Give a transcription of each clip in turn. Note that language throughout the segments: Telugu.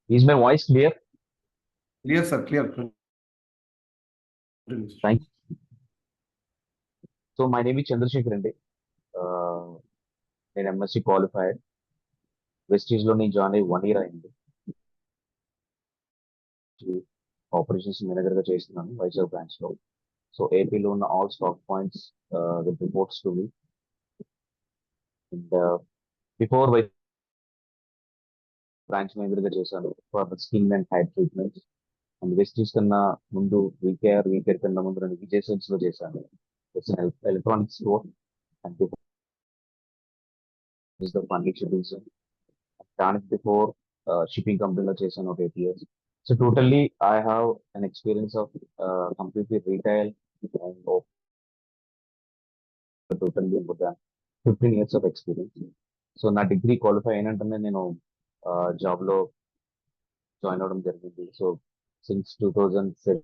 Is my voice clear? Clear, sir. Clear. Continue, sir. Thank you. So my name is Chandrasekhar Ande. నేను ఎంఎస్సి క్వాలిఫైడ్. వెస్టీజ్ లో నేను జాయిన్ అయ్యి 1 year అయింది. ఆపరేషన్స్ మేనేజర్ గా చేస్తున్నాను వైజాగ్ బ్రాంచ్ లో. సో ఏపీలో ఉన్న all stock points with reports to me. And before branch manager గా చేశాను for skin and hair treatment. And Vestige కన్నా ముందు వీకేర్ కన్నా ముందు నేను విజయ్ సేల్స్ లో చేశాను. It's electronic store and is the furniture division. Done it before shipping company లో చేశాను ఒక 8 years. So totally I have an experience of completely retail and totally more than 15 years of experience. So నా డిగ్రీ క్వాలిఫై అయినంటనే నేను జాబ్ లో జాయిన్ అవ్వడం జరిగింది. So since 2007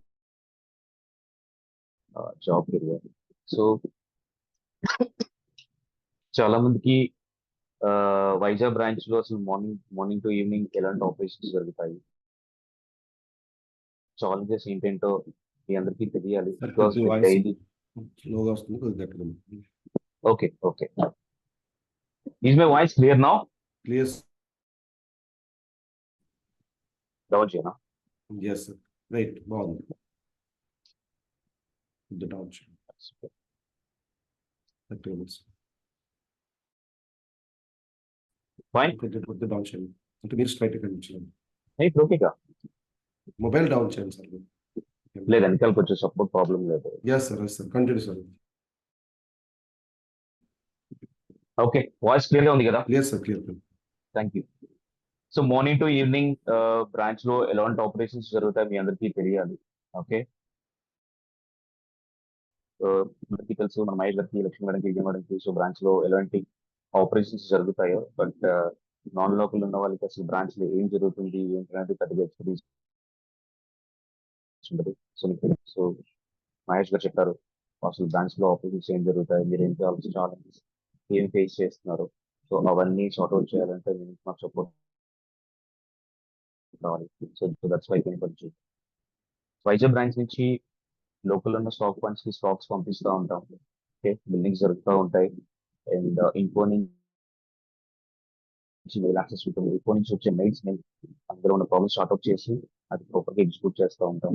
job career. So చాలా మందికి వైజాగ్ బ్రాంచ్ లో అసలు మార్నింగ్ టు ఈవినింగ్ ఎలాంటి ఆపరేషన్స్ జరుగుతాయి, ఛాలెంజెస్ ఏంటంటో మీ అందరికీ తెలియాలి. Sir, బికాస్ కొద్ది వాయిస్ డైలీ స్లోగా వస్తుంది, కొద్ది గట్టిగా ఉంది. Okay okay is my voice clear now? Clear. Down చేయనా? Yes sir. రైట్, బాగుంది. కొద్ది డౌన్ చేయండి. గట్టిగా ఉంది సార్. ఫైన్. కొద్ది డౌన్ చేయండి. అంటే మీరు స్ట్రైట్ ఇక్కడ ఉంచండి. ఇప్పుడు ఓకేగా? మొబైల్ డౌన్ చేయండి సార్. లేదు, వెనకాలకు వచ్చే సపోర్ట్ ప్రాబ్లం లేదు. Yes sir, yes sir. Continue sir. Okay, voice clear గా ఉంది కదా? Clear sir, clear. Thank you. So morning to evening branch లో ఎలాంటి ఆపరేషన్స్ జరుగుతాయి మీ అందరికీ తెలియాలి. ఓకే, అందరికీ తెలుసు మన మహేష్ గారికి, లక్ష్మీ మేడంకి, విజయ మేడంకి సో బ్రాంచ్ లో ఎలాంటి ఆపరేషన్స్ జరుగుతాయో. బట్ నాన్ లోకల్ ఉన్న వాళ్ళకి అసలు బ్రాంచ్ లో ఏం జరుగుతుంది ఏంటనేది పెద్దగా ఎక్స్పీరియన్స్ ఉండదు. సో మహేష్ గారు చెప్పారు అసలు బ్రాంచ్ లో ఆపరేషన్స్ ఏం జరుగుతాయి, మీరు ఏం చేయాల్సిన ఛాలెంజెస్ ఏం ఫేస్ చేస్తున్నారు. సో అవన్నీ సార్ట్అవుట్ చేయాలంటే మీరు మాకు సపోర్ట్ కావాలి. సో దట్స్ వై కొంచెం వైజాగ్ బ్రాంచ్ నుంచి లోకల్ ఉన్న స్టాక్ పాయింట్స్ కి స్టాక్స్ పంపిస్తూ ఉంటాం. ఓకే, బిల్డింగ్స్ జరుగుతూ ఉంటాయి. అండ్ ఇంకో నుంచి మెయిల్ యాక్సెస్ ఉంటుంది. ఇంకో నుంచి వచ్చే మెయిల్స్ అందులో ఉన్న ప్రాబ్లమ్స్ సార్ట్అవుట్ చేసి అది ప్రాపర్గా ఎగ్జిక్యూట్ చేస్తూ ఉంటాం.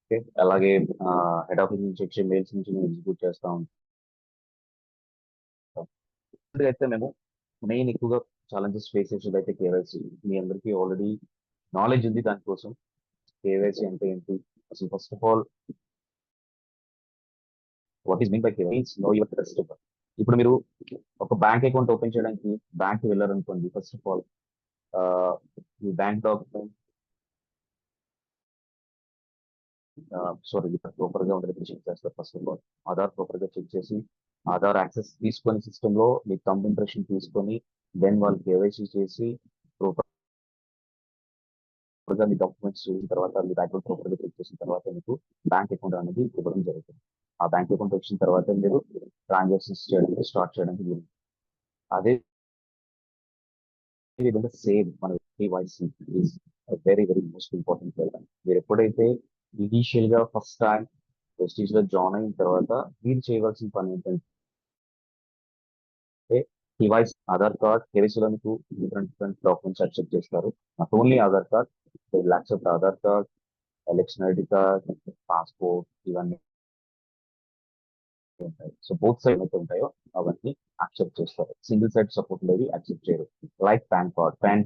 ఓకే, అలాగే హెడ్ ఆఫీస్ నుంచి వచ్చే మెయిల్స్ నుంచి మేము ఎగ్జిక్యూట్ చేస్తూ ఉంటాం. అయితే మేము మెయిన్ ఎక్కువగా ఛాలెంజెస్ ఫేస్ చేసేది అయితే కేవైసీ. మీ అందరికీ ఆల్రెడీ నాలెడ్జ్ ఉంది దానికోసం. కేవైసీ అంటే ఏంటి అసలు? First of all what is mean by KYC? Know your customer. ఇప్పుడు మీరు ఒక బ్యాంక్ అకౌంట్ ఓపెన్ చేయడానికి బ్యాంక్ వెళ్ళారనుకోండి, ఫస్ట్ ఆఫ్ ఆల్ మీ బ్యాంక్ డాక్యుమెంట్ ప్రాపర్ గా ఉండేది చెక్ చేస్తారు. First of all Aadhaar proper గా చెక్ చేసి ఆధార్ యాక్సెస్ తీసుకొని సిస్టమ్ లో మీ థంబ్ ఇంప్రెషన్ తీసుకొని దెన్ వాళ్ళు కేవైసీ చేసి ప్రాపర్ గా మీ డాక్యుమెంట్స్ చూసిన తర్వాత మీ బ్యాక్గ్రౌండ్ ప్రాపర్ గా చెక్ చేసిన తర్వాత మీకు బ్యాంక్ అకౌంట్ అనేది ఇవ్వడం జరుగుతుంది. ఆ బ్యాంక్ అకౌంట్ వచ్చిన తర్వాత మీరు ట్రాన్సాక్షన్స్ చేయడానికి స్టార్ట్ చేయడానికి వీలు. అదే విధంగా సేమ్ మన KYC is very very most important. మీరు ఎప్పుడైతే ఇనీషియల్ గా ఫస్ట్ టైం ప్రెస్టీజ్ లో జాయిన్ అయిన తర్వాత మీరు చేయవలసిన పని ఏంటంటే కేవైసీ ఆధార్ కార్డ్. కేవైసీలో మీకు డిఫరెంట్ డాక్యుమెంట్స్ యాక్సెప్ట్ చేస్తారు. Not only Aadhaar card, accept Aadhaar card, election ID card, passport, ఇవన్నీ ఉంటాయి. సో బోత్ సైడ్ అయితే ఉంటాయో అవన్నీ యాక్సెప్ట్ చేస్తారు. సింగిల్ సైడ్ సపోర్ట్ లేదు, యాక్సెప్ట్ చేయరు. లైక్ పాన్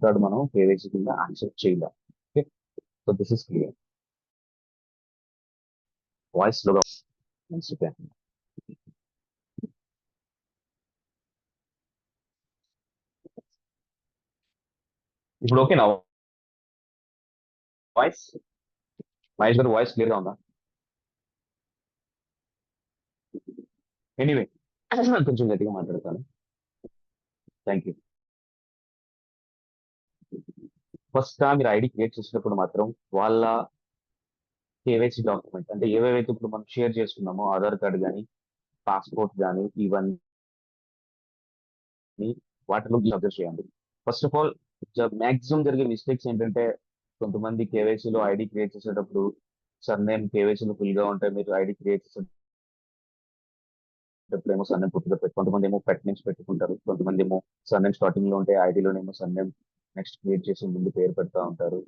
కార్డ్ మనం కేవైసీ కింద యాక్సెప్ట్ చేయలేం. Okay, so this is clear. Voice లో ఇప్పుడు ఓకే నా వాయిస్? మహేష్ గారు వాయిస్ క్లియర్ గా ఉందా? ఎనీవే కొంచెం గట్టిగా మాట్లాడతాను. Thank you. ఫస్ట్ మీరు ఐడి క్రియేట్ చేసినప్పుడు మాత్రం వాళ్ళ కేవైసీ డాక్యుమెంట్ అంటే ఏవేవైతే ఇప్పుడు మనం షేర్ చేసుకున్నామో ఆధార్ కార్డ్ కానీ పాస్పోర్ట్ కానీ ఇవన్నీ వాటిలో అబ్జర్వ్ చేయండి. ఫస్ట్ ఆఫ్ ఆల్ మాక్సిమం జరిగే మిస్టేక్స్ ఏంటంటే కొంతమంది కేవైసీలో ఐడి క్రియేట్ చేసేటప్పుడు సర్నేమ్ కేవైసీలో ఫుల్ గా ఉంటాయి, మీరు ఐడి క్రియేట్ చేసేటప్పుడు ఏమో సర్నేమ్ పూర్తిగా కొంతమంది ఏమో పెట్ నేమ్స్ పెట్టుకుంటారు, కొంతమంది ఏమో సర్నేమ్ స్టార్టింగ్ లో ఉంటే ఐడిలోనేమో సర్నేమ్ నెక్స్ట్ క్రియేట్ చేసి ముందు పేరు పెడతా ఉంటారు,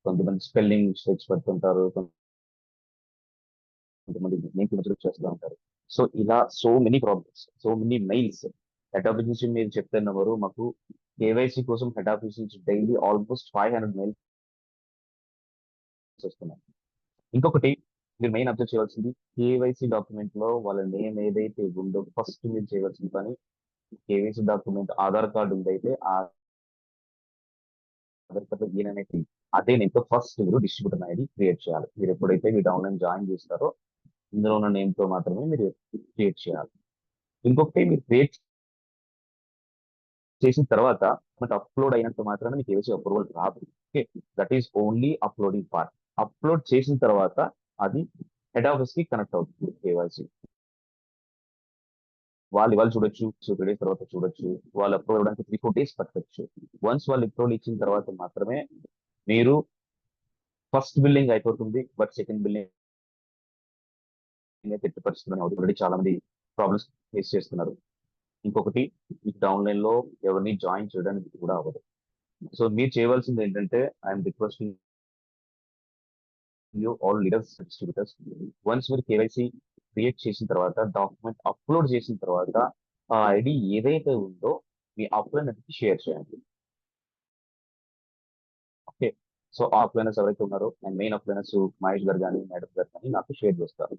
కొంతమంది స్పెల్లింగ్ మిస్టేక్స్ పెడుతుంటారు, కొంతమంది నేమ్ మిస్టేక్ చేస్తూ ఉంటారు. సో ఇలా so many problems, so many mails head office నుంచి మీరు చెప్తున్నవారు మాకు కేవైసీ కోసం హెడ్ ఆఫీస్ నుంచి డైలీ ఆల్మోస్ట్ 500 మెయిల్స్ వస్తున్నాయి. ఇంకొకటి మీరు మెయిన్ అబ్జర్వ్ చేయాల్సింది, కేవైసీ డాక్యుమెంట్ లో వాళ్ళ నేమ్ ఏదైతే ఉందో ఫస్ట్ మీరు చేయవలసిన పని, కేవైసీ డాక్యుమెంట్ ఆధార్ కార్డు ఉందైతే ఆ ఆధార్ కార్డు ఈయననేది అదే నేమ్ ఫస్ట్ మీరు డిస్ట్రిబ్యూటర్ ఐడి క్రియేట్ చేయాలి. మీరు ఎప్పుడైతే మీ డౌన్లైన్ జాయిన్ చేస్తారో ఇందులో ఉన్న నేమ్ తో మాత్రమే మీరు క్రియేట్ చేయాలి. ఇంకొకటి మీరు క్రియేట్ చేసిన తర్వాత మనకు అప్లోడ్ అయినంత మాత్రాన మీకు కేవైసీ అప్రూవల్ రాదు. Okay, that is only uploading part. Upload చేసిన తర్వాత అది హెడ్ ఆఫీస్ కి కనెక్ట్ అవుతుంది కేవైసీ. వాళ్ళు ఇవాళ చూడొచ్చు, 2 days తర్వాత చూడొచ్చు, వాళ్ళు అప్రూవ్ అవ్వడానికి 3-4 days పట్టొచ్చు. వన్స్ వాళ్ళు అప్రూవల్ ఇచ్చిన తర్వాత మాత్రమే మీరు ఫస్ట్ బిల్లింగ్ అయిపోతుంది, బట్ సెకండ్ బిల్లింగ్ ఎట్టి పరిస్థితుల్లో ఆల్రెడీ చాలా మంది ప్రాబ్లమ్స్ ఫేస్ చేస్తున్నారు. ఇంకొకటి, మీకు డౌన్లైన్ లో ఎవరిని జాయిన్ చేయడానికి కూడా అవ్వదు. సో మీరు చేయవలసింది ఏంటంటే, I'm requesting you all leaders distributors, once మీరు కేవైసీ క్రియేట్ చేసిన తర్వాత డాక్యుమెంట్ అప్లోడ్ చేసిన తర్వాత ఆ ఐడి ఏదైతే ఉందో మీ అప్లైనర్కి షేర్ చేయండి. ఓకే, సో ఆ అప్లైనర్స్ ఎవరైతే ఉన్నారో అండ్ మెయిన్ అప్లైనర్స్ మహేష్ గారు కానీ మేడం గారు కానీ నాకు షేర్ చేస్తారు.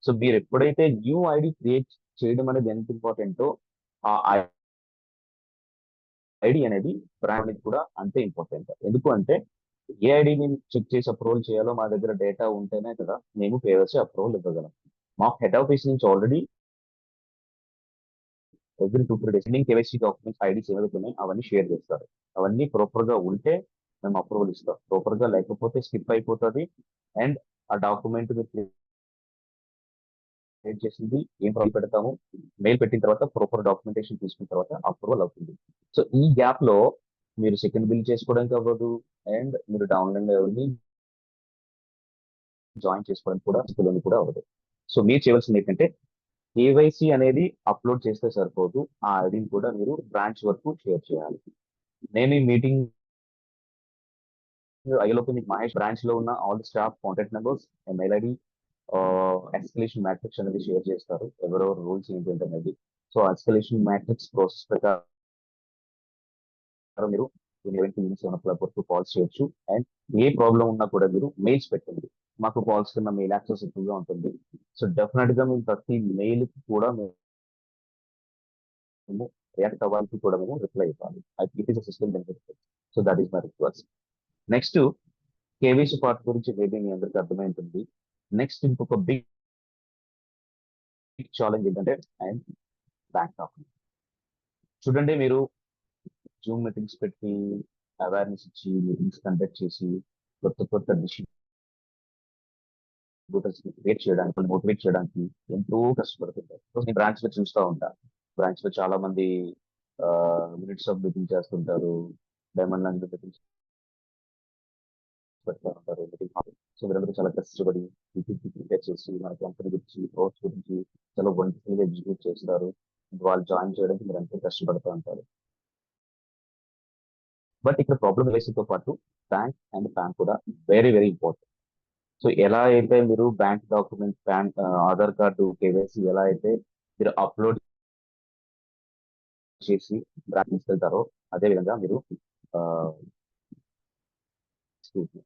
సో మీరు ఎప్పుడైతే న్యూ ఐడి క్రియేట్ చేయడం అనేది ఎంత ఇంపార్టెంటో ఆ ఐడి అనేది బ్రాండ్ అనేది కూడా అంతే ఇంపార్టెంట్. ఎందుకు అంటే ఏ ఐడిని చెక్ చేసి అప్రూవల్ చేయాలో మా దగ్గర డేటా ఉంటేనే కదా మేము కేవైసీ అప్రూవల్ ఇవ్వగలం. మా హెడ్ ఆఫీస్ నుంచి already every 2-3 days KYC documents IDs ఏవైతే ఉన్నాయో అవన్నీ షేర్ చేస్తారు. అవన్నీ ప్రాపర్ గా ఉంటే మేము అప్రూవల్ ఇస్తాం, ప్రాపర్ గా లేకపోతే స్కిప్ అయిపోతుంది. అండ్ ఆ డాక్యుమెంట్ మీరు క్రియేట్ చేసింది ఏం ప్రాబ్లం పెడతాము, మెయిల్ పెట్టిన తర్వాత ప్రాపర్ డాక్యుమెంటేషన్ తీసుకున్న తర్వాత అప్రూవల్ అవుతుంది. సో ఈ గ్యాప్ లో మీరు సెకండ్ బిల్ చేసుకోవడానికి అవ్వదు, అండ్ మీరు డౌన్లైన్ లో ఎవరిని జాయిన్ చేసుకోవడానికి కూడా స్కూల్ కూడా అవ్వదు. సో మీరు చేయవలసింది ఏంటంటే, కేవైసీ అనేది అప్లోడ్ చేస్తే సరిపోదు, ఆ ఐడిని కూడా మీరు బ్రాంచ్ వరకు షేర్ చేయాలి. నేను ఈ మీటింగ్ అయ్యేలోపు మీకు మహేష్ బ్రాంచ్ లో ఉన్న all the staff contact numbers, mail ID, escalation matrix అనేది షేర్ చేస్తారు, ఎవరెవరు రూల్స్ ఏంటి అనేది. సో ఎస్కలేషన్ మ్యాట్రిక్స్ ప్రాసెస్ ప్రకారం మీరు 7 minutes వరకు కాల్స్ చేయొచ్చు. అండ్ ఏ ప్రాబ్లం ఉన్నా కూడా మీరు మెయిల్స్ పెట్టండి, మాకు కాల్స్ కన్నా మెయిల్ యాక్సెస్ ఎక్కువగా ఉంటుంది. సో డెఫినెట్ గా మేము ప్రతి మెయిల్ కి కూడా మేము రియాక్ట్ అవ్వడానికి కూడా మేము రిప్లై ఇవ్వాలి. It is system benefit. So that is my request. Next, KYC part గురించి మేబీ మీ అందరికి అర్థమై ఉంటుంది. నెక్స్ట్ ఇంకొక బిగ్ ఛాలెంజ్ ఏంటంటే అండ్ బ్యాంక్ డాక్యుమెంట్. చూడండి, మీరు జూమ్ మీటింగ్స్ పెట్టి అవేర్నెస్ ఇచ్చి మీటింగ్స్ కండక్ట్ చేసి కొత్త కొత్త డిస్ట్రిబ్యూటర్స్ క్రియేట్ చేయడానికి, మోటివేట్ చేయడానికి ఎంతో కష్టపడుతుంటారు. సో నేను బ్రాంచ్ లో చూస్తూ ఉంటాను, బ్రాంచ్ లో చాలా మంది మినిట్స్ ఆఫ్ మీటింగ్ చేస్తుంటారు, డైమండ్ లాంటి మీటింగ్స్ పెడతా ఉంటారు మీటింగ్. సో వీరందరూ చాలా కష్టపడి ప్రిపేర్ చేసి మన కంపెనీ గురించి కోర్స్ గురించి చాలా వండర్ఫుల్ గా ఎగ్జిక్యూట్ చేస్తారు. వాళ్ళు జాయిన్ చేయడానికి మీరు ఎంతో కష్టపడుతూ ఉంటారు. బట్ ఇక్కడ ప్రాబ్లం తో పాటు బ్యాంక్ అండ్ పాన్ కూడా వెరీ వెరీ ఇంపార్టెంట్. సో ఎలా అయితే మీరు bank document, pan, Aadhaar card, KYC ఎలా అయితే మీరు అప్లోడ్ చేసి బ్యాంక్ తీసుకెళ్తారో అదే విధంగా మీరు excuse me.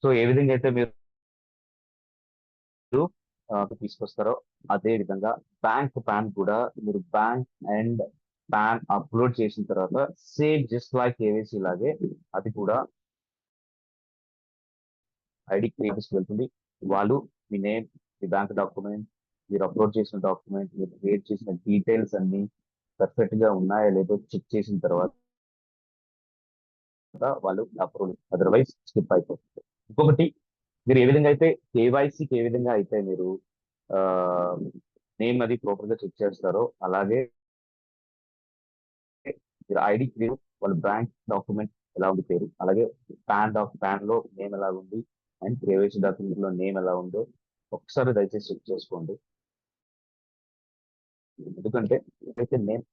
సో ఏ విధంగా అయితే మీరు తీసుకొస్తారో అదే విధంగా బ్యాంక్ పాన్ కూడా మీరు బ్యాంక్ అండ్ పాన్ అప్లోడ్ చేసిన తర్వాత సేమ్ జస్ట్ లైక్ కేవైసీ లాగే అది కూడా ఐడి క్రియేట్ వెళ్తుంది. వాళ్ళు మీ నేమ్, మీ బ్యాంక్ డాక్యుమెంట్, మీరు అప్లోడ్ చేసిన డాక్యుమెంట్, మీరు క్రియేట్ చేసిన డీటెయిల్స్ అన్ని పర్ఫెక్ట్ గా ఉన్నాయా లేదో చెక్ చేసిన తర్వాత వాళ్ళు అప్రూవల్, అదర్వైజ్ స్కిప్ అయిపోతుంది. ఇంకొకటి, మీరు ఏ విధంగా అయితే కేవైసీకి ఏ విధంగా అయితే మీరు నేమ్ అది ప్రాపర్ గా చెక్ చేస్తారో, అలాగే మీరు ఐడి పేరు, వాళ్ళ బ్యాంక్ డాక్యుమెంట్ ఎలా ఉంది పేరు, అలాగే ప్యాన్ లో నేమ్ ఎలా ఉంది, అండ్ కేవైసీ డాక్యుమెంట్ లో నేమ్ ఎలా ఉందో ఒకసారి దయచేసి చెక్ చేసుకోండి. ఎందుకంటే ఎప్పుడైతే నేమ్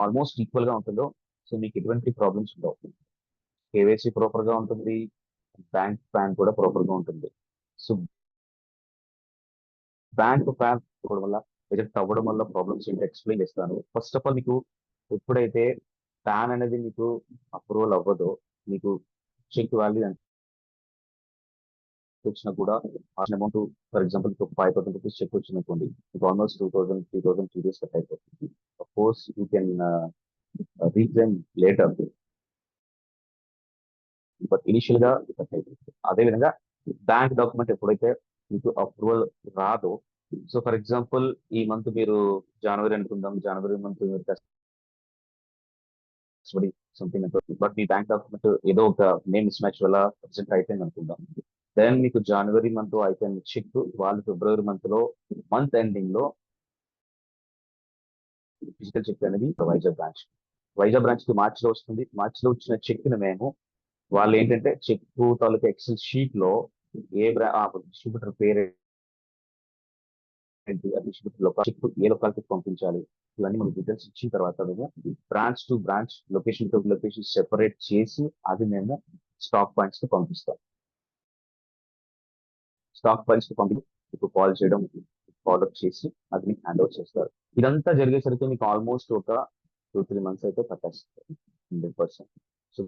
ఆల్మోస్ట్ ఈక్వల్ గా ఉంటుందో, సో మీకు ఎటువంటి ప్రాబ్లమ్స్ ఉండవు. కేవైసీ ప్రాపర్ గా ఉంటుంది, బ్యాంక్ ప్యాన్ కూడా ప్రాపర్ గా ఉంటుంది. సో బ్యాంక్ ప్యాన్ కూడా వల్ల రిజెక్ట్ అవ్వడం వల్ల ప్రాబ్లమ్స్ ఏంటి ఎక్స్ప్లెయిన్ చేస్తాను. ఫస్ట్ ఆఫ్ ఆల్, మీకు ఎప్పుడైతే ప్యాన్ అనేది మీకు అప్రూవల్ అవ్వదో, మీకు చెక్ వాల్యూ ఎంత వచ్చినా కూడా అమౌంట్, ఫర్ ఎగ్జాంపుల్ మీకు 5,000 రూపీస్ చెక్ వచ్చిందనుకోండి, మీకు ఆల్మోస్ట్ 2,000, 3,000 3 కట్ అయిపోతుంది. Of course you can reclaim later, but initial గా కట్ అయిపోతుంది. అదేవిధంగా బ్యాంక్ డాక్యుమెంట్ ఎప్పుడైతే మీకు అప్రూవల్ రాదో, సో ఫర్ ఎగ్జాంపుల్ ఈ మంత్ మీరు జనవరి అనుకుందాం, జనవరి మంత్ మీరు కష్టపడి సంథింగ్ అనుకోండి, బట్ మీ బ్యాంక్ డాక్యుమెంట్ ఏదో ఒక నేమ్ మిస్ మ్యాచ్ వల్ల ప్రజెంట్ అయిపోయింది అనుకుందాం. దెన్ మీకు జనవరి మంత్ అయిపోయిన చెక్ వాళ్ళు ఫిబ్రవరి మంత్ లో మంత్ ఎండింగ్ లో డిజిటల్ చెక్ అనేది వైజాగ్ బ్రాంచ్ కి మార్చ్ లో వస్తుంది. మార్చ్ లో వచ్చిన చెక్ ని మేము, వాళ్ళు ఏంటంటే చెక్ తాలూకా ఎక్సెల్ షీట్ లో ఏ డిస్ట్రిబ్యూటర్ పేరు ఏంటి, ఆ డిస్ట్రిబ్యూటర్ చెక్ ఏ లొకాలిటీకి పంపించాలి, ఇవన్నీ మనకు డీటెయిల్స్ ఇచ్చిన తర్వాత మేము branch two branch, location to location separate చేసి అది మేము స్టాక్ పాయింట్స్ కి పంపిస్తాం. స్టాక్ పాయింట్స్ కి పంపి మీకు కాల్ చేయడం, ఫాలోఅప్ చేసి అది మీకు హ్యాండ్ ఓవర్ చేస్తారు. ఇదంతా జరిగేసరికి మీకు ఆల్మోస్ట్ ఒక 2-3 months అయితే పట్టేస్తుంది 100%. సో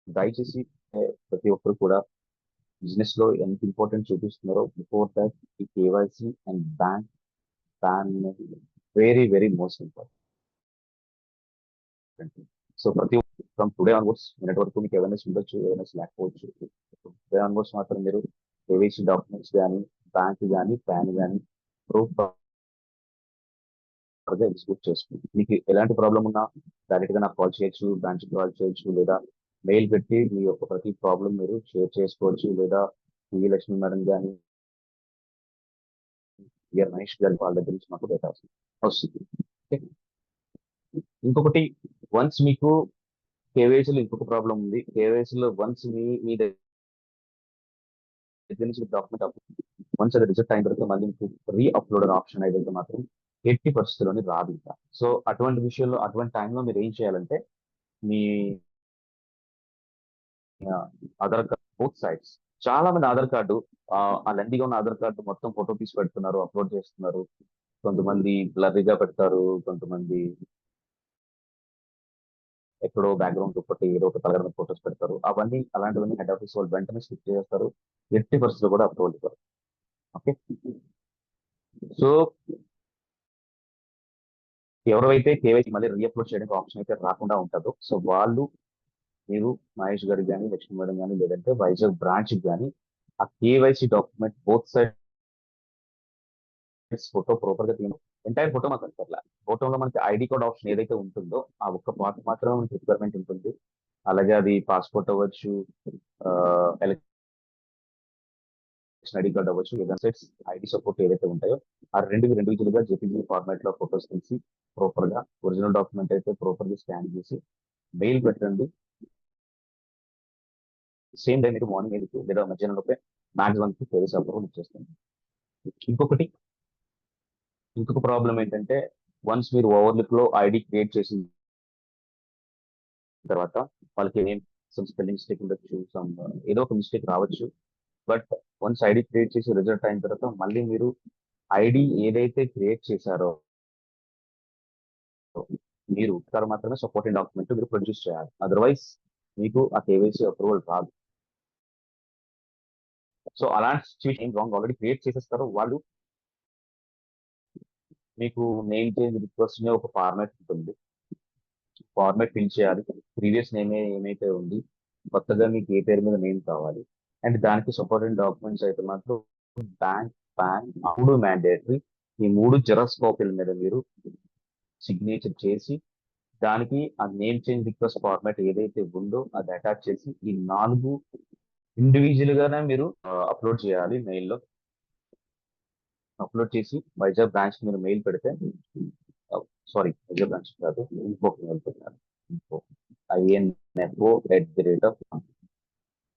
దయచేసి ప్రతి ఒక్కరు కూడా బిజినెస్ లో ఎంత ఇంపార్టెంట్ చూపిస్తున్నారో, బిఫోర్ దట్ ఈ KYC and bank pan very very most important. So ప్రతి ఫ్రమ్ టుడే ఆన్వర్డ్స్, నిన్నటి వరకు మీకు అవేర్నెస్ ఉండొచ్చు, అవేర్నెస్ లేకపోవచ్చు. టుడే ఆన్వర్డ్స్ మాత్రం మీరు కేవైసీ డాక్యుమెంట్స్ కానీ, బ్యాంక్ కానీ, ప్యాన్ కానీ ప్రూఫ్ ఎగ్జిక్యూట్ చేసుకోండి. మీకు ఎలాంటి ప్రాబ్లం ఉన్నా డైరెక్ట్ గా నాకు కాల్ చేయొచ్చు, బ్రాంచ్ కాల్ చేయొచ్చు, లేదా మెయిల్ పెట్టి మీ యొక్క ప్రతి ప్రాబ్లం మీరు షేర్ చేసుకోవచ్చు, లేదా టీవీ లక్ష్మి మేడం కానీ, మహేష్ గారి వాళ్ళ దగ్గర నుంచి మాకు డేటా వస్తుంది. ఇంకొకటి, వన్స్ మీకు కేవైసీలో ఇంకొక ప్రాబ్లం ఉంది. కేవైసీలో వన్స్ మీ దగ్గర నుంచి డాక్యుమెంట్ వన్స్ అది రిజెక్ట్ అయిన తర్వాత మళ్ళీ మీకు రీ అప్లోడ్ ఆప్షన్ అయితే మాత్రం ఎట్టి పరిస్థితుల్లోని రాదు ఇంకా. సో అటువంటి విషయంలో, అటువంటి టైంలో మీరు ఏం చేయాలంటే, మీ ఆధార్ కార్డ్ బోత్ సైడ్స్, చాలా మంది ఆధార్ కార్డు ఆ లెండిగా ఉన్న ఆధార్ కార్డు మొత్తం ఫోటో తీసి పెడుతున్నారు, అప్లోడ్ చేస్తున్నారు. కొంతమంది బ్లర్రీగా పెడతారు, కొంతమంది ఎక్కడో బ్యాక్గ్రౌండ్ ఒకటి ఏదో ఒక కలర్ ఫోటోస్ పెడతారు. అలాంటివన్నీ హెడ్ ఆఫీస్ వాళ్ళు వెంటనే స్కిప్ చేస్తారు. ఎట్టి పరిస్థితుల్లో కూడా అప్రూవల్ ఇవ్వరు. ఓకే, సో ఎవరైతే కేవైసీ మళ్ళీ రీఅప్లోడ్ చేయడానికి ఆప్షన్ అయితే రాకుండా ఉంటుందో, సో వాళ్ళు మీరు మహేష్ గారికి కానీ, లక్ష్మీ మేడం కానీ, లేదంటే వైజాగ్ బ్రాంచ్ కానీ ఆ KYC document both sides photo proper గా తీయండి. ఎంటైర్ ఫోటో మాకు అంటారు. ఫోటోలో మనకి ఐడి కార్డ్ ఆప్షన్ ఏదైతే ఉంటుందో ఆ ఒక్క పార్ట్ మాత్రమే మనకి రిక్వైర్మెంట్ ఉంటుంది. అలాగే అది పాస్పోర్ట్ అవ్వచ్చు, ఎలక్షన్ ఐడి కార్డ్ అవ్వచ్చు, వెబ్సైట్స్ ఐడి సపోర్ట్ ఏదైతే ఉంటాయో ఆ రెండు గా జేపీజీ ఫార్మాట్ లో ఫోటోస్ తీసి ప్రాపర్ గా ఒరిజినల్ డాక్యుమెంట్ అయితే ప్రాపర్ గా స్కాన్ చేసి మెయిల్ పెట్టండి. సేమ్ డే మీరు మార్నింగ్ మెయిల్కి లేదా మధ్యాహ్నం లోపే మ్యాక్సిమం కేవైసీ అప్రూవల్ ఇచ్చేస్తుంది. ఇంకొక ప్రాబ్లం ఏంటంటే, వన్స్ మీరు ఓవర్లుక్ లో ఐడి క్రియేట్ చేసిన తర్వాత వాళ్ళకి సమ్ స్పెల్లింగ్ మిస్టేక్ ఉండొచ్చు, ఏదో ఒక మిస్టేక్ రావచ్చు. బట్ వన్స్ ఐడి క్రియేట్ చేసి రిజల్ట్ అయిన తర్వాత మళ్ళీ మీరు ఐడి ఏదైతే క్రియేట్ చేశారో మీరు మాత్రమే సపోర్టింగ్ డాక్యుమెంట్ మీరు ప్రొడ్యూస్ చేయాలి. అదర్వైజ్ మీకు ఆ కేవైసీ అప్రూవల్ రాదు. సో అలాంటి సిచ్యువేషన్ ఏం రాంగ్, ఆల్రెడీ క్రియేట్ చేసేస్తారు వాళ్ళు. మీకు నేమ్ చేంజ్ రిక్వెస్ట్ ఒక ఫార్మాట్ ఉంటుంది, ఫార్మాట్ ఫిల్ చేయాలి. ప్రీవియస్ నేమ్ ఏమైతే ఉంది, కొత్తగా మీకు ఏ పేరు మీద నేమ్ కావాలి, అండ్ దానికి సపోర్టింగ్ డాక్యుమెంట్స్ అయితే మాత్రం బ్యాంక్, పాన్, 3 మ్యాండేటరీ. ఈ 3 జెరాక్స్ కాపీల మీద మీరు సిగ్నేచర్ చేసి దానికి ఆ నేమ్ చేంజ్ రిక్వెస్ట్ ఫార్మాట్ ఏదైతే ఉందో అది అటాచ్ చేసి ఈ 4 ఇండివిజువల్ గానే మీరు అప్లోడ్ చేయాలి మెయిల్లో. అప్లోడ్ చేసి వైజాగ్ బ్రాంచ్ మీరు మెయిల్ పెడితే, సారీ వైజాగ్ బ్రాంచ్ కాదు, ఇంకొక మెయిల్ పెట్టారు, info info@the rate of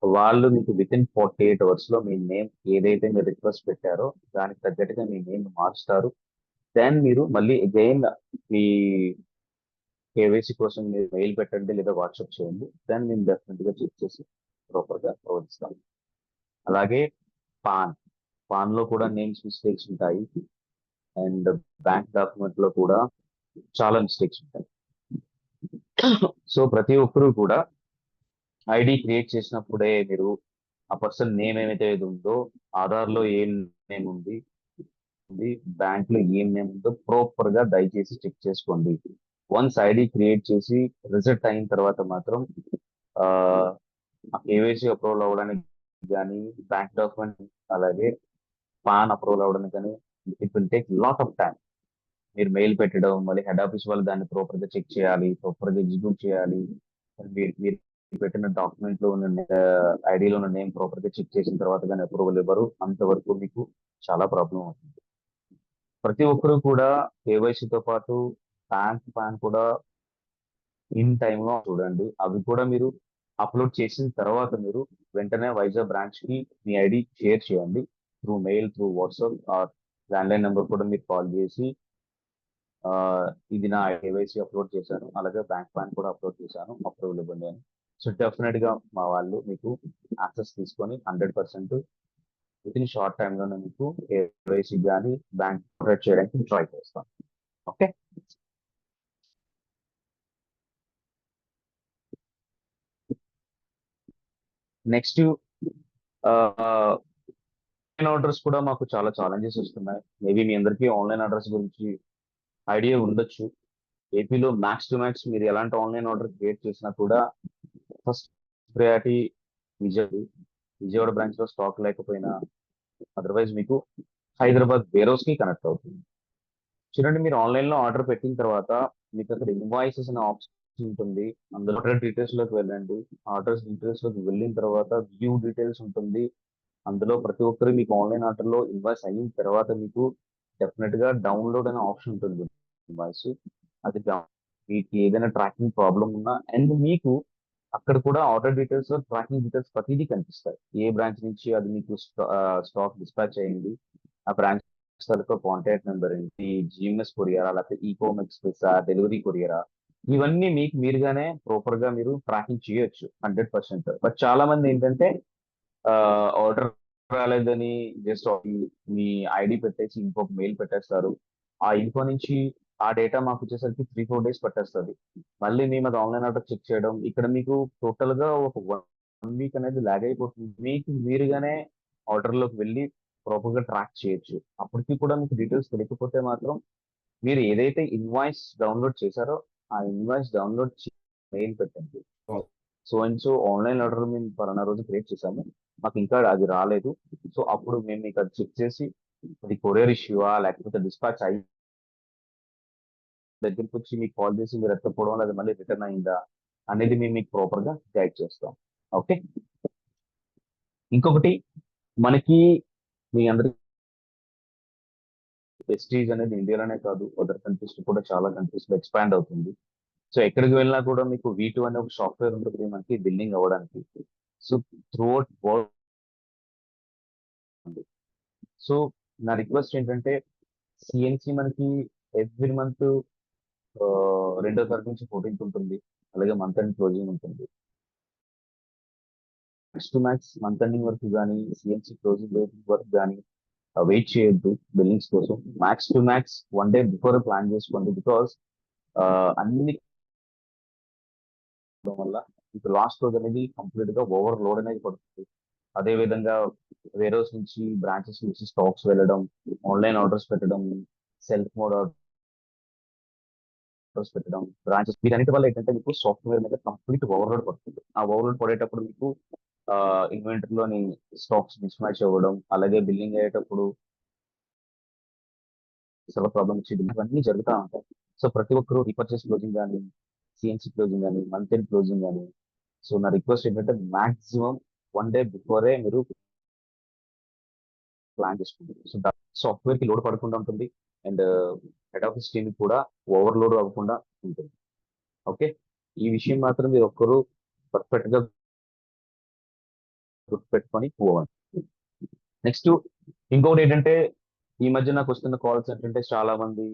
వాళ్ళు మీకు విత్ ఇన్ 48 అవర్స్ లో మీ నేమ్ ఏదైతే మీరు రిక్వెస్ట్ పెట్టారో దానికి తగ్గట్టుగా మీ నేమ్ మార్చుతారు. దెన్ మీరు మళ్ళీ అగైన్ మీ కేవైసీ కోసం మీరు మెయిల్ పెట్టండి లేదా వాట్సాప్ చేయండి. దెన్ మేము డెఫినెట్ గా చెక్ చేసి ప్రాపర్ గా ప్రవర్తిస్తాం. అలాగే పాన్ పాన్ లో కూడా నేమ్స్ మిస్టేక్స్ ఉంటాయి అండ్ బ్యాంక్ డాక్యుమెంట్ లో కూడా చాలా మిస్టేక్స్ ఉంటాయి. సో ప్రతి ఒక్కరూ కూడా ఐడి క్రియేట్ చేసినప్పుడే మీరు ఆ పర్సన్ నేమ్ ఏమైతే ఇది ఉందో, ఆధార్ లో ఏం నేమ్ ఉంది, బ్యాంక్ లో ఏం నేమ్ ఉందో ప్రాపర్ గా దయచేసి చెక్ చేసుకోండి. వన్స్ ఐడి క్రియేట్ చేసి రిజెక్ట్ అయిన తర్వాత మాత్రం కేవైసీ అప్రూవల్ అవ్వడానికి కానీ, బ్యాంక్ డాక్యుమెంట్ అలాగే పాన్ అప్రూవల్ అవ్వడానికి కానీ it will take lot of time. మీరు మెయిల్ పెట్టడం, మళ్ళీ హెడ్ ఆఫీస్ వాళ్ళు దాన్ని ప్రాపర్ గా చెక్ చేయాలి, ప్రాపర్ గా ఎగ్జిక్యూట్ చేయాలి. మీరు పెట్టిన డాక్యుమెంట్ లో ఉన్న ఐడిలో ఉన్న నేమ్ ప్రాపర్ గా చెక్ చేసిన తర్వాత కానీ అప్రూవల్ ఇవ్వరు. అంతవరకు మీకు చాలా ప్రాబ్లం అవుతుంది. ప్రతి ఒక్కరు కూడా కేవైసీతో పాటు పాన్ కూడా ఇన్ టైంలో చూడండి. అవి కూడా మీరు అప్లోడ్ చేసిన తర్వాత మీరు వెంటనే వైజాగ్ బ్రాంచ్ కి మీ ఐడి షేర్ చేయండి. Through mail, through WhatsApp or landline number కూడా మీరు కాల్ చేసి ఇది నా కేవైసీ అప్లోడ్ చేశాను, అలాగే బ్యాంక్ పాన్ కూడా అప్లోడ్ చేశాను, అప్రూవల్ ఇవ్వండి అని. సో డెఫినెట్ గా మా వాళ్ళు మీకు యాక్సెస్ తీసుకొని 100% విత్ ఇన్ షార్ట్ టైమ్ లోనే మీకు కేవైసీ కానీ బ్యాంక్ అప్డేట్ చేయడానికి ట్రై చేస్తాం. ఓకే, నెక్స్ట్ ఆన్లైన్ ఆర్డర్స్ కూడా మాకు చాలా ఛాలెంజెస్ వస్తున్నాయి. మేబీ మీ అందరికీ ఆన్లైన్ ఆర్డర్స్ గురించి ఐడియా ఉండొచ్చు. ఏపీలో మ్యాక్స్ టు మ్యాక్స్ మీరు ఎలాంటి ఆన్లైన్ ఆర్డర్ క్రియేట్ చేసినా కూడా ఫస్ట్ ప్రయారిటీ విజయవాడ బ్రాంచ్ లో స్టాక్ లేకపోయినా అదర్వైజ్ మీకు హైదరాబాద్ వేరోస్ కి కనెక్ట్ అవుతుంది. చూడండి, మీరు ఆన్లైన్ లో ఆర్డర్ పెట్టిన తర్వాత మీకు అక్కడ ఇన్వాయిసెస్ అనే ఆప్షన్ ఉంటుంది. అందులో ఆర్డర్ డీటెయిల్స్ లోకి వెళ్ళండి. ఆర్డర్స్ డీటెయిల్స్ లోకి వెళ్ళిన తర్వాత వ్యూ డీటెయిల్స్ ఉంటుంది. అందులో ప్రతి ఒక్కరు మీకు ఆన్లైన్ ఆర్డర్ లో ఇన్వాయిస్ అయిన తర్వాత మీకు డెఫినెట్ గా డౌన్లోడ్ అనే ఆప్షన్ ఉంటుంది. ఇన్వాయిస్ అది మీకు ఏదైనా ట్రాకింగ్ ప్రాబ్లం ఉన్నా అండ్ మీకు అక్కడ కూడా ఆర్డర్ డీటెయిల్స్ లో ట్రాకింగ్ డీటెయిల్స్ ప్రతిదీ కనిపిస్తాయి. ఏ బ్రాంచ్ నుంచి అది మీకు స్టాక్ డిస్పాచ్ అయింది, ఆ బ్రాంచ్ తాలూకా కాంటాక్ట్ నెంబర్ ఏంటి, జిఎంఎస్ కొరియరా లేకపోతే ఈకోమ్ ఎక్స్ప్రెస్ డెలివరీ కొరియరా, ఇవన్నీ మీకు మీరుగానే ప్రాపర్ గా మీరు ట్రాకింగ్ చేయొచ్చు 100%. బట్ చాలా మంది ఏంటంటే ఆర్డర్ రాలేదని జస్ట్ మీ ఐడి పెట్టేసి ఇంకొక మెయిల్ పెట్టేస్తారు. ఆ ఇన్ఫో నుంచి ఆ డేటా మాకు వచ్చేసరికి 3-4 డేస్ పట్టేస్తుంది. మళ్ళీ మేము అది ఆన్లైన్ ఆర్డర్ చెక్ చేయడం, ఇక్కడ మీకు టోటల్ గా ఒక 1 వీక్ అనేది లాగ్ అయిపోతుంది. మీకు మీరుగానే ఆర్డర్ లోకి వెళ్ళి ప్రాపర్ గా ట్రాక్ చేయొచ్చు. అప్పటికి కూడా మీకు డీటెయిల్స్ తెలియకపోతే మాత్రం మీరు ఏదైతే ఇన్వాయిస్ డౌన్లోడ్ చేశారో ఆ ఇన్వాయిస్ డౌన్లోడ్ మెయిల్ పెట్టండి. So and so online order మేము పలానా రోజు క్రియేట్ చేశాము, మాకు ఇంకా అది రాలేదు. సో అప్పుడు మేము మీకు అది చెక్ చేసి అది కొరియర్ ఇష్యూవా లేకపోతే డిస్పాచ్ అయ్యి దగ్గరికి వచ్చి మీకు కాల్ చేసి మీరు ఎత్తకపోవడం అది మళ్ళీ రిటర్న్ అయిందా అనేది మేము మీకు ప్రాపర్ గా గైడ్ చేస్తాం. ఓకే, ఇంకొకటి మనకి మీ అందరికి ప్రెస్టీజ్ అనేది ఇండియాలోనే కాదు అదర్ కంట్రీస్ కూడా చాలా కంట్రీస్ లో ఎక్స్పాండ్ అవుతుంది. సో ఎక్కడికి వెళ్ళినా కూడా మీకు V2 అనే ఒక సాఫ్ట్వేర్ ఉంటుంది మనకి బిల్లింగ్ అవ్వడానికి. So throughout world. సో నా రిక్వెస్ట్ ఏంటంటే సిఎన్సి మనకి ఎవ్రీ మంత్ 2వ తారీఖు నుంచి 14th ఉంటుంది, అలాగే మంత్ ఎండ్ క్లోజింగ్ ఉంటుంది. Max to max month ending వరకు కానీ సిఎన్సి క్లోజింగ్ వరకు కానీ వెయిట్ చేయొద్దు బిల్లింగ్స్ కోసం. Max to max 1 day before plan చేసుకోండి. బికాస్ అన్ని వల్ల మీకు లాస్ట్ రోజు అనేది కంప్లీట్ గా ఓవర్లోడ్ అనేది పడుతుంది. అదే విధంగా వేరే రోజు నుంచి బ్రాంచెస్ నుంచి స్టాక్స్ వెళ్ళడం, ఆన్లైన్ ఆర్డర్స్ పెట్టడం, సెల్ఫ్ మోడ్ ఆర్డర్స్ పెట్టడం, బ్రాంచెస్ వీటన్నిటి వల్ల ఏంటంటే మీకు సాఫ్ట్వేర్ మీద కంప్లీట్ ఓవర్లోడ్ పడుతుంది. ఆ ఓవర్లోడ్ పడేటప్పుడు మీకు ఇన్వెంటరీలోని స్టాక్స్ మిస్ మ్యాచ్ అవ్వడం, అలాగే బిల్లింగ్ అయ్యేటప్పుడు సర్వర్ ప్రాబ్లమ్ వచ్చి ఇవన్నీ జరుగుతూ ఉంటాయి. సో ప్రతి ఒక్కరు రీపర్చేస్ క్లోజింగ్ కానీ సిఎన్సి క్లోజింగ్ కానీ మంత్ ఎండ్ క్లోజింగ్ కానీ. సో నా రిక్వెస్ట్ ఏంటంటే మాక్సిమం 1 డే బిఫోరే మీరు ప్లాన్ చేసుకుంటారు. సో సాఫ్ట్వేర్ కి లోడ్ పడకుండా ఉంటుంది, అండ్ హెడ్ ఆఫీస్ టీమ్ కూడా ఓవర్లోడ్ అవ్వకుండా ఉంటుంది. ఓకే, ఈ విషయం మాత్రం మీరు ఒక్కరు పర్ఫెక్ట్ గా గుర్తుపెట్టుకొని పోవాలి. నెక్స్ట్ ఇంకొకటి ఏంటంటే, ఈ మధ్య నాకు వస్తున్న కాల్స్ ఏంటంటే చాలా మంది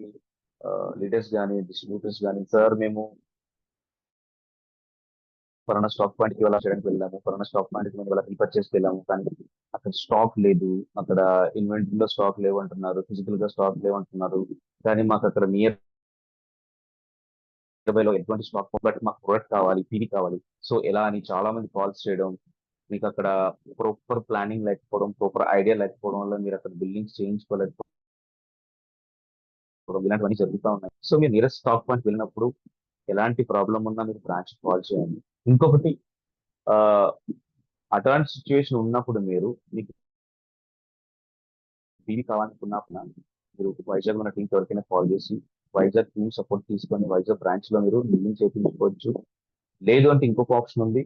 లీడర్స్ కానీ డిస్ట్రిబ్యూటర్స్ కానీ, సార్ మేము ఫలానా స్టాక్ పాయింట్ కి ఇవాళ చేయడానికి వెళ్ళాము, ఫలానా స్టాక్ పాయింట్ కి మేము ఇవాళ రీపర్చేస్ వెళ్ళాము, కానీ అక్కడ స్టాక్ లేదు, అక్కడ ఇన్వెంటరీలో స్టాక్ లేవు అంటున్నారు, ఫిజికల్ గా స్టాక్ లేవు అంటున్నారు, కానీ మాకు అక్కడ నియర్ బై లో ఎటువంటి స్టాక్, బట్ మాకు ప్రొడక్ట్ కావాలి, పీడీ కావాలి. సో ఎలా అని చాలా మంది కాల్స్ చేయడం, మీకు అక్కడ ప్రాపర్ ప్లానింగ్ లేకపోవడం, ప్రాపర్ ఐడియా లేకపోవడం వల్ల మీరు అక్కడ బిల్డింగ్స్ చేయించుకోలేకపోవడం, ఇలాంటివన్నీ జరుగుతూ ఉన్నాయి. సో మీరు నియరెస్ట్ స్టాక్ పాయింట్ వెళ్ళినప్పుడు ఎలాంటి ప్రాబ్లం ఉన్నా మీరు బ్రాంచ్ కాల్ చేయండి. ఇంకొకటి, ఆ, అటువంటి సిచ్యువేషన్ ఉన్నప్పుడు మీరు మీకు టీవీ కావాలనుకున్నప్పుడు మీరు వైజాగ్ ఉన్న టీంకి ఎవరికైనా కాల్ చేసి వైజాగ్ టీమ్ సపోర్ట్ తీసుకొని వైజాగ్ బ్రాంచ్ లో మీరు బిల్డింగ్ చేయించుకోవచ్చు. లేదు అంటే ఇంకొక ఆప్షన్ ఉంది,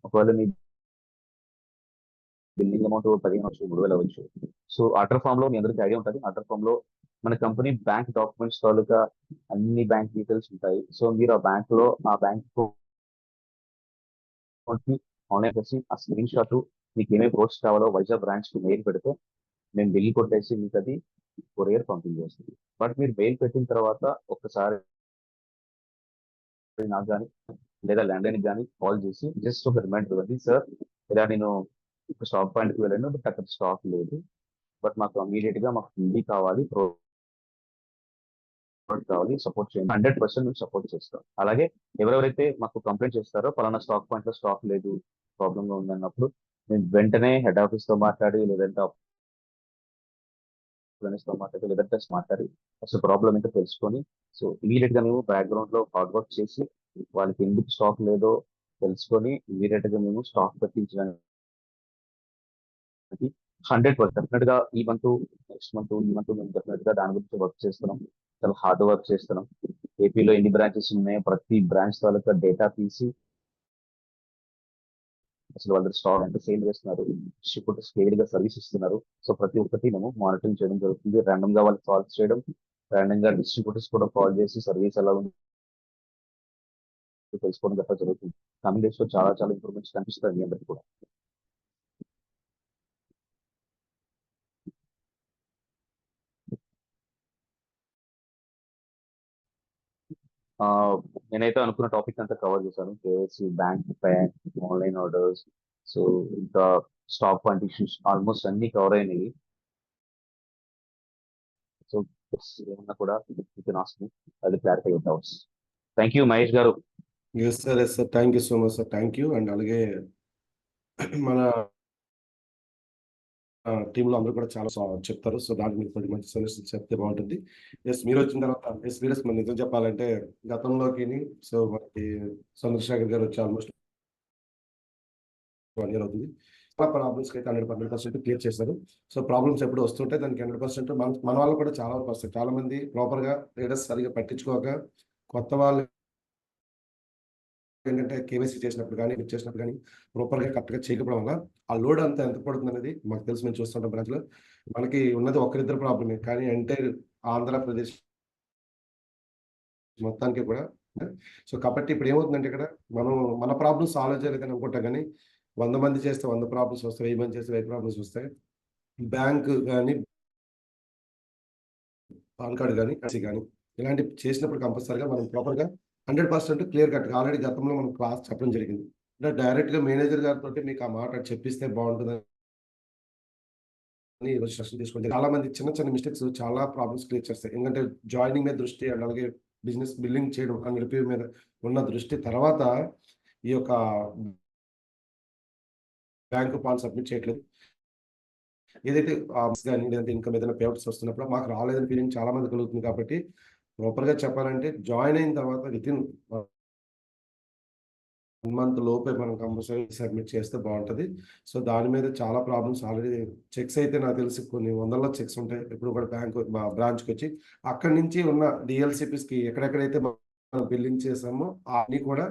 ఒకవేళ మీ బిల్డింగ్ అమౌంట్ 15 వచ్చు, 3,000 అవ్వచ్చు. సో ఆర్డర్ ఫామ్ లో మీ అందరికీ ఐడియా ఉంటుంది, ఆర్డర్ ఫామ్ లో మన కంపెనీ బ్యాంక్ డాక్యుమెంట్స్ తాలూకా అన్ని బ్యాంక్ డీటెయిల్స్ ఉంటాయి. సో మీరు ఆ బ్యాంక్ అకౌంట్ ని ఆన్లైన్ చేసి ఆ స్క్రీన్ షాట్ మీకు ఏమేమి పోస్ట్ కావాలో వైజాగ్ బ్రాంచ్ కి మెయిల్ పెడితే మేము బిల్ కొట్టేసి మీకు అది కొరియర్ పంపించేస్తుంది. బట్ మీరు మెయిల్ పెట్టిన తర్వాత ఒక్కసారి నాకు కానీ లేదా ల్యాండ్ లైన్ కానీ కాల్ చేసి జస్ట్ ఒక రిమైండర్ ఇవ్వండి, సార్ ఇలా నేను ఒక స్టాక్ పాయింట్ కి వెళ్ళాను, బట్ అక్కడ స్టాక్ లేదు, బట్ మాకు ఇమీడియట్ గా మాకు హిందీ కావాలి, ప్రోడక్ట్ కావాలి, సపోర్ట్ చేయండి. 100% మేము సపోర్ట్ చేస్తాం. అలాగే ఎవరెవరైతే మాకు కంప్లైంట్ చేస్తారో పలానా స్టాక్ పాయింట్ లో స్టాక్ లేదు, ప్రాబ్లమ్ గా ఉంది అన్నప్పుడు మేము వెంటనే హెడ్ ఆఫీస్ తో మాట్లాడి, లేదంటే తో మాట్లాడి, లేదంటే మాట్లాడి అసలు ప్రాబ్లం ఏంటో తెలుసుకొని, సో ఇమీడియట్ గా మేము బ్యాక్గ్రౌండ్ లో హార్డ్ వర్క్ చేసి వాళ్ళకి ఎందుకు స్టాక్ లేదో తెలుసుకొని ఇమీడియట్ గా మేము స్టాక్ పెట్టించడానికి 100% డెఫినెట్ గా ఈ మంత్, నెక్స్ట్ మంత్, ఈ మంత్ మేము డెఫినెట్ గా దాని గురించి వర్క్ చేస్తున్నాం, చాలా హార్డ్ వర్క్ చేస్తున్నాం. ఏపీలో ఎన్ని బ్రాంచెస్ ఉన్నాయో ప్రతి బ్రాంచ్ తాలూకా డేటా తీసి అసలు వాళ్ళ స్టాక్ ఎంత సేల్ చేస్తున్నారు, డిస్ట్రిబ్యూటర్ స్కేల్ గా సర్వీస్ ఇస్తున్నారు. సో ప్రతి ఒక్కటి మేము మానిటరింగ్ చేయడం జరుగుతుంది. ర్యాండమ్ గా వాళ్ళకి కాల్స్ చేయడం, ర్యాండమ్ గా డిస్ట్రిబ్యూటర్స్ కూడా కాల్ చేసి సర్వీస్ ఎలా ఉంది తెలుసుకోవడం గట్రా జరుగుతుంది. కమింగ్ డేస్ లో చాలా చాలా ఇంప్రూవ్మెంట్స్ కనిపిస్తాయి మీ అందరికి కూడా. ఆ, నేనైతే అనుకున్న టాపిక్ అంతా కవర్ చేశాను. KYC, bank PAN, online orders, so ఇంకా స్టాక్ పాయింట్ ఇష్యూస్ ఆల్మోస్ట్ అన్ని కవర్ అయినాయి. సో ఏమన్నా కూడా యూ కెన్ ఆస్క్ మీ, అది clarify your doubts. Thank you Mahesh గారు. Yes sir, yes sir, thank you so much sir, thank you. And అలాగే మన టీంలో అందరూ కూడా చాలా చెప్తారు. సో దానికి మీరు కొద్ది మంచి సజెషన్ చెప్తే బాగుంటుంది. ఎస్, మీరు వచ్చిన తర్వాత ఎస్ వీరస్ మనం నిజం చెప్పాలంటే గతంలోకి సో మనకి చంద్రశేఖర్ గారు వచ్చి ఆల్మోస్ట్ 1 year అవుతుంది. చాలా ప్రాబ్లమ్స్ అయితే 100% క్లియర్ చేశారు. సో ప్రాబ్లమ్స్ ఎప్పుడు వస్తుంటే దానికి 100% మన వాళ్ళు కూడా చాలా వరకు వస్తాయి. చాలా మంది ప్రాపర్ గా లీడర్స్ సరిగా పట్టించుకోక కొత్త వాళ్ళు ఏంటంటే కేవైసీ చేసినప్పుడు కానీ చేసినప్పుడు కానీ ప్రాపర్ గా కరెక్ట్ గా చేయకపోవడం వల్ల ఆ లోడ్ అంతా ఎంత పడుతుంది అనేది మాకు తెలుసు. మేము చూస్తుంటాం బ్రాంచ్ లో మనకి ఉన్నది ఒకరిద్దరు ప్రాబ్లమే, కానీ ఎంటైర్ ఆంధ్రప్రదేశ్ మొత్తానికి కూడా. సో కాబట్టి ఇప్పుడు ఏమవుతుందంటే ఇక్కడ మనం మన ప్రాబ్లమ్స్ సాల్వ్ చేయలేదని అనుకుంటాం, కానీ 100 మంది చేస్తే 100 ప్రాబ్లమ్స్ వస్తాయి, 1000 మంది చేస్తే 1000 ప్రాబ్లమ్స్ వస్తాయి. బ్యాంక్ కానీ పాన్ కార్డు కానీ కానీ ఇలాంటి చేసినప్పుడు కంపల్సరీగా మనం ప్రాపర్గా 100% క్లియర్ కట్ ఆల్రెడీ గతంలో మనం క్లాస్ చెప్పడం జరిగింది. అంటే డైరెక్ట్గా మేనేజర్ గారితో మీకు ఆ మాట చెప్పిస్తే బాగుంటుంది అని ఈరోజు సెషన్ తీసుకుంటే చాలా మంది చిన్న చిన్న మిస్టేక్స్ చాలా ప్రాబ్లమ్స్ క్రియేట్ చేస్తాయి. ఎందుకంటే జాయినింగ్ మీద దృష్టి అండ్ అలాగే బిజినెస్ బిల్డింగ్ చేయడం అండ్ రివ్యూ మీద ఉన్న దృష్టి తర్వాత ఈ యొక్క బ్యాంకు పాన్ సబ్మిట్ చేయట్లేదు. ఏదైతే కానీ లేదంటే ఇన్కమ్ ఏదైనా పేమెంట్స్ వస్తున్నప్పుడు మాకు రాలేదని ఫీలింగ్ చాలా మంది కలుగుతుంది. కాబట్టి ప్రాపర్గా చెప్పాలంటే జాయిన్ అయిన తర్వాత వితిన్ 1 month లోపే మనం కంపల్సరీ సబ్మిట్ చేస్తే బాగుంటుంది. సో దాని మీద చాలా ప్రాబ్లమ్స్ ఆల్రెడీ చెక్స్ అయితే నాకు తెలిసి కొన్ని వందల చెక్స్ ఉంటాయి. ఇప్పుడు కూడా బ్యాంక్ మా బ్రాంచ్కి వచ్చి అక్కడి నుంచి ఉన్న డిఎల్సిపిస్కి ఎక్కడెక్కడైతే మనం బిల్లింగ్ చేసామో అన్నీ కూడా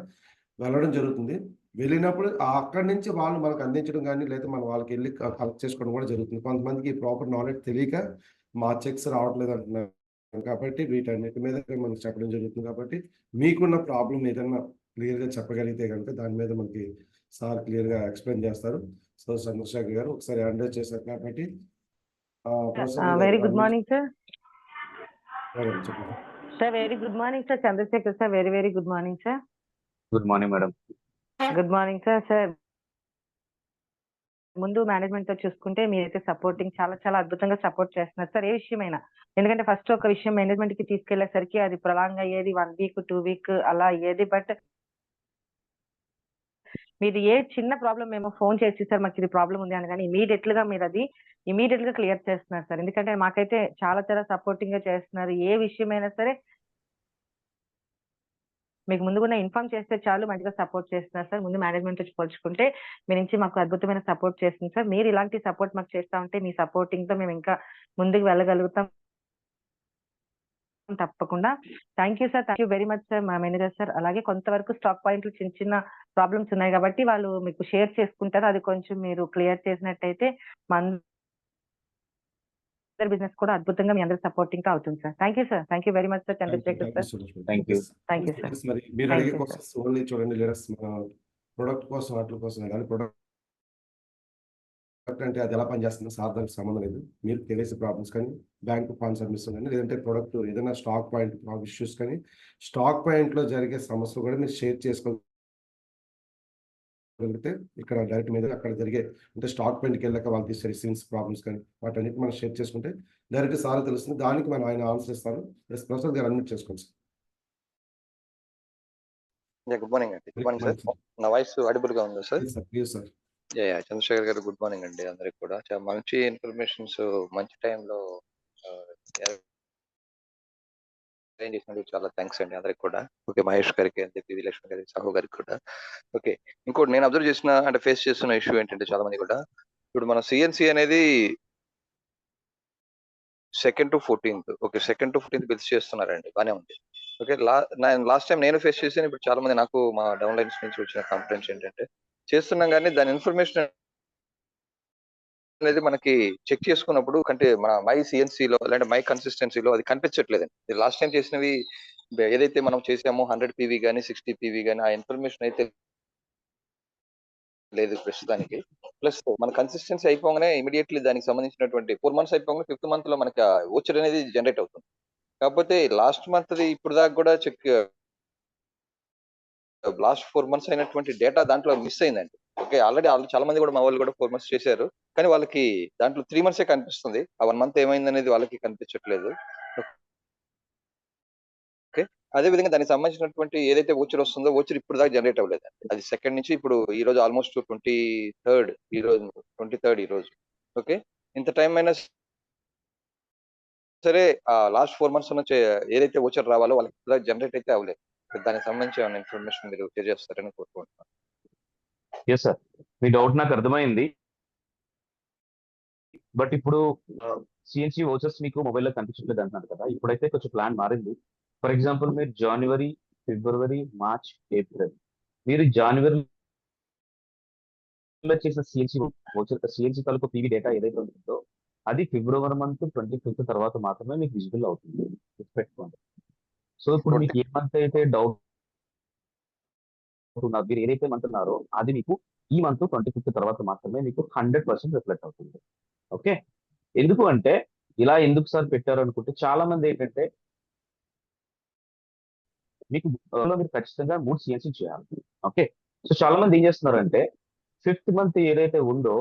వెళ్ళడం జరుగుతుంది. వెళ్ళినప్పుడు అక్కడి నుంచి వాళ్ళు మనకు అందించడం గానీ, లేదా మనం వాళ్ళకి ఎళ్లి కలెక్ట్ చేసుకోవడం కూడా జరుగుతుంది. కొంతమందికి ప్రాపర్ నాలెడ్జ్ తెలియక మా చెక్స్ రావట్లేదు అంటున్నారు. కాబట్టి వీటన్నిటి మీద మనకు చెప్పడం జరుగుతుంది కాబట్టి, మీకున్న ప్రాబ్లమ్ ఏదన్నా క్లియర్‌గా చెప్పగలిగితే గనుక దాని మీద మనకి సార్ క్లియర్‌గా ఎక్స్‌ప్లెయిన్ చేస్తారు. సో, చంద్రశేఖర్ గారు ఒకసారి అడ్రస్ చేశారు కాబట్టి ప్రొఫెసర్ గారు very good morning sir. Madam చెప్పండి. Sir very good morning sir. Chandrasekhar sir. Very very good morning sir. Good morning madam. Good morning sir. Sir ముందు మేనేజ్మెంట్‌తో చూసుకుంటే మీరైతే సపోర్టింగ్ చాలా చాలా అద్భుతంగా సపోర్ట్ చేస్తున్నారు సార్. ఏ విషయమైనా. ఎందుకంటే ఫస్ట్ ఒక విషయం మేనేజ్మెంట్‌కి తీసుకెళ్ళేసరికి అది ప్రొలాంగ్ అయ్యేది 1 వీక్, 2 వీక్ అలా అయ్యేది. బట్ మీది ఏ చిన్న ప్రాబ్లమ్ మేము ఫోన్ చేసి సార్ మాకు ఇది ప్రాబ్లమ్ ఉంది అనగానే ఇమ్మీడియేట్‌గా మీరది ఇమ్మీడియేట్‌గా క్లియర్ చేస్తున్నారు సార్. ఎందుకంటే మాకైతే చాలా చాలా సపోర్టింగ్‌గా చేస్తున్నారు. ఏ విషయమైనా సరే మీకు ముందుగానే ఇన్ఫార్మ్ చేస్తే చాలు మంచిగా సపోర్ట్ చేస్తున్నారు సార్. ముందు మేనేజ్మెంట్‌తో పోల్చుకుంటే మీ నుంచి మాకు అద్భుతమైన సపోర్ట్ చేస్తుంది సార్. మీరు ఇలాంటి సపోర్ట్ మాకు చేస్తా ఉంటే మీ సపోర్టింగ్‌తో మేము ఇంకా ముందుకు వెళ్ళగలుగుతాం తప్పకుండా. Thank you sir. Thank you very much sir. మా మేనేజర్ సార్. అలాగే కొంతవరకు స్టాక్ పాయింట్‌లు చిన్న చిన్న ప్రాబ్లమ్స్ ఉన్నాయి కాబట్టి వాళ్ళు మీకు షేర్ చేసుకుంటారు. అది కొంచెం మీరు క్లియర్ చేసినట్టయితే మా అందరి బిజినెస్ కూడా అద్భుతంగా మీ అందరి సపోర్టింగ్‌గా అవుతుంది sir. Thank you sir. Thank you very much sir Chandrasekhar sir. So much. Thank you. Thank you sir. మరి మీరు థాంక్ అడిగే యూ సార్. క్వెషన్స్ ఓన్లీ చూడండి లీడర్స్ మన ప్రొడక్ట్ కోసం వాటి కోసమే గానీ ప్రొడక్ట్ అంటే అది ఎలా పనిచేస్తుందో సార్ దానికి సంబంధం లేదు. మీకు తెలిసే ప్రాబ్లమ్స్ కానీ, బ్యాంక్ ఫండ్ సబ్మిట్స్ కానీ, లేదంటే ప్రొడక్ట్ ఏదైనా స్టాక్ పాయింట్ ఇష్యూస్ కానీ, స్టాక్ పాయింట్‌లో జరిగే సమస్యలు కూడా మీరు షేర్ చేసుకోగలిగితే ఇక్కడ డైరెక్ట్ మీద అక్కడ జరిగే అంటే స్టాక్ పాయింట్‌కెళ్ళాక వాళ్ళు తీసే రిసీవ్స్ ప్రాబ్లమ్స్ కానీ వాటన్నిటిని మనం షేర్ చేసుకుంటే డైరెక్ట్ సార్‌కి తెలుస్తుంది. దానికి మనం ఆయన ఆన్సర్ ఇస్తారు. ప్రొఫెసర్ గారు అన్మ్యూట్ చేసుకోండి సార్. గుడ్ మార్నింగ్ అండి. Good morning sir. నా వాయిస్ ఆడిబుల్‌గా ఉందా sir? Please sir. Please sir. Chandrasekhar గారు గుడ్ మార్నింగ్ అండి అందరికి కూడా. చాలా మంచి ఇన్ఫర్మేషన్స్ మంచి టైంలో అరేంజ్ చేసినందుకు చాలా థాంక్స్ అండి అందరికి కూడా. ఓకే. మహేష్ గారికి అంతే పివి లక్ష్మి గారికి, సాహు గారికి కూడా. ఓకే. ఇంకోటి నేను అబ్జర్వ్ చేసిన అంటే ఫేస్ చేస్తున్న ఇష్యూ ఏంటంటే చాలా మంది కూడా ఇప్పుడు మన సీఎన్సీ అనేది 2nd to 14th okay. 2nd to 14th bills చేస్తున్నారండి. బానే ఉంది. ఓకే. లాస్ట్ టైం నేను ఫేస్ చేశాను. ఇప్పుడు చాలా మంది నాకు మా డౌన్ లైన్స్ నుంచి వచ్చిన కంప్లైంట్స్ ఏంటంటే చేస్తున్నాం గానీ దాని ఇన్ఫర్మేషన్ అనేది మనకి చెక్ చేసుకున్నప్పుడు కంటే మన మై సీఎన్సీలో లేదంటే మై కన్సిస్టెన్సీలో అది కనిపించట్లేదండి. లాస్ట్ టైం చేసినవి ఏదైతే మనం చేసామో 100 పీవీ గానీ, 60 పీవీ గానీ ఆ ఇన్ఫర్మేషన్ అయితే లేదు ప్రస్తుతానికి. ప్లస్ మన కన్సిస్టెన్సీ అయిపోగానే ఇమ్మీడియేట్‌లీ దానికి సంబంధించినటువంటి 4 మంత్స్ అయిపోగానే 5th మంత్‌లో మనకి వోచర్ అనేది జనరేట్ అవుతుంది. కాకపోతే లాస్ట్ మంత్‌ది ఇప్పుడు దాకా కూడా లాస్ట్ 4 మంత్స్ అయినటువంటి డేటా దాంట్లో మిస్ అయిందండి. ఓకే. ఆల్రెడీ చాలా మంది కూడా మా వాళ్ళు కూడా 4 మంత్స్ చేశారు. కానీ వాళ్ళకి దాంట్లో 3 మంత్సే కనిపిస్తుంది. ఆ 1 మంత్ ఏమైందనేది వాళ్ళకి కనిపించట్లేదు. ఓకే. అదే విధంగా దానికి సంబంధించినటువంటి ఏదైతే వోచర్ వస్తుందో వోచర్ ఇప్పుడు దాకా జనరేట్ అవ్వలేదండి. అది సెకండ్ నుంచి ఇప్పుడు ఈ రోజు ఆల్మోస్ట్ 23rd ఈ రోజు 23rd ఈ రోజు. ఓకే. ఇంత టైం అయినా సరే లాస్ట్ 4 మంత్స్ నుంచి ఏదైతే వోచర్ రావాలో వాళ్ళకి ఇప్పుడు దాకా జనరేట్ అయితే అవ్వలేదు. దానికి సంబంధించి ఏమైనా ఇన్ఫర్మేషన్ మీరు తెలియజేస్తారని కోరుకుంటున్నాను. Yes sir. మీ డౌట్ నాకు అర్థమైంది. బట్ ఇప్పుడు సీఎన్సీ వోచర్స్ మీకు మొబైల్‌లో కనిపించట్లేదు అంటున్నారు కదా! ఇప్పుడైతే కొంచెం ప్లాన్ మారింది. ఫర్ ఎగ్జాంపుల్ మీరు జనవరి, ఫిబ్రవరి, మార్చ్, ఏప్రిల్ మీరు జనవరిలో చేసిన సీఎన్సీ తాలూకు పీవీ డేటా ఏదైతే ఉంటుందో అది ఫిబ్రవరి మంత్ 25th తర్వాత మాత్రమే మీకు విజిబుల్ అవుతుంది. గుర్తుపెట్టుకోండి. సో ఇప్పుడు మీకు ఏ మంత్ అయితే డౌట్ మీరు ఏదైతే మంత్ ఉన్నారో అది మీకు ఈ మంత్ 25th తర్వాత మాత్రమే మీకు 100% రిఫ్లెక్ట్ అవుతుంది. ఓకే. ఎందుకు అంటే ఇలా ఎందుకు సార్ పెట్టారు అనుకుంటే చాలా మంది ఏంటంటే మీకు మీరు ఖచ్చితంగా 3 సీఎన్సీ చేయాలి. ఓకే. సో చాలా మంది ఏం చేస్తున్నారంటే 5th మంత్ ఏదైతే ఉందో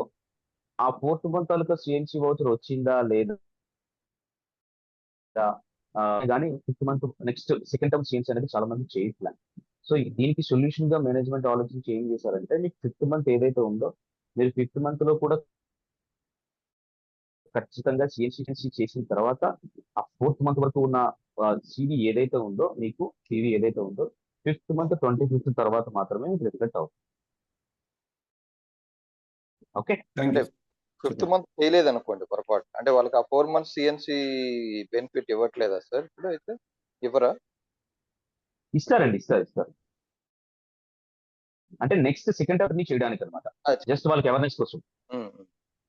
ఆ 4th మంత్ తాలూకా సీఎన్సీ వోచర్ వచ్చిందా లేదా గానీ 5th month next second term CNC అనేది చాలా మంది చేయట్లే. సో దీనికి సొల్యూషన్ గా మేనేజ్మెంట్ ఆలోచించి ఏం చేశారంటే మీకు 5th మంత్ ఏదైతే ఉందో మీరు 5th మంత్ లో కూడా ఖచ్చితంగా సీఎన్సీ చేసిన తర్వాత ఆ 4th మంత్ వరకు ఉన్న సీవీ ఏదైతే ఉందో మీకు సీవీ ఏదైతే ఉందో 5th మంత్ 25th తర్వాత మాత్రమే మీకు రిఫ్లెక్ట్ అవుతుంది. Okay. Thank you. 5th month చేయలేదనుకోండి పొరపాటు. అంటే వాళ్ళకి ఆ 4 మంత్స్ సీఎన్సీ బెనిఫిట్ ఇవ్వట్లేదా సార్ ఇప్పుడు అయితే? ఇవ్వరా? ఇస్తారు. అంటే నెక్స్ట్ సెకండ్ టర్మ్ చేయడానికి అనమాట, అది. జస్ట్ వాళ్ళకి అవేర్నెస్ కోసం.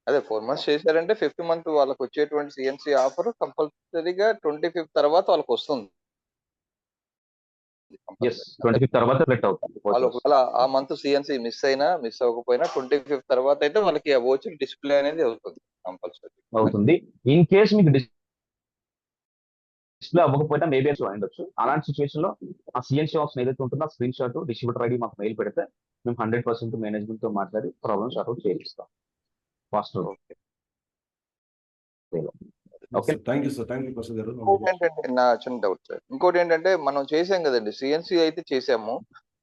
అదే 4 మంత్స్ చేశారంటే 5th మంత్ వాళ్ళకి వచ్చేటువంటి సిఎన్సి ఆఫర్ కంపల్సరీగా 25th తర్వాత వాళ్ళకి వస్తుంది. ఎస్, 25th తర్వాత రిఫ్లెక్ట్ అవుతుంది. వాళ్ళు ఒకవేళ ఆ మంత్ సిఎన్సి మిస్ అవ్వకపోయినా 25th తర్వాత అయితే వాళ్ళకి ఆ వోచర్ డిస్ప్లే అనేది అవుతుంది కంపల్సరీ. అవుతుంది. ఇన్ కేస్ మీకు డిస్ప్లే అవ్వకపోయినా మేబీ ఉండొచ్చు. అలాంటి సిచువేషన్ లో ఆ సిఎన్సీ ఆప్షన్ ఏదైతే ఉంటుందో ఆ స్క్రీన్ షాట్ డిస్ట్రిబ్యూటర్ ఐడి మాకు మెయిల్ పెడితే మేము 100% మేనేజ్మెంట్ తో మాట్లాడి ప్రాబ్లమ్ సార్ట్ అవుట్ చేయిస్తాం fast. Okay, thank you sir, thank you Prasad గారు. ఇంకోటి ఏంటంటే నా చిన్న డౌట్ సార్, ఇంకోటి ఏంటంటే మనం చేసాం కదండి సిఎన్సి అయితే చేసాము,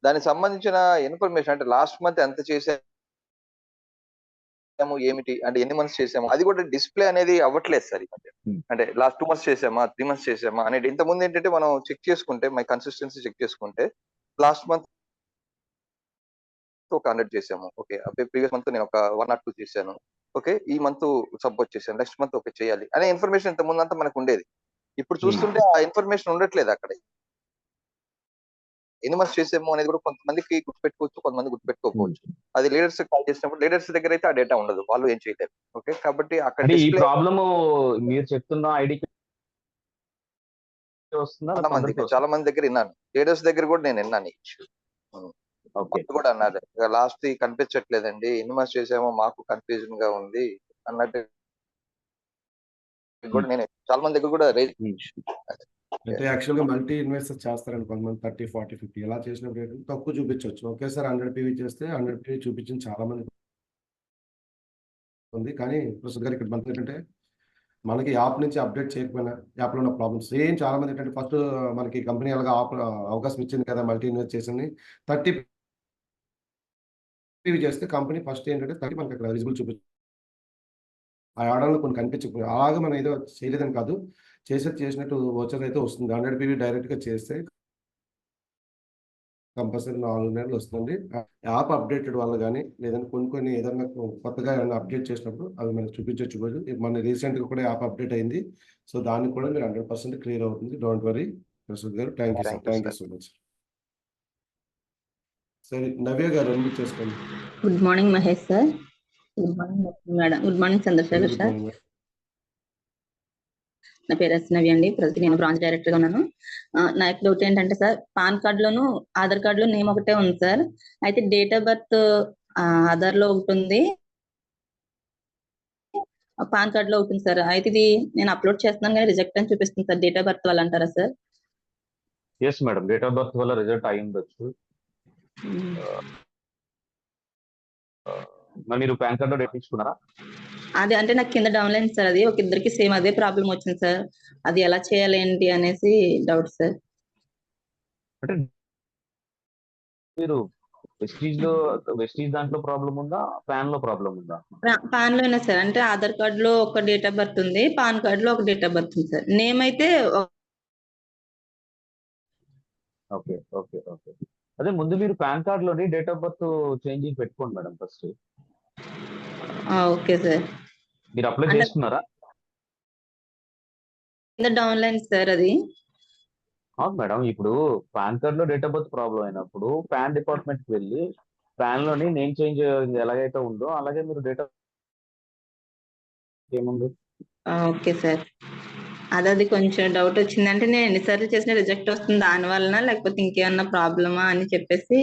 దానికి సంబంధించిన ఇన్ఫర్మేషన్ అంటే లాస్ట్ మంత్ ఎంత చేసాము ఏమిటి అంటే ఎన్ని మంత్స్ చేసాము అది కూడా డిస్ప్లే అనేది అవ్వట్లేదు సార్ ఈ మధ్య. అంటే లాస్ట్ 2 months చేసామా 3 months చేసామా అనేది. ఇంతకుముందు ఏంటంటే మనం చెక్ చేసుకుంటే మై కన్సిస్టెన్సీ చెక్ చేసుకుంటే లాస్ట్ మంత్ ఒక 100 చేసాము, ఓకే ప్రీవియస్ మంత్ నేను ఒక 1 or 2 చేశాను, ఓకే ఈ మంత్ సపోర్ట్ చేశాను, నెక్స్ట్ మంత్ ఓకే చేయాలి అనే ఇన్ఫర్మేషన్ ఇంత ముందు అంతా మనకు ఉండేది. ఇప్పుడు చూస్తుంటే ఆ ఇన్ఫర్మేషన్ ఉండట్లేదు అక్కడ. ఎన్ని మంత్స్ చేసాము అనేది కూడా కొంతమందికి గుర్తుపెట్టుకోవచ్చు, కొంతమంది గుర్తుపెట్టుకోకపోవచ్చు. అది లీడర్స్ కాల్ చేసినప్పుడు లీడర్స్ దగ్గర అయితే ఆ డేటా ఉండదు, వాళ్ళు ఏం చేయలేరు. ఓకే కాబట్టి అక్కడ అంటే ఈ డిస్ప్లే ప్రాబ్లమ్ మీరు చెప్తున్న ఐడికి వస్తుందా? చాలా మంది దగ్గర విన్నాను, లీడర్స్ దగ్గర కూడా నేను విన్నాను ఈ ఇష్యూ. ఓకే, వాళ్ళు కూడా అన్నారు లాస్ట్ కనిపించట్లేదండి, ఎన్ని మంత్స్ చేసామో మాకు కన్ఫ్యూజన్ గా ఉంది అన్నట్టు కూడా నేను చాలా మంది దగ్గర కూడా రేజ్. అంటే యాక్చువల్గా మల్టీ ఇన్వెస్టర్ చేస్తారండి కొంతమంది 30, 40, 50 ఇలా చేసినప్పుడు ఏంటంటే తక్కువ చూపించవచ్చు. ఒకేసారి 100 PV చేస్తే 100 PV చూపించింది చాలా మంది ఉంది. కానీ ప్రస్తుతం గారు ఇక్కడ మనకి ఏంటంటే మనకి యాప్ నుంచి అప్డేట్ చేయకపోయినా యాప్లో ఉన్న ప్రాబ్లమ్స్ సేమ్ చాలా మంది ఏంటంటే ఫస్ట్ మనకి కంపెనీ అలాగా అవకాశం ఇచ్చింది కదా మల్టీ ఇన్వెస్ట్ చేసింది 30 PV చేస్తే కంపెనీ ఫస్ట్ ఏంటంటే 30 మనకి అక్కడ విజిబుల్ చూపించింది. ఆ ఆర్డర్లో కొన్ని కనిపించకపోయి అలాగే మనం ఏదో చేయలేదని కాదు, చేసినట్టు వచ్చేది అయితే వస్తుంది. 100 PV డైరెక్ట్గా చేస్తే కంపల్సరీ 4 నెలలు వస్తుంది. యాప్ అప్డేటెడ్ వల్ల కానీ లేదంటే కొన్ని ఏదైనా కొత్తగా ఏమైనా అప్డేట్ చేసినప్పుడు అవి మనకు చూపించవచ్చు. మన రీసెంట్గా కూడా యాప్ అప్డేట్ అయింది, సో దానికి కూడా మీరు 100% క్లియర్ అవుతుంది. డోంట్ వరీ ప్రసాద్ గారు. Thank you sir, thank you so much. సరే నవ్య గారు అన్మ్యూట్ చేసుకోండి. Good morning Mahesh sir. Good morning madam. Good morning Chandrasekhar sir. నా పేరు నవ్య అండి. ప్రస్తుతం నేను బ్రాంచ్ డైరెక్టర్ గా ఉన్నాను. నా యొక్క డౌట్ ఏంటంటే సార్, పాన్ కార్డ్ లోను ఆధార్ కార్డ్ లో నేమ్ ఒకటే ఉంది సార్. అయితే డేట్ ఆఫ్ బర్త్ ఆధార్ లో ఒకటి ఉంది, పాన్ కార్డ్ లో ఒకటి సార్. అయితే ఇది నేను అప్లోడ్ చేస్తున్నాను కానీ రిజెక్ట్ అని చూపిస్తుంది సార్. డేట్ ఆఫ్ బర్త్ వల్ల అంటారా sir? Yes madam, date of birth వల్ల రిజల్ట్ అయి ఉండొచ్చు. మరి మీరు పాన్ కార్డ్ లో డేట్ తీసుకున్నారా? అదే అంటే నాకు కింద డౌన్లైన్ సార్, అది ఒక ఇద్దరికి సేమ్ అదే ప్రాబ్లం వచ్చింది సార్. అది ఎలా చేయాలి ఏంటి అనేసి డౌట్ సార్. అంటే మీరు వెస్టీజ్ దాంట్లో ప్రాబ్లం ఉందా, పాన్ లో ప్రాబ్లం ఉందా? పాన్ లోనే సార్. అంటే ఆధార్ కార్డ్ లో ఒక డేట్ ఆఫ్ బర్త్ ఉంది, పాన్ కార్డ్ లో ఒక డేట్ ఆఫ్ బర్త్ ఉంది సార్. నేమ్ అయితే ఓకే ఓకే ఓకే అదే ముందు మీరు పాన్ కార్డ్ లోని డేట్ ఆఫ్ బర్త్ చేంజింగ్ పెట్టుకోండి మేడం ఫస్ట్. Okay sir. మీరు అప్లై చేసుకున్నారా? డౌన్లైన్ సార్ అది. అవును మేడం, ఇప్పుడు పాన్ కార్డ్ లో డేట్ ఆఫ్ బర్త్ ప్రాబ్లం అయినప్పుడు పాన్ డిపార్ట్మెంట్ కి వెళ్ళి పాన్ లోని నేమ్ చేంజ్ ఎలాగైతే ఉందో అలాగే మీరు డేట్ ఆఫ్ ఏముంది. Okay sir. అది కొంచెం డౌట్ వచ్చింది. అంటే నేను ఎన్నిసార్లు చేసిన రిజెక్ట్ వస్తుంది దాని వలన లేకపోతే ఇంకేమన్నా ప్రాబ్లమా అని చెప్పేసి.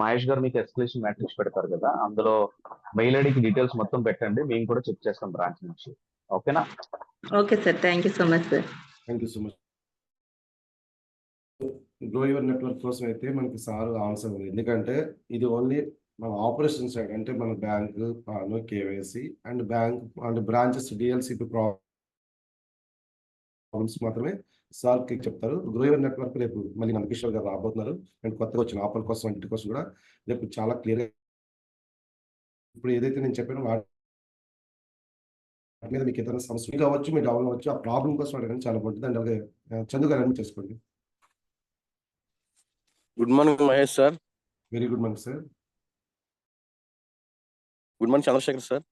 మహేష్ గారు మీకు ఎస్కలేషన్ మ్యాట్రిక్స్ పెడతారు కదా, అందులో మెయిల్ ఐడికి డీటెయిల్స్ మొత్తం పెట్టండి, మేము కూడా చెక్ చేస్తాం బ్రాంచ్ నుంచి. ఓకేనా? Okay sir, thank you so much sir. Thank you so much. Grow your network కోసం అయితే మనకి సార్ ఆన్సర్ ఉంది. ఎందుకంటే ఇది ఓన్లీ మన ఆపరేషన్ సైడ్, అంటే మన bank KYC and bank and branches DLCP problems మాత్రమే సార్ కి చెప్తారు. గ్రో యువర్ నెట్వర్క్ రేపు మళ్ళీ మన కిషోర్ గారు రాబోతున్నారు. అండ్ కొత్తగా వచ్చిన ఆఫర్ కోసం ఇంటి కోసం కూడా రేపు చాలా క్లియర్గా ఇప్పుడు ఏదైతే నేను చెప్పానో వాటి మీద మీకు ఏదైనా సమస్య కావచ్చు, మీ డౌన్ అవ్వచ్చు, ఆ ప్రాబ్లం కోసం అడగండి, చాలా బాగుంటుంది. అండ్ అలాగే చందు గారు అన్ని చేసుకోండి. Good morning Mahesh sir. Very good morning sir. Good morning Chandrasekhar sir.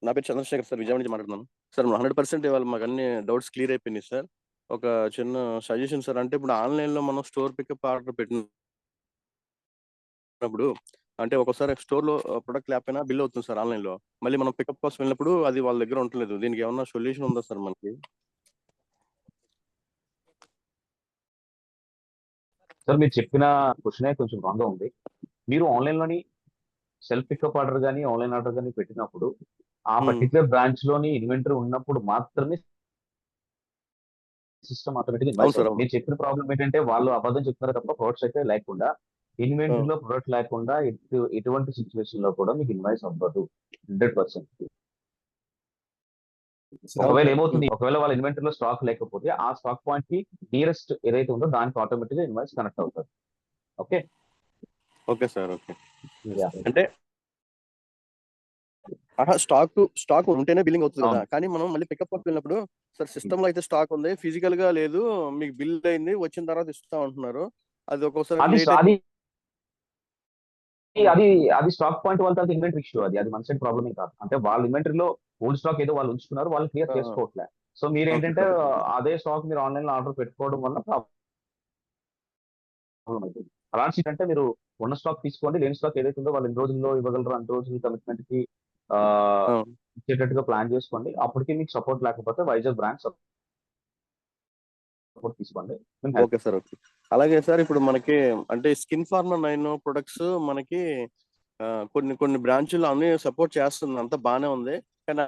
నా పేరు చంద్రశేఖర్ సార్, విజయవాడ నుంచి మాట్లాడుతున్నాను సార్. 100% ఇవాళ మాకు అన్ని డౌట్స్ క్లియర్ అయిపోయినాయి సార్. ఒక చిన్న సజెషన్ సార్. అంటే ఇప్పుడు ఆన్లైన్లో మనం స్టోర్ పికప్ ఆర్డర్ పెట్టినప్పుడు అంటే ఒక్కోసారి స్టోర్లో ప్రొడక్ట్ లేకపోయినా బిల్ అవుతుంది సార్ ఆన్లైన్లో. మళ్ళీ మనం పికప్ కోసం వెళ్ళినప్పుడు అది వాళ్ళ దగ్గర ఉండలేదు. దీనికి ఏమన్నా సొల్యూషన్ ఉందా సార్ మనకి? సార్ మీరు చెప్పిన క్వశ్చనే కొంచెం రాంగ్గా ఉంది. మీరు ఆన్లైన్లోని సెల్ఫ్ పికప్ ఆర్డర్ కానీ ఆన్లైన్ ఆర్డర్ కానీ పెట్టినప్పుడు ఆ పర్టికులర్ బ్రాంచ్ లోని ఇన్వెంటరీ ఉన్నప్పుడు మాత్రమే సిస్టమ్ ఆటోమేటిక్ అవును ఇన్వాయిస్ సార్, అవుతుంది. అవును. మీరు చెప్పిన ప్రాబ్లం ఏంటంటే వాళ్ళు అబద్ధం చెప్తున్నారు తప్ప ప్రొడక్ట్స్ అయితే లేకుండా ఇన్వెంటరీలో ప్రొడక్ట్ లేకుండా ఎటువంటి సిచ్యువేషన్ లో కూడా మీకు ఇన్వాయిస్ అవ్వదు 100%. ఒకవేళ ఏమవుతుంది, ఒకవేళ వాళ్ళ ఇన్వెంటరీలో స్టాక్ లేకపోతే ఆ స్టాక్ పాయింట్ కి నియరెస్ట్ ఏదైతే ఉందో దానికి ఆటోమేటిక్ గా ఇన్వాయిస్ కనెక్ట్ అవుతుంది. Okay okay sir, okay. Yeah అంటే స్టాక్ ఉంటేనే బిల్లింగ్ అవుతుంది కదా, అవును. కానీ మనం మళ్ళీ పికప్ వెళ్ళినప్పుడు సార్ సిస్టమ్ లో అయితే స్టాక్ ఉంది, ఫిజికల్ గా లేదు, మీకు బిల్ అయింది, వచ్చిన తర్వాత ఇస్తా ఉంటున్నారు. అది ఒక్కోసారి అది లేట్ అది అయిపోతుంది. అది అది స్టాక్ పాయింట్ వాళ్ళ తర్వాత ఇన్వెంటరీ ఇష్యూ, అది మన సైడ్ ప్రాబ్లమే కాదు. అంటే వాళ్ళ ఇన్వెంటరీలో ఓల్డ్ స్టాక్ ఏదో వాళ్ళు ఉంచుకున్నారు, వాళ్ళు క్లియర్ చేసుకోవట్లే. సో మీరు ఓకే ఏంటంటే సార్. అదే స్టాక్ మీరు ఆన్లైన్ లో ఆర్డర్ పెట్టుకోవడం వల్ల ప్రాబ్లం అవుతుంది. అలాంటి అంటే మీరు ఉన్న స్టాక్ తీసుకోండి, లేని స్టాక్ ఏదైతే ఉందో వాళ్ళు ఎన్ని రోజుల్లో ఇవ్వగలరు అన్ని రోజులు కమిట్మెంట్ కి ఆ, ఆ, ఇచ్చేటట్టుగా ప్లాన్ చేసుకోండి. అప్పటికి మీకు సపోర్ట్ లేకపోతే వైజాగ్ బ్రాంచ్ సపోర్ట్ తీసుకోండి, మేము హెల్ప్ ఓకే సార్, ఓకే. అలాగే సార్ ఇప్పుడు మనకి అంటే స్కిన్ ఫార్మర్ 9 ప్రొడక్ట్స్ మనకి కొన్ని కొన్ని బ్రాంచ్లు అన్ని సపోర్ట్ చేస్తుంది, అంతా బాగానే ఉంది. కానీ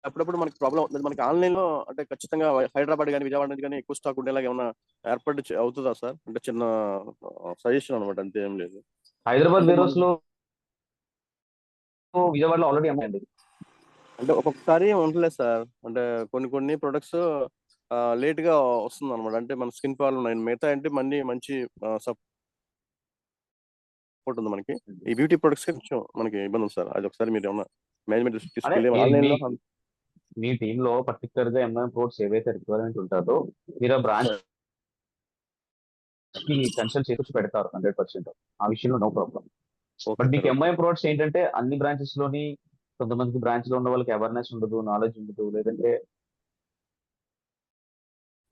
అప్పుడప్పుడు మనకి ప్రాబ్లం అవుతుంది. మనకి ఆన్లైన్ లో అంటే ఖచ్చితంగా హైదరాబాద్ కానీ విజయవాడ నుంచి కానీ ఎక్కువ స్టాక్ ఉండేలాగా ఏమైనా ఏర్పాటు అవుతుందా సార్? అంటే చిన్న సజెషన్ అనమాట, అంతే, ఏం లేదు. హైదరాబాద్ అంటే వేరోస్ లో విజయవాడలో ఆల్రెడీ అమ్మాయండి. అంటే ఒక్కొక్కసారి ఉండలేదు సార్. అంటే కొన్ని కొన్ని ప్రొడక్ట్స్ లేట్ గా వస్తుంది అనమాట. అంటే మన స్కిన్ ప్రాబ్లం మిగతా అంటే మళ్ళీ మంచి సపోర్ట్ ఉంది మనకి. ఈ బ్యూటీ ప్రొడక్ట్స్ కొంచెం మనకి ఇబ్బంది ఉంది సార్. అది ఒకసారి మీరు ఏమన్నా మేనేజ్మెంట్ అదే తీసుకెళ్ళి మీ ఆన్లైన్ మీ లో. మీ టీమ్ లో పర్టికులర్ గా ఎంఐఎం కోడ్స్ ఏవైతే రిక్వైర్మెంట్ ఉంటుందో మీరు ఆ బ్రాంచ్ కి కన్సల్ట్ చేసి పెడతారు 100%. ఆ విషయంలో no problem. Okay but sir, మీకు ఓకే. ఎంఐఎం ప్రొడక్ట్స్ ఏంటంటే అన్ని బ్రాంచెస్ లోని కొంతమందికి బ్రాంచ్ లో ఉన్న వాళ్ళకి అవేర్నెస్ ఉండదు, నాలెడ్జ్ ఉండదు, లేదంటే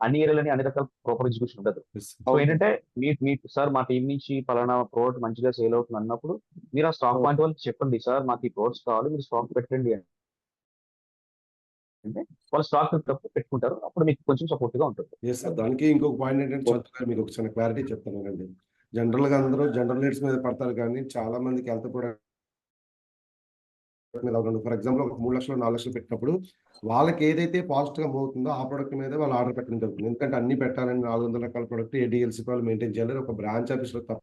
అన్ని ఏరియాలని అన్ని రకాల ప్రాపర్ ఎగ్జిక్యూషన్ ఉండదు. సో అవును సార్. ఏంటంటే మీ సార్ మా టీం నుంచి పలానా ప్రోడక్ట్ మంచిగా సేల్ అవుతుంది అన్నప్పుడు మీరు ఆ స్టాక్ పాయింట్ వాళ్ళకి చెప్పండి, సార్ మాకు ఈ ప్రోడక్ట్స్ కావాలి, మీరు స్టాక్ పెట్టండి అంటే వాళ్ళు స్టాక్ పెట్టుకుంటారు. అప్పుడు మీకు కొంచెం సపోర్ట్ గా ఉంటుంది. Yes sir. దానికి ఇంకొక పాయింట్ ఏంటంటే చందు గారు మీకు ఒక చిన్న క్లారిటీ చెప్తానండి. జనరల్ గా అందరూ జనరల్ నీడ్స్ మీద పడతారు, కానీ చాలా మందికి హెల్త్ ప్రొడక్ట్ మీద అవగాహన. ఫర్ ఎగ్జాంపుల్ ఒక 3 లక్షలు 4 లక్షలు పెట్టినప్పుడు వాళ్ళకి ఏదైతే పాజిటివ్ గా మూవ్ అవుతుందో ఆ ప్రొడక్ట్ మీద వాళ్ళు ఆర్డర్ పెట్టడం జరుగుతుంది. ఎందుకంటే అన్ని పెట్టాలని 400 రకాల ప్రొడక్ట్ ఏడిఎల్సీ వాళ్ళు మెయింటైన్ చేయాలి ఒక బ్రాంచ్ ఆఫీస్ లో తప్ప.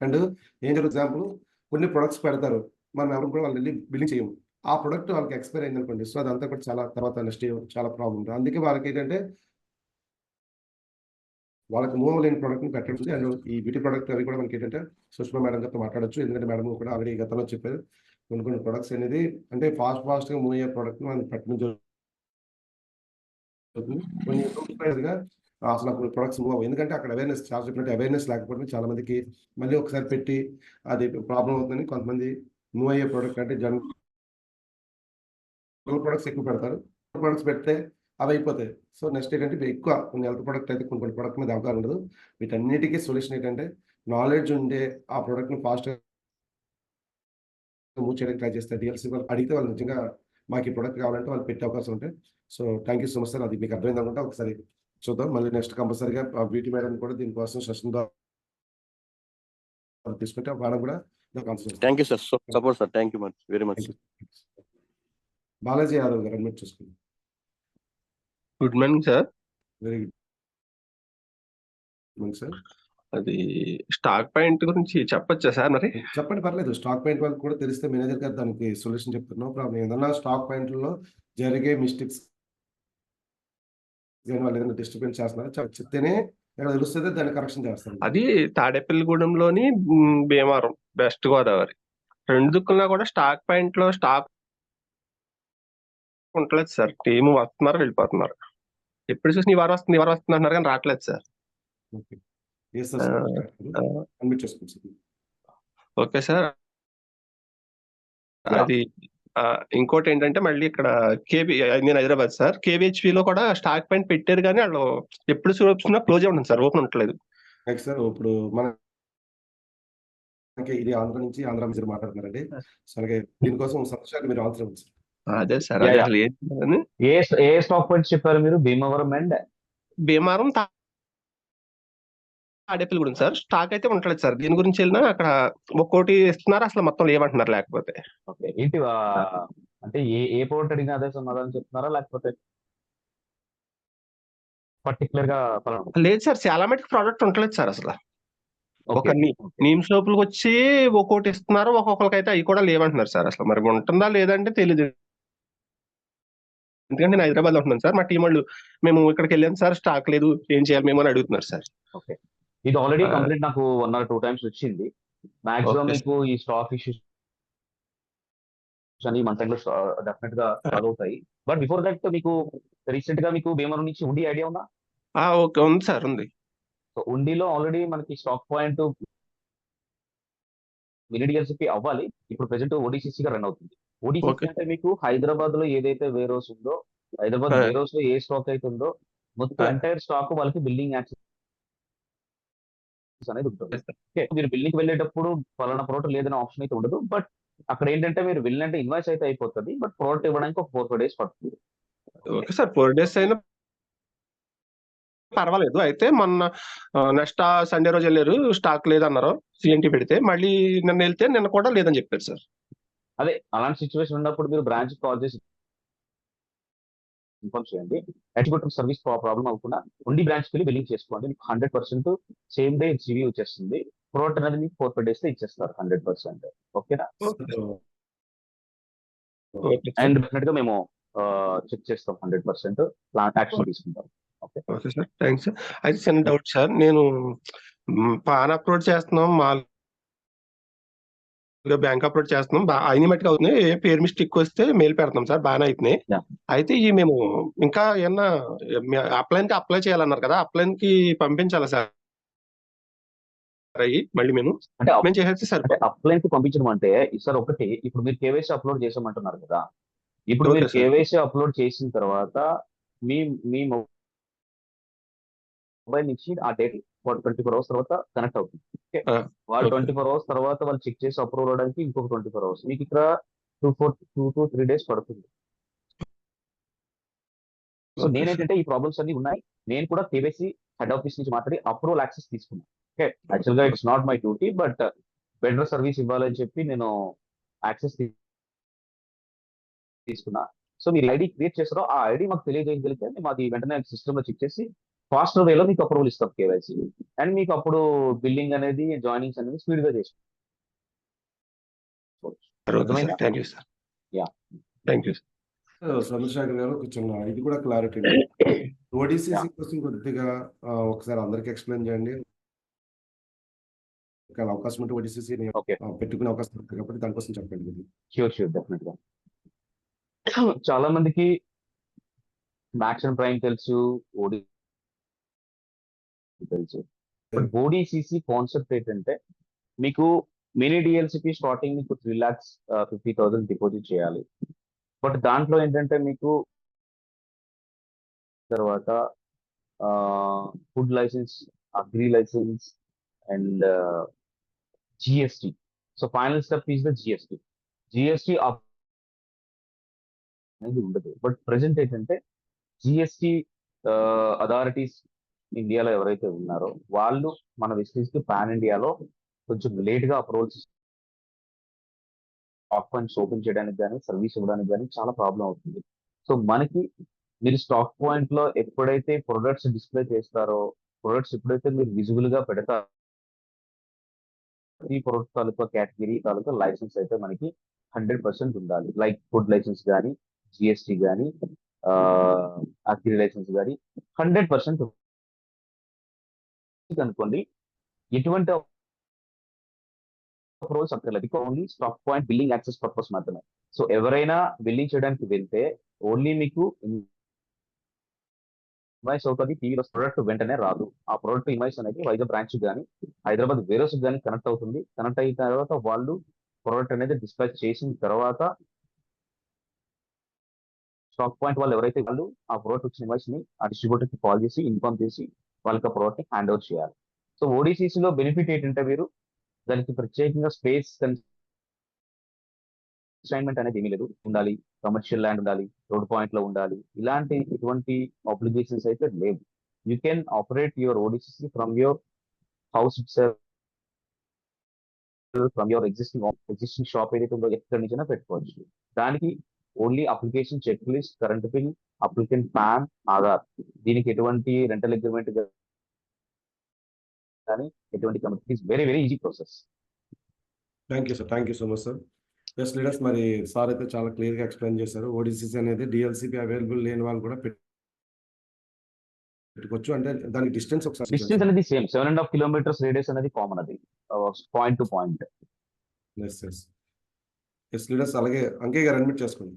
అండ్ ఏం జరుగుతుంది, ఎగ్జాంపుల్ కొన్ని ప్రొడక్ట్స్ పెడతారు, మనం ఎవరు కూడా వాళ్ళు వెళ్ళి బిల్లింగ్ చేయము. ఆ ప్రొడక్ట్ వాళ్ళకి ఎక్స్పైర్ అయింది అనుకోండి, సో అదంతా కూడా చాలా తర్వాత నెక్స్ట్ చాలా ప్రాబ్లం ఉంటుంది. అందుకే వాళ్ళకి ఏంటంటే వాళ్ళకి మూవ్ లేని ప్రొడక్ట్ ని పెట్టండి. అండ్ ఈ బ్యూటీ ప్రొడక్ట్ అవి కూడా మనకి ఏంటంటే సుష్మా మేడం గారితో మాట్లాడొచ్చు, ఎందుకంటే మేడం కూడా ఆల్రెడీ గతంలో చెప్పారు కొన్ని కొన్ని ప్రొడక్ట్స్ అనేది అంటే ఫాస్ట్ గా మూవ్ అయ్యే ప్రొడక్ట్ మనం పెట్టడం జరుగుతుంది. కొన్ని గా అసలు అప్పుడు ప్రొడక్ట్స్ మూవ్ అవ్వవు, ఎందుకంటే అక్కడ అవేర్నెస్ చాలా చెప్పినట్టు అవేర్నెస్ లేకపోతే చాలా మందికి మళ్ళీ ఒకసారి పెట్టి అది ప్రాబ్లం అవుతుందని కొంతమంది మూవ్ అయ్యే ప్రొడక్ట్ అంటే జనరల్ ప్రొడక్ట్స్ ఎక్కువ పెడతారు. ప్రొడక్ట్స్ పెడితే అవి అయిపోతాయి. సో నెక్స్ట్ ఏంటంటే ఇప్పుడు ఎక్కువ కొన్ని హెల్త్ ప్రొడక్ట్ అయితే కొన్ని కొన్ని ప్రొడక్ట్ మీద అవగాహన ఉండదు. వీటన్నిటికీ సొల్యూషన్ ఏంటంటే నాలెడ్జ్ ఉండే ఆ ప్రొడక్ట్ ని ఫాస్ట్ మూవ్ చేయడానికి ట్రై చేస్తారు. డిఎల్సీ వాళ్ళు అడిగితే వాళ్ళు నిజంగా మాకు ఈ ప్రొడక్ట్ కావాలంటే వాళ్ళు పెట్టే అవకాశం ఉంటాయి. So thank you so much sir. అది మీకు అర్థమైంది అనుకుంటా. ఒకసారి చూద్దాం మళ్ళీ నెక్స్ట్ కంపల్సరీగా బ్యూటీ మేడం కూడా దీనికోసం సెషన్ ద్వారా తీసుకుంటే మేడం కూడా thank you sir, support sir. Thank you much, very much. Balaji Yadav గారు అడ్మిట్ చూసుకుంది. Good morning sir. Very good sir. అది స్టాక్ పాయింట్ గురించి చెప్పొచ్చా సార్? మరి చెప్పండి, పర్లేదు. స్టాక్ పాయింట్ వాళ్ళకి కూడా తెలిస్తే మేనేజర్ గారు దానికి సొల్యూషన్ చెప్తారు, నో ప్రాబ్లం. ఏదన్నా స్టాక్ పాయింట్లలో జరిగే మిస్టేక్స్ వాళ్ళు ఏదైనా డిస్టర్బెన్స్ చేస్తున్నారో చెప్తేనే ఇక్కడ తెలుస్తుంది, దాన్ని కరెక్షన్ చేస్తారు. అది తాడేపల్లిగూడెంలోని భీమవరం, వెస్ట్ గోదావరి రెండు దిక్కుల్లో కూడా స్టాక్ పాయింట్ లో స్టాక్ ఉండలేదు సార్. టీము వస్తున్నారు, వెళ్ళిపోతున్నారు. ఎప్పుడు చూసి ఈ వారం వస్తుంది అంటున్నారు కానీ రావట్లేదు సార్. Okay sir. అది ఇంకోటి ఏంటంటే మళ్ళీ ఇక్కడ నేను హైదరాబాద్ సార్. KVHP లో కూడా స్టాక్ పాయింట్ పెట్టారు కానీ వాళ్ళు ఎప్పుడు చూసినా క్లోజ్ ఉంటుంది సార్, ఓపెన్ ఉండట్లేదు. నెక్స్ట్ సార్ ఇప్పుడు మనకి ఇది ఆంధ్ర నుంచి మాట్లాడుతున్నారండి. సో అలాగే దీనికోసం సంతోషాలు మీరు ఆన్సర్ ఇవ్వండి సార్. అదే సార్, Yeah, అదే yeah. అసలు ఏంటి ఏ స్టాక్ పాయింట్స్ చెప్పారు మీరు? Bhimavaram and Bhimaram Tadepalligudem sir. Stock అయితే ఉండట్లేదు సార్. దీని గురించి వెళ్ళినా అక్కడ ఒక్కోటి ఇస్తున్నారు, అసలు మొత్తం లేవంటున్నారు. లేకపోతే ఓకే ఏంటి అంటే ఏ ప్రోడక్ట్ అడిగినా అదే సమాధానం చెప్తున్నారా, లేకపోతే పర్టికులర్ గా లేదు సార్, చాలా మటుకు ప్రోడక్ట్ ఉండట్లేదు సార్ అసలు. ఒక ఓకే నీమ్ సోపులకు వచ్చి ఒక్కోటి ఇస్తున్నారు, ఒక్కొక్కరికి అయితే అవి కూడా లేవంటున్నారు సార్. అసలు మరి ఉంటుందా లేదంటే తెలీదు. ఎందుకంటే నేను హైదరాబాద్ లో ఉంటున్నాను సార్. మా టీం వాళ్ళు మేము ఇక్కడికి వెళ్ళాం సార్, స్టాక్ లేదు, ఏం చేయాలి మేము అని అడుగుతున్నారు సార్. ఓకే ఇది ఆల్రెడీ కంప్లీట్ నాకు 1 or 2 times వచ్చింది. మాక్సిమం Okay, మీకు ఈ స్టాక్ ఇష్యూస్ అని మన టైంలో డెఫినెట్ గా సాల్వ్ అవుతాయి. బట్ బిఫోర్ దట్ మీకు రీసెంట్ గా మీకు భీమవరం నుంచి ఉండి ఐడియా ఉందా? ఓకే, ఉంది సార్, ఉంది. సో ఉండిలో ఆల్రెడీ మనకి స్టాక్ పాయింట్ మినిడిఎల్సిపి అవ్వాలి. ఇప్పుడు ప్రెసెంట్ ఓడిసిసి గా రన్ అవుతుంది. ఓడిసిసి Okay. అంటే మీకు హైదరాబాద్ లో ఏదైతే వేర్ హౌస్ ఉందో, హైదరాబాద్ Ah. వేర్ హౌస్ లో ఏ స్టాక్ అయితే ఉందో మొత్తం Ah. ఎంటైర్ స్టాక్ వాళ్ళకి బిల్డింగ్ యాక్సెస్ అనేది ఉంటుంది. ఓకే మీరు బిల్డింగ్ వెళ్ళేటప్పుడు పలానా ప్రోడక్ట్ లేదనే ఆప్షన్ అయితే ఉండదు. బట్ అక్కడ ఏంటంటే మీరు వెళ్ళినంటే ఇన్వాయిస్ అయితే అయిపోతుంది. బట్ ప్రోడక్ట్ ఇవ్వడానికి ఒక 4-5 days పడుతుంది. ఓకే సార్, 4 days అయినా పర్వాలేదు. అయితే మొన్న నెక్స్ట్ సండే రోజు వెళ్ళారు, స్టాక్ లేదన్నారు. CNT పెడితే మళ్ళీ నిన్న వెళ్తే నిన్న కూడా లేదని చెప్పారు సార్. అదే అలాంటి సిచ్యువేషన్ ఉన్నప్పుడు మీరు బ్రాంచ్ కాల్ చేసి ఇన్ఫార్మ్ చేయండి. ఎగ్జిక్యూటివ్ సర్వీస్ ప్రాబ్లం అవ్వకుండా ఉండి బ్రాంచ్ కి వెళ్ళి బిల్లింగ్ చేసుకోండి. మీకు 100% సేమ్ డే రిసీవ్ వచ్చేస్తుంది. ప్రోడక్ట్ అనేది మీకు 4-5 days లో ఇచ్చేస్తారు 100%. ఓకేనా? ఓకే అండ్ డెఫినెట్ గా మేము చెక్ చేస్తాం 100% ప్లాన్ యాక్షన్ తీసుకుంటాం. Okay okay sir, thanks sir. అయితే చిన్న డౌట్ సార్, నేను పాన్ అప్లోడ్ చేస్తున్నాం, మామూలుగా బ్యాంక్ అప్లోడ్ చేస్తున్నాం, అయిన మట్టుకు అవుతున్నాయి. ఏ పేరు మిస్టేక్ వస్తే మెయిల్ పెడతాం సార్, బాగానే అవుతున్నాయి. Yeah. అయితే ఈ మేము ఇంకా ఏమన్నా అప్లై చేయాలన్నారు కదా, అప్లైన్కి పంపించాలా సార్ అయ్యి మళ్ళీ మేము చేసేస్తే సార్? అంటే అప్లైన్ కి పంపించడం అంటే సార్ ఒకటి, ఇప్పుడు మీరు కేవైసీ అప్లోడ్ చేసామంటున్నారు కదా. ఇప్పుడు మీరు Okay, sir. కేవైసీ అప్లోడ్ చేసిన తర్వాత మీ మీ మొబైల్ నుంచి ఆ డేట్ 24 hours తర్వాత కనెక్ట్ అవుతుంది. ఓకే వాళ్ళు Okay. 24 hours తర్వాత వాళ్ళు చెక్ చేసి అప్రూవ్ అవడానికి ఇంకొక 24 hours. మీకు ఇక్కడ 2 to 3 days పడుతుంది. సో Okay, నేనేంటంటే ఈ ప్రాబ్లమ్స్ అన్ని ఉన్నాయి. నేను కూడా కేవైసీ హెడ్ ఆఫీస్ నుంచి మాట్లాడి అప్రూవల్ యాక్సెస్ తీసుకున్నాను. ఓకే యాక్చువల్ గా it's not my duty, but better service ఇవ్వాలని చెప్పి నేను యాక్సెస్ తీసుకున్నా. సో మీరు ఐడి క్రియేట్ చేస్తారో ఆ ఐడి మాకు తెలియజేయగలిగితే మేము అది వెంటనే సిస్టమ్ లో చెక్ చేసి ఫాస్టర్ వేలో మీకు అప్రూవల్ ఇస్తాం కేవైసీ. అండ్ మీకు అప్పుడు బిల్లింగ్ అనేది జాయినింగ్స్ అనేది స్పీడ్ గా చేసుకోవచ్చు. అర్థమైందా? Thank you sir. Yeah. Thank you. Chandrashekar గారు కొంచెం ఇది కూడా క్లారిటీ ఓడిసిసి కోసం కొద్దిగా ఒకసారి అందరికి ఎక్స్ప్లెయిన్ చేయండి. అవకాశం ఉంటే ఓడిసిసి ఓకే పెట్టుకునే అవకాశం ఉంటుంది కాబట్టి దానికోసం చెప్పండి. ష్యూర్ డెఫినెట్ గా. చాలా మందికి మ్యాక్స్ అండ్ ప్రైమ్ తెలుసు, ఓడి తెలుసు. బట్ ఓడిసిసి కాన్సెప్ట్ ఏంటంటే మీకు మినీ డిఎల్సిపి స్టార్టింగ్ మీకు 3,50,000 డిపాజిట్ చేయాలి. బట్ దాంట్లో ఏంటంటే మీకు తర్వాత food license, agri license and GST. So final step is the GST అనేది ఉండదు. బట్ ప్రెసెంట్ ఏంటంటే జిఎస్టి అథారిటీస్ ఇండియాలో ఎవరైతే ఉన్నారో వాళ్ళు మన విస్టీస్ కి పాన్ ఇండియాలో కొంచెం లేట్ గా అప్రూవల్స్ స్టాక్ పాయింట్స్ ఓపెన్ చేయడానికి కానీ సర్వీస్ ఇవ్వడానికి కానీ చాలా ప్రాబ్లం అవుతుంది. సో మనకి మీరు స్టాక్ పాయింట్ లో ఎప్పుడైతే ప్రొడక్ట్స్ డిస్ప్లే చేస్తారో, ప్రొడక్ట్స్ ఎప్పుడైతే మీరు విజిబుల్ గా పెడతారో, ఈ ప్రొడక్ట్ తాలూకా కేటగిరీ తాలూకా లైసెన్స్ అయితే మనకి 100% ఉండాలి. లైక్ ఫుడ్ లైసెన్స్ కానీ, జిఎస్టి కానీ, అగ్రి లైసెన్స్ కానీ 100% అనుకోండి. ఎటువంటి అప్రూవల్స్ అక్కర్లేదు. Only stock point billing access purpose మాత్రమే. సో ఎవరైనా బిల్లింగ్ చేయడానికి వెళ్తే ఓన్లీ మీకు ఇన్వాయిస్ అవుతుంది, టీవీలో ప్రొడక్ట్ వెంటనే రాదు. ఆ ప్రొడక్ట్ ఇన్వాయిస్ అనేది వైజాగ్ బ్రాంచ్ కానీ హైదరాబాద్ వేరోస్ కానీ కనెక్ట్ అవుతుంది. కనెక్ట్ అయిన తర్వాత వాళ్ళు ప్రొడక్ట్ అనేది డిస్పాచ్ చేసిన తర్వాత స్టాక్ పాయింట్ వాళ్ళు ఎవరైతే వాళ్ళు ఆ ప్రోడక్ట్ వచ్చిన ఇన్వాయిస్ ని ఆ డిస్ట్రిబ్యూటర్ కి కాల్ చేసి ఇన్ఫార్మ్ చేసి వాళ్ళకి ఆ ప్రోడక్ట్ ని హ్యాండ్ ఓవర్ చేయాలి. సో ఓడిసిసి లో బెనిఫిట్ ఏంటంటే మీరు దానికి ప్రత్యేకంగా స్పేస్ కన్స్ట్రైన్మెంట్ అనేది ఏమీ లేదు. ఉండాలి, కమర్షియల్ ల్యాండ్ ఉండాలి, రోడ్ పాయింట్ లో ఉండాలి, ఇలాంటి ఎటువంటి ఆబ్లిగేషన్స్ అయితే లేవు. You can operate your ODCC from your house itself, from your existing shop ఏదైతే ఉందో ఎక్కడి నుంచైనా పెట్టుకోవచ్చు. దానికి only application, checklist, current bill, applicant PAN, Aadhaar, దీనికి ఎటువంటి రెంటల్ అగ్రిమెంట్ కానీ ఎటువంటి committee, very very easy process. Thank you sir, thank you so much sir. Yes leaders, మరి సార్ అయితే చాలా క్లియర్గా ఎక్స్ప్లెయిన్ చేశారు. ఓడిసిసి అనేది డిఎల్సిపి అవైలబుల్ లేని వాళ్ళు కూడా పెట్టుకోవచ్చు. అంటే దానికి డిస్టెన్స్ ఒకసారి డిస్టెన్స్ అనేది సేమ్ 7.5 kilometers రేడియస్ అనేది కామన్, అది point to point. Yes yes yes leaders, అలాగే అంకయ్య గారు అడ్మిట్ చేసుకోండి.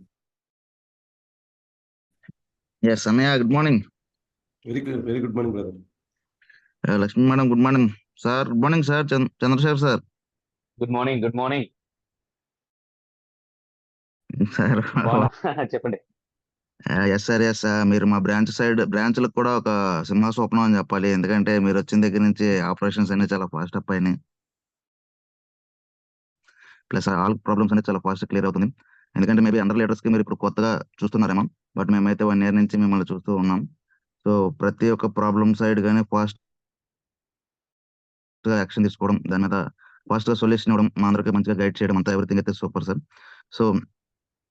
ఎస్ అన్నయ్య, good morning. Very good morning brother. Lakshmi madam, good morning sir. Good morning sir. Chandrasekhar sir. Good morning. Good morning sir. చెప్పండి. Yes sir, yes sir. మీరు మా బ్రాంచ్లకు కూడా ఒక సింహ స్వప్నం అని చెప్పాలి. ఎందుకంటే మీరు వచ్చిన దగ్గర నుంచి ఆపరేషన్స్ అనేవి చాలా ఫాస్ట్ అప్ అయినాయి. ప్లస్ ఆల్ ప్రాబ్లమ్స్ అనేది చాలా ఫాస్ట్ క్లియర్ అవుతుంది. ఎందుకంటే మేబీ అండర్ లీడర్స్కి మీరు ఇప్పుడు కొత్తగా చూస్తున్నారేమో, బట్ మేమైతే 1 year నుంచి మిమ్మల్ని చూస్తూ ఉన్నాం. సో ప్రతి ఒక్క ప్రాబ్లమ్ సైడ్ కానీ ఫాస్ట్గా యాక్షన్ తీసుకోవడం, దాని మీద ఫాస్ట్గా సొల్యూషన్ ఇవ్వడం, మా అందరికీ మంచిగా గైడ్ చేయడం, అంతా ఎవ్రీథింగ్ అయితే సూపర్ సార్. సో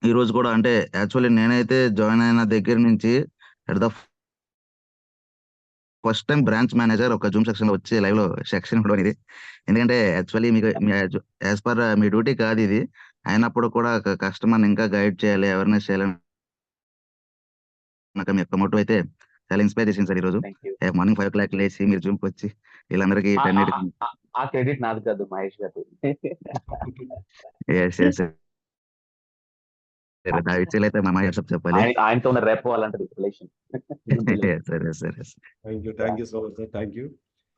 ఈ రోజు కూడా అంటే యాక్చువల్లీ నేనైతే జాయిన్ అయిన దగ్గర నుంచి at the first time branch manager ఒక జూమ్ సెక్షన్ లో వచ్చి లైవ్ లో సెక్షన్ ఇవ్వడం ఇది. ఎందుకంటే యాక్చువల్లీ మీకు యాజ్ పర్ మీ డ్యూటీ కాదు ఇది, అయినప్పుడు కూడా కస్టమర్ని ఇంకా గైడ్ చేయాలి, అవేర్నెస్ చేయాలి నాకు మీ యొక్క మోటివ్ అయితే చాలా ఇన్స్పైర్ చేసింది సార్. ఈ రోజు మార్నింగ్ 5 o'clock లేచి మీరు జూమ్కి వచ్చి వీళ్ళందరికీ ఆ క్రెడిట్ నాది కాదు, మహేష్ గారు. అయితే మా చెప్పాలి. ఆయనతో ఉన్న రేపు అలాంటి రిలేషన్. సరే సరే. Thank you so much sir. Thank you.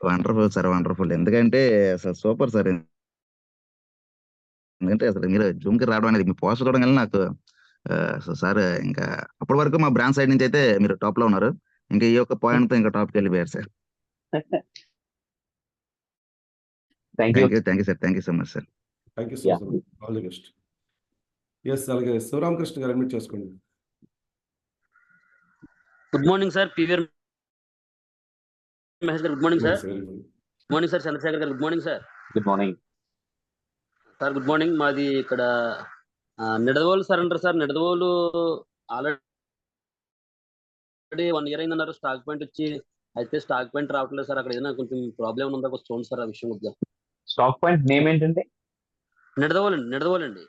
Wonderful sir, wonderful. ఎందుకంటే అసలు సూపర్ సార్. ఎందుకంటే అసలు మీరు జూమ్ కి రావడం అనేది, మీ పోస్ట్ చూడడం వల్ల నాకు సార్ ఇంకా అప్పటి వరకు మా బ్రాంచ్ సైడ్ నుంచి అయితే మీరు టాప్ లో ఉన్నారు. ఇంకా ఈ యొక్క పాయింట్ తో ఇంకా టాప్ కి వెళ్ళిపోయారు sir. Thank you sir. Thank you so much sir. Thank you so much. All the best. Yes, అలాగే శివరామకృష్ణ గారు అడ్మిట్ చేసుకోండి. Good morning sir. PVR Mahesh గారు good morning sir. Good morning sir. Chandrasekhar గారు good morning sir. Good morning sir. Good morning. మాది ఇక్కడ నిడదవోలు సార్ అంటారు సార్. నిడదవోలు ఆల్రెడీ 1 year అయిందన్నారు స్టాక్ పాయింట్ వచ్చి. అయితే స్టాక్ పాయింట్ రావట్లేదు సార్. అక్కడ ఏదైనా కొంచెం ప్రాబ్లం ఉందా కొంచెం చూడండి సార్ ఆ విషయం కొద్దిగా. స్టాక్ పాయింట్ నేమ్ ఏంటంటే? నిడదవోలు అండి.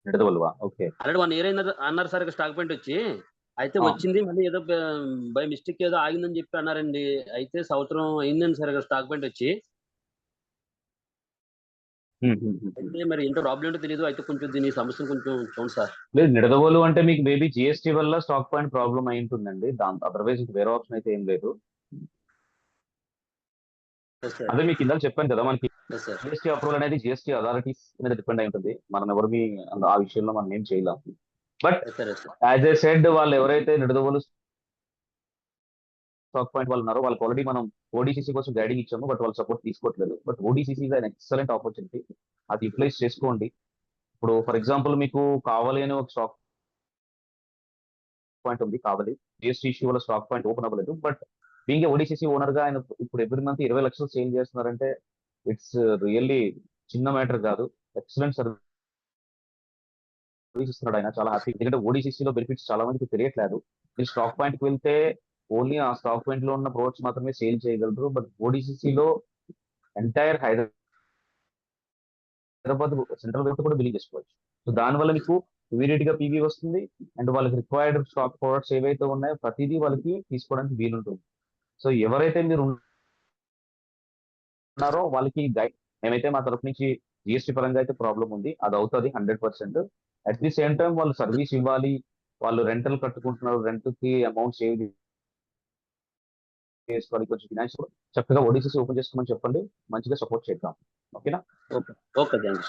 నిడదవోలువా? ఓకే. ఆల్రెడీ 1 year అన్నారు సార్ ఇక్కడ స్టాక్ పాయింట్ వచ్చి. అయితే వచ్చింది మళ్ళీ ఏదో బై మిస్టేక్ ఏదో ఆగిందని చెప్పి అన్నారండి. అయితే సంవత్సరం అయిందండి సార్ ఇక్కడ స్టాక్ పాయింట్ వచ్చి. అయితే మరి ఏంటో ప్రాబ్లం ఏంటో తెలియదు. అయితే కొంచెం దీని సమస్యను కొంచెం చూడండి సార్. లేదు, నిడదవోలు అంటే మీకు మేబీ జిఎస్టీ వల్ల స్టాక్ పాయింట్ ప్రాబ్లం అయి ఉంటుందండి. దాంతో అదర్వైజ్ వేరే ఆప్షన్ అయితే ఏం లేదు. అదే మీకు ఇందాక చెప్పాను కదా, మనకి జిఎస్టీ అప్రూవల్ అనేది జిఎస్టీ అథారిటీస్ మీద డిపెండ్ అయి ఉంటుంది. మనం ఎవరిని ఆ విషయంలో మనం ఏం చేయలేం. బట్ యాజ్ ఏ సెడ్, వాళ్ళు ఎవరైతే నిడదవోలు స్టాక్ పాయింట్ వాళ్ళు ఉన్నారో వాళ్ళకి ఆల్రెడీ మనం ఓడిసిసి కోసం గైడింగ్ ఇచ్చాము, బట్ వాళ్ళు సపోర్ట్ తీసుకోవట్లేదు. But ODCC is an excellent opportunity, అది యూటిలైజ్ చేసుకోండి. ఇప్పుడు ఫర్ ఎగ్జాంపుల్ మీకు కావాలి అని ఒక స్టాక్ పాయింట్ ఉంది, కావాలి జిఎస్టీ ఇష్యూ వల్ల స్టాక్ పాయింట్ ఓపెన్ అవ్వలేదు. బట్ బీయింగ్ ఓడిసిసి ఓనర్ గా ఆయన ఇప్పుడు ఎవ్రీ మంత్ 20 లక్షలు సేల్ చేస్తున్నారంటే ఇట్స్ రియల్లీ చిన్న మ్యాటర్ కాదు. ఎక్సలెంట్ సర్వీస్ ఇస్తున్నాడు ఆయన, చాలా హ్యాపీ. ఎందుకంటే ఓడిసిసిలో బెనిఫిట్స్ చాలా మందికి తెలియట్లేదు. మీరు స్టాక్ పాయింట్ కి వెళ్తే ఓన్లీ ఆ స్టాక్ పాయింట్ లో ఉన్న ప్రొడక్ట్స్ మాత్రమే సేల్ చేయగలరు. బట్ ఓడిసిసిలో ఎంటైర్ హైదరాబాద్ సెంట్రల్ గవర్నమెంట్ కూడా బిల్లింగ్ చేసుకోవచ్చు. సో దానివల్ల మీకు ఇమీడియట్ గా పీవీ వస్తుంది, అండ్ వాళ్ళకి రిక్వైర్డ్ స్టాక్ ప్రొడక్ట్స్ ఏవైతే ఉన్నాయో ప్రతిదీ వాళ్ళకి తీసుకోవడానికి వీలుంటుంది. సో ఎవరైతే మీరు ఉన్నారో వాళ్ళకి గైడ్, మేమైతే మా తరఫు నుంచి జిఎస్టీ పరంగా అయితే ప్రాబ్లం ఉంది, అది అవుతుంది 100%. అట్ ది సేమ్ టైం వాళ్ళు సర్వీస్ ఇవ్వాలి, వాళ్ళు రెంటల్ కట్టుకుంటున్నారు, రెంట్ కి అమౌంట్ సేవ్ చేసుకోవాలి, కొంచెం ఫినాన్షియల్ చక్కగా ఓడిసిసి ఓపెన్ చేసుకోమని చెప్పండి, మంచిగా సపోర్ట్ చేద్దాం. ఓకేనా? Okay, thank you.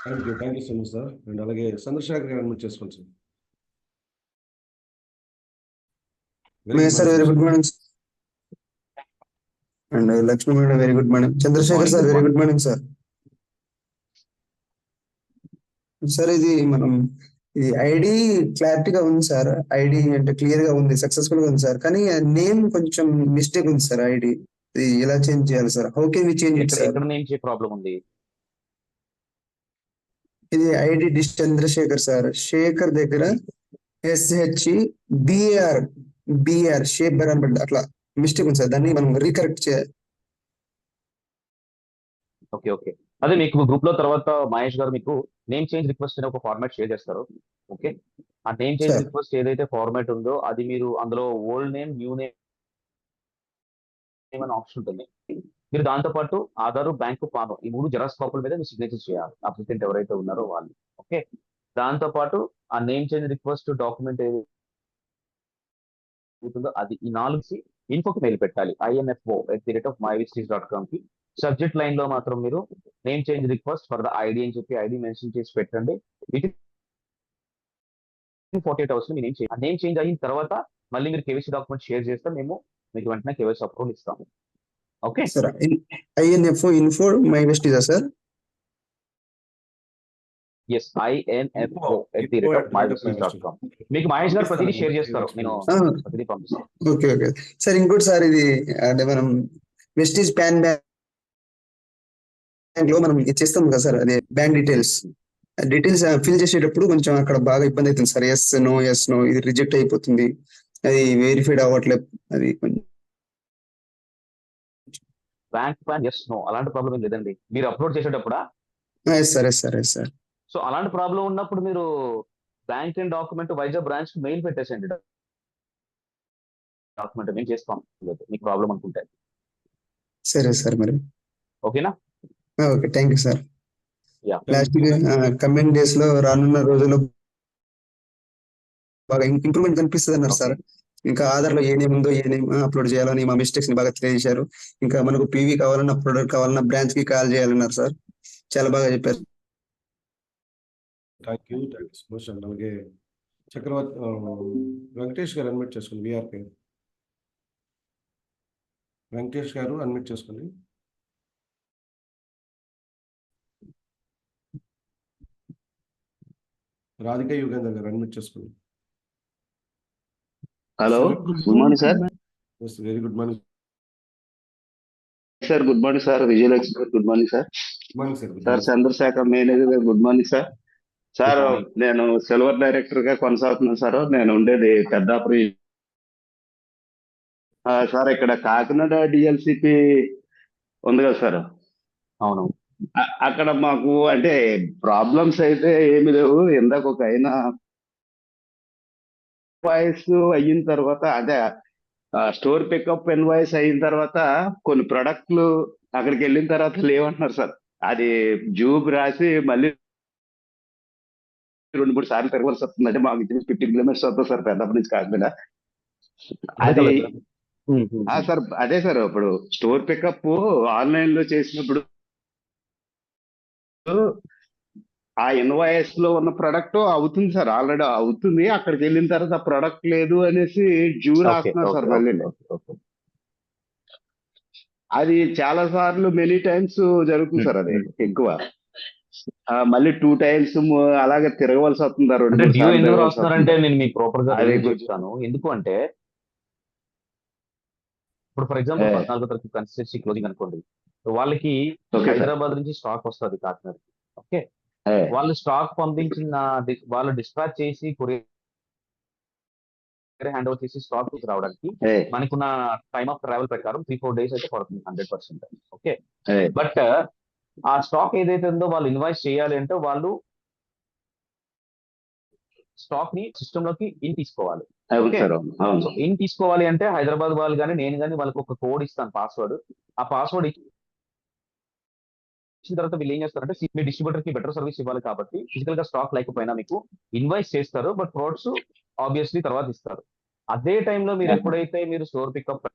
Thank you so much sir. And అలాగే చంద్రశేఖర్ గారు అడ్మిట్ చేసుకోండి sir. Sir very good morning. And Lakshmi madam very good morning. Chandrasekhar sir very good morning sir. Sir ఇది మనం ఇది ఐడి క్లారిటీగా ఉంది సార్. ఐడి అంటే క్లియర్ గా ఉంది, సక్సెస్ఫుల్ గా ఉంది సార్. కానీ నేమ్ కొంచెం మిస్టేక్ ఉంది సార్. ఐడి ఎలా చేంజ్ చేయాలి sir? How can we change it sir? ఎక్కడ నేమ్ ప్రాబ్లం ఉంది? ఇది ID this Chandrashekar sir. Shekar దగ్గర SH BR షేప్ బరాబర్ అట్లా మిస్టేక్ ఉంది సార్. దాన్ని మనం రీకరెక్ట్ చేయాలి. ఓకే ఓకే, అదే మీకు గ్రూప్ లో తర్వాత మహేష్ గారు మీకు నేమ్ చేంజ్ రిక్వెస్ట్ అనే ఒక ఫార్మాట్ షేర్ చేస్తారు. ఓకే, ఆ నేమ్ చేంజ్ Sir. రిక్వెస్ట్ ఏదైతే ఫార్మాట్ ఉందో అది మీరు అందులో ఓల్డ్ నేమ్, న్యూ నేమ్ అనే ఆప్షన్ ఉంటుంది. మీరు దాంతో పాటు ఆధార్, బ్యాంకు, పాను ఈ 3 జెరాక్స్ కాపీల మీద మీరు సిగ్నేచర్ చేయాలి, అప్లికెంట్ ఎవరైతే ఉన్నారో వాళ్ళు. ఓకే, దాంతో పాటు ఆ నేమ్ చేంజ్ రిక్వెస్ట్ డాక్యుమెంట్ ఏదైతుందో అది ఈ 4 ఇన్ఫోకి మెయిల్ పెట్టాలి, info@myvistage.com కి. సబ్జెక్ట్ లైన్ లో మాత్రం మీరు name change request for the ID అని చెప్పి ఐడి మెన్షన్ చేసి పెట్టండి. With 48 hours me name change. ఆ నేమ్ చేంజ్ అయిన తర్వాత మళ్ళీ మీరు కేవైసీ డాక్యుమెంట్ షేర్ చేస్తే మేము మీకు వెంటనే కేవైసీ అప్రూవల్ ఇస్తాము. Okay sir INFO info myvestige sir. Yes, info@myvistage.com. మీకు మహేష్ గారు ప్రతిదీ షేర్ చేస్తారు, నేను ప్రతిదీ పంపిస్తాను. Okay okay sir. ఇంకోటి సార్, ఇది అంటే మనం వెస్టీజ్ ప్యాన్ బ్యాంక్ లో మనం ఇచ్చేస్తాం కదా సార్, అదే బ్యాంక్ డీటెయిల్స్ ఫిల్ చేసేటప్పుడు కొంచెం అక్కడ బాగా ఇబ్బంది అవుతుంది సార్. ఎస్ నో ఇది రిజెక్ట్ అయిపోతుంది, అది వెరిఫైడ్ అవ్వట్లేదు. అది బ్యాంక్ ప్యాన్ ఎస్ నో అలాంటి ప్రాబ్లం ఏం లేదండి. మీరు అప్లోడ్ చేసేటప్పుడు ఎస్ సార్. సో అలాంటి ప్రాబ్లం ఉన్నప్పుడు మీరు bank and document Vizag branch కి మెయిల్ పెట్టేసండి. డాక్యుమెంట్ మేము చేస్తాం మీకు ప్రాబ్లం అనుకుంటే. సరే సార్ మరి. ఓకేనా? Okay, thank you sir. Yeah, last coming days లో రానున్న రోజుల్లో బాగా ఇంప్రూవ్మెంట్ కనిపిస్తుంది అన్నారు సార్. ఇంకా ఆధార్ లో ఏ నేమ్ ఉందో ఏ నేమ్ అప్లోడ్ చేయాలని మా మిస్టేక్స్ ని బాగా తెలియజేశారు. ఇంకా మనకు పీవీ కావాలన్నా ప్రొడక్ట్ కావాలన్నా బ్రాంచ్ కి కాల్ చేయాలన్నారు సార్. చాలా బాగా చెప్పారు. Thank you so much. And అలాగే చక్రవర్తి వెంకటేష్ గారు అడ్మిట్ చేసుకోండి. విఆర్కే వెంకటేష్ గారు అడ్మిట్ చేసుకోండి. రాధిక యుగేందర్ గారు అడ్మిట్ చేసుకోండి. Hello, good morning sir. Very good morning sir. Good morning sir. Vijayalakshmi గారు good morning sir. Morning sir. Sir Chandrashekhar manager గారు గుడ్ మార్నింగ్ సార్. సార్ నేను సిల్వర్ డైరెక్టర్ గా కొనసాగుతున్నాను సార్. నేను ఉండేది పెద్దాపురం. సార్ ఇక్కడ కాకినాడ డిఎల్సిపి ఉంది కదా సార్. అవును. అక్కడ మాకు అంటే ప్రాబ్లమ్స్ అయితే ఏమి లేవు. ఇందాక ఒక అయినా ఇన్వాయిస్ అయిన తర్వాత అదే స్టోర్ పికప్ ఇన్వాయిస్ అయిన తర్వాత కొన్ని ప్రొడక్ట్లు అక్కడికి వెళ్ళిన తర్వాత లేవంటున్నారు సార్. అది జూబ్ రాసి మళ్ళీ 2-3 సార్లు తిరగవలసి వస్తుంది. అంటే మాకు 50 కిలోమీటర్స్ వస్తుంది సార్ పెద్దప్పటి నుంచి కాకినాడ. అది సార్ అదే సార్ ఇప్పుడు స్టోర్ పికప్ ఆన్లైన్ లో చేసినప్పుడు ఆ ఇన్వాయిస్ లో ఉన్న ప్రొడక్ట్ అవుతుంది సార్, ఆల్రెడీ అవుతుంది. అక్కడికి వెళ్ళిన తర్వాత ప్రొడక్ట్ లేదు అనేసి డ్యూ రాస్తున్నారు సార్. మళ్ళీ అది చాలా సార్లు మెనీ టైమ్స్ జరుగుతుంది సార్. అది ఎక్కువ మళ్ళీ 2 times అలాగే తిరగవలసి వస్తుంది. ఎందుకు రాస్తున్నారంటే నేను మీకు ప్రాపర్ గా చెప్తాను. ఎందుకు అంటే ఇప్పుడు ఫర్ ఎగ్జాంపుల్ 14వ తారీఖు కన్సిస్టెన్సీ క్లోజింగ్ అనుకోండి, వాళ్ళకి హైదరాబాద్ నుంచి స్టాక్ వస్తుంది కాకినాడ. ఓకే, వాళ్ళు స్టాక్ పంపించిన వాళ్ళు డిస్పాచ్ చేసి కొరియర్ హ్యాండ్ ఓవర్ చేసి స్టాక్ రావడానికి మనకున్న టైమ్ ఆఫ్ ట్రావెల్ ప్రకారం 3-4 days అయితే పడుతుంది 100%. ఓకే, బట్ ఆ స్టాక్ ఏదైతే ఉందో వాళ్ళు ఇన్వాయిస్ చేయాలి అంటే వాళ్ళు స్టాక్ ని సిస్టమ్ లోకి తీసుకోవాలి. ఇన్ తీసుకోవాలి అంటే హైదరాబాద్ వాళ్ళు కానీ నేను కానీ వాళ్ళకి ఒక కోడ్ ఇస్తాను, పాస్వర్డ్. ఆ పాస్వర్డ్ ఇచ్చిన తర్వాత వీళ్ళు ఏం చేస్తారంటే మీ డిస్ట్రిబ్యూటర్ కి బెటర్ సర్వీస్ ఇవ్వాలి కాబట్టి ఫిజికల్ గా స్టాక్ లేకపోయినా మీకు ఇన్వాయిస్ చేస్తారు, బట్ ప్రొడక్ట్స్ ఆబ్వియస్లీ తర్వాత ఇస్తారు. అదే టైంలో మీరు ఎప్పుడైతే మీరు స్టోర్ పికప్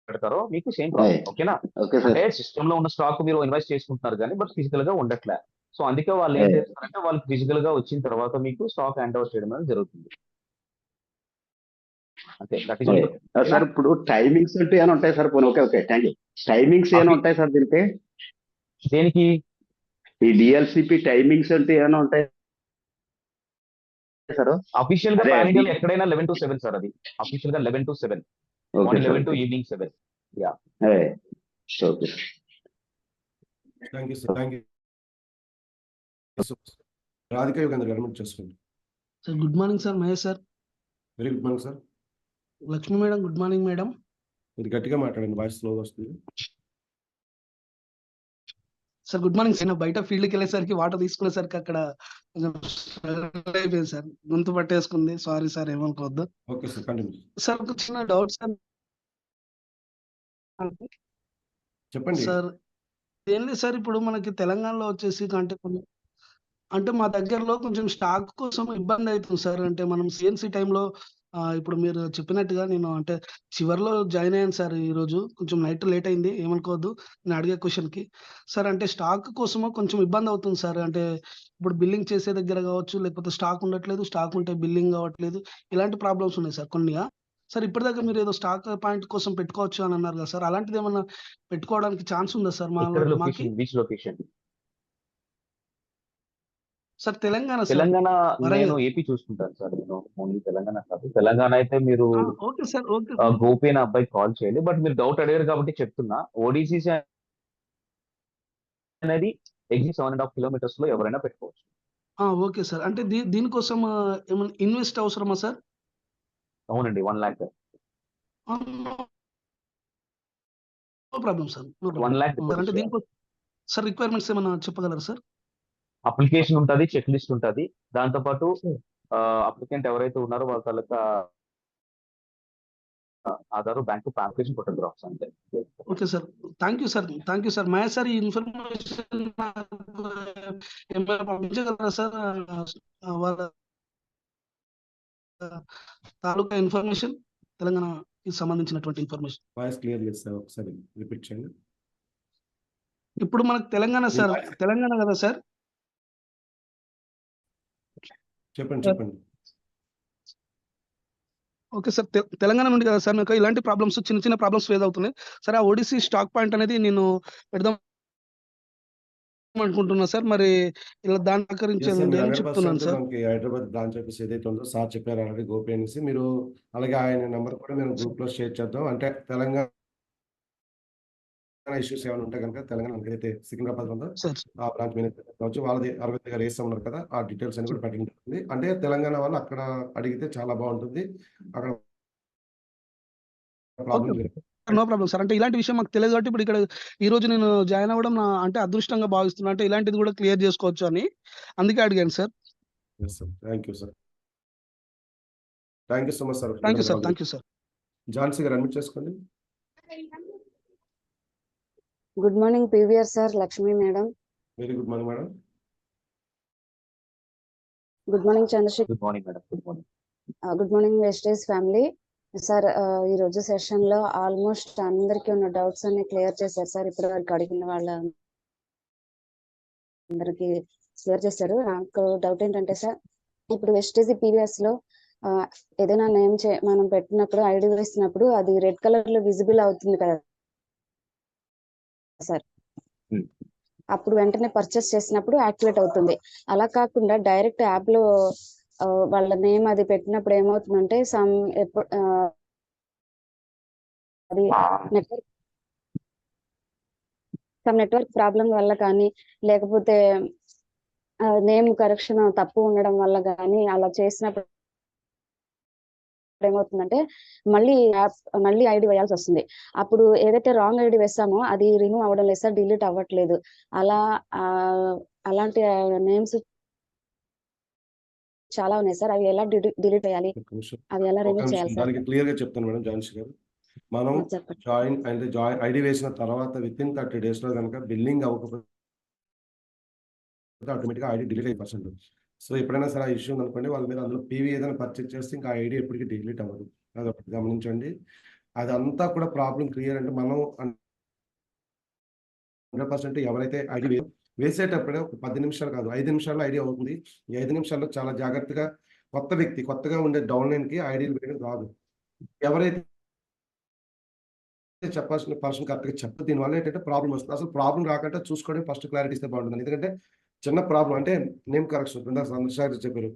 పెడతారో మీకు సేమ్ ప్రాబ్లం. ఓకేనా? Okay sir. అంటే సిస్టమ్ లో ఉన్న స్టాక్ మీరు ఇన్వెస్ట్ చేసుకుంటున్నారు కానీ బట్ ఫిజికల్ గా ఉండట్లే. సో అందుకే వాళ్ళు ఏం చేస్తారంటే వాళ్ళు ఫిజికల్ గా వచ్చిన తర్వాత మీకు స్టాక్ హ్యాండ్ ఓవర్ చేయడం అనేది జరుగుతుంది. అంతే. దట్ ఈస్ సార్ ఇప్పుడు టైమింగ్స్ అంటే ఏమైనా ఉంటాయి sir? Okay okay thank you. Timings ఏమైనా ఉంటాయి సార్ దీనికి? దేనికి? ఈ డిఎల్సిపి టైమింగ్స్ అంటే ఏమైనా ఉంటాయి సార్? అఫీషియల్ గా పాన్ ఇండియాలో ఎక్కడైనా 11 to 7 సార్. అది అఫీషియల్ గా 11 to 7, morning 11 to evening 7. Yeah okay. Thank you sir. Thank you. Radhika Yugendra గారు అడ్మిట్ చేసుకోండి. Sir good morning sir. Mahesh sir. Very good morning sir. Lakshmi madam good morning madam. మీరు గట్టిగా మాట్లాడండి, వాయిస్ స్లోగా వస్తుంది. Sir good morning sir. బయట ఫీల్డ్కి వెళ్ళేసరికి వాటర్ తీసుకునేసరికి అక్కడ కొంచెం అయిపోయింది సార్, గొంతు పట్టేసుకుంది. సారీ సార్, ఏమనుకోవద్దు. Okay sir, continue. సార్ ఒక చిన్న డౌట్ సార్. చెప్పండి సార్ ఏం లేదు సార్, ఇప్పుడు మనకి తెలంగాణలో వచ్చేసి అంటే మా దగ్గరలో కొంచెం స్టాక్ కోసం ఇబ్బంది అవుతుంది సార్. అంటే మనం సిఎన్సి టైంలో ఇప్పుడు మీరు చెప్పినట్టుగా నేను అంటే చివరిలో జాయిన్ అయ్యాను సార్. ఈరోజు కొంచెం నైట్ లేట్ అయింది, ఏమనుకోవద్దు నేను అడిగే క్వశ్చన్కి. సార్ అంటే స్టాక్ కోసము కొంచెం ఇబ్బంది అవుతుంది సార్. అంటే ఇప్పుడు బిల్లింగ్ చేసే దగ్గర కావచ్చు, లేకపోతే స్టాక్ ఉండట్లేదు, స్టాక్ ఉంటే బిల్లింగ్ కావట్లేదు, ఇలాంటి ప్రాబ్లమ్స్ ఉన్నాయి సార్ కొన్నిగా. సార్ ఇప్పటిదాకా మీరు ఏదో స్టాక్ పాయింట్ కోసం పెట్టుకోవచ్చు అని అన్నారు కదా సార్, అలాంటిది ఏమన్నా పెట్టుకోవడానికి ఛాన్స్ ఉందా సార్ మాకి? Location sir Telangana sir. Telangana నేను ఏపీ చూసుకుంటాను సార్. నేను ఓన్లీ తెలంగాణ కాదు. తెలంగాణ అయితే మీరు ఓకే సార్. ఓకే గోపి అనే అబ్బాయి కాల్ చేయాలి. బట్ మీరు డౌట్ అడిగారు కాబట్టి చెప్తున్నా. ఓడిసిసి అనేది ఎగ్జిట్ 7.5 కిలోమీటర్స్ లో ఎవరైనా పెట్టుకోవచ్చు. Okay sir. అంటే దీనికోసం ఏమైనా ఇన్వెస్ట్ అవసరమా సార్? అవునండి, 1 lakh. No problem sir. 1 lakh అంటే దీనికోసం సార్ రిక్వైర్మెంట్స్ ఏమైనా చెప్పగలరా సార్? అప్లికేషన్ ఉంటుంది, చెక్ లిస్ట్ ఉంటుంది. దాంతోపాటు అప్లికెంట్ ఎవరైతే ఉన్నారో వాళ్ళ తాలూకా ఆధార్, బ్యాంకు, అప్లికేషన్ ఫోటోగ్రాఫ్స్ అంతే. Okay sir. Thank you sir. Thank you sir. Mahesh sir ఈ ఇన్ఫర్మేషన్ ఏమైనా పంపించగలరా సార్? వాళ్ళ తాలూకా ఇన్ఫర్మేషన్, తెలంగాణకి సంబంధించినటువంటి ఇన్ఫర్మేషన్. వాయిస్ క్లియర్ లేదు సార్, ఒకసారి రిపీట్ చేయండి. ఇప్పుడు మనకు తెలంగాణ సార్, తెలంగాణ కదా సార్? చెప్పండి. Okay sir. తెలంగాణ నుండి కదా సార్ మీకు ఇలాంటి ప్రాబ్లమ్స్, చిన్న చిన్న ప్రాబ్లమ్స్ ఫేస్ అవుతున్నాయి సార్. ఆ ఓడిసి స్టాక్ పాయింట్ అనేది నేను పెడదాం అనుకుంటున్నా సార్. మరి ఇలా దాని సహకరించేది అని చెప్తున్నాను సార్. మనకి హైదరాబాద్ బ్రాంచ్ ఆఫీస్ ఏదైతే ఉందో సార్ చెప్పారు ఆల్రెడీ, గోపి అనేసి. మీరు అలాగే ఆయన నెంబర్ కూడా మేము గ్రూప్ లో షేర్ చేద్దాం. అంటే తెలంగాణ ఇష్యూస్ ఏమైనా ఉంటే కనుక తెలంగాణ ఏదైతే సికింద్రాబాద్ ఉందో ఆ బ్రాంచ్ మేనేజర్ కావచ్చు, వాళ్ళది అరవింద్ గారు వేస్తాం ఉన్నారు కదా, ఆ డీటెయిల్స్ అని కూడా పెట్టడం జరుగుతుంది. అంటే తెలంగాణ వాళ్ళు అక్కడ అడిగితే చాలా బాగుంటుంది. అక్కడ నో ప్రాబ్లం సార్. అంటే ఇలాంటి విషయం మాకు తెలియదు కాబట్టి ఇప్పుడు ఇక్కడ ఈ రోజు నేను జాయిన్ అవ్వడం నా అంటే అదృష్టంగా భావిస్తున్నా. అంటే ఇలాంటిది కూడా క్లియర్ చేసుకోవచ్చు అని అందుకే అడిగాను sir. Thank you sir. Thank you so much sir. Thank you sir. Thank you sir. Jhansi గారు అడ్మిట్ చేసుకోండి. Good morning PVR sir. Lakshmi madam. Very good morning madam. Good morning Chandrashekar. Good morning madam. Good morning. Good morning Vestige family. Sir ఈ రోజు సెషన్ లో ఆల్మోస్ట్ అందరికీ ఉన్న డౌట్స్ అన్ని క్లియర్ చేశారు సార్. ఇప్పటి వరకు అడిగిన వాళ్ళ అందరికి క్లియర్ చేశారు. నాకు డౌట్ ఏంటంటే సార్, ఇప్పుడు వెస్టేజ్ పీవీఎస్ లో ఏదైనా నేమ్ మనం పెట్టినప్పుడు, ఐడి వేసినప్పుడు అది రెడ్ కలర్ లో విజిబుల్ అవుతుంది కదా సార్. అప్పుడు వెంటనే పర్చేస్ చేసినప్పుడు యాక్టివేట్ అవుతుంది. అలా కాకుండా డైరెక్ట్ యాప్ లో వాళ్ళ నేమ్ అది పెట్టినప్పుడు ఏమవుతుందంటే అది నెట్వర్క్ ప్రాబ్లం వల్ల కానీ, లేకపోతే నేమ్ కరెక్షన్ తప్పు ఉండడం వల్ల కానీ అలా చేసినప్పుడు ఏమవుతుందంటే మళ్ళీ ఐడి వేయాల్సి వస్తుంది. అప్పుడు ఏదైతే రాంగ్ ఐడి వేస్తామో అది రిమూవ్ అవ్వడం లేదు సార్, డిలీట్ అవ్వట్లేదు. అలాంటి నేమ్స్ చాలా ఉన్నాయి సార్. అవి ఎలా డిలీట్ చేయాలి, అవి ఎలా రిమూవ్ చేయాలి సార్? దానికి క్లియర్ గా చెప్తాను మేడం ఝాన్సీ గారు. మనం జాయిన్ ఐడి వేసిన తర్వాత విత్ ఇన్ 30 days లో కనుక బిల్లింగ్ అవ్వకపోతే ఆటోమేటిక్ గా ఐడి డిలీట్ అయిపోతుంది. సో ఎప్పుడైనా సరే ఆ ఇష్యూ అనుకోండి, వాళ్ళ మీద అందులో పీవీ ఏదైనా పర్చేజ్ చేస్తే ఇంకా ఐడి ఎప్పటికీ డిలీట్ అవ్వదు. అదొకటి గమనించండి. అదంతా కూడా ప్రాబ్లం క్లియర్ అంటే మనం 100% ఎవరైతే ఐడి వేసేటప్పుడే ఒక 10 నిమిషాలు కాదు 5 నిమిషాల్లో ఐడి అవుతుంది. ఈ 5 నిమిషాల్లో చాలా జాగ్రత్తగా కొత్త వ్యక్తి కొత్తగా ఉండే డౌన్లైన్కి ఐడీలు వేయడం రాదు. ఎవరైతే చెప్పాల్సిన పర్సన్ కరెక్ట్గా చెప్పదు, దీనివల్ల ఏంటంటే ప్రాబ్లం వస్తుంది. అసలు ప్రాబ్లం రాకుండా చూసుకోవడం ఫస్ట్ క్లారిటీ ఇస్తే బాగుంటుంది. ఎందుకంటే చిన్న ప్రాబ్లం అంటే నేమ్ కరెక్షన్ ఇందాక చెప్పారు.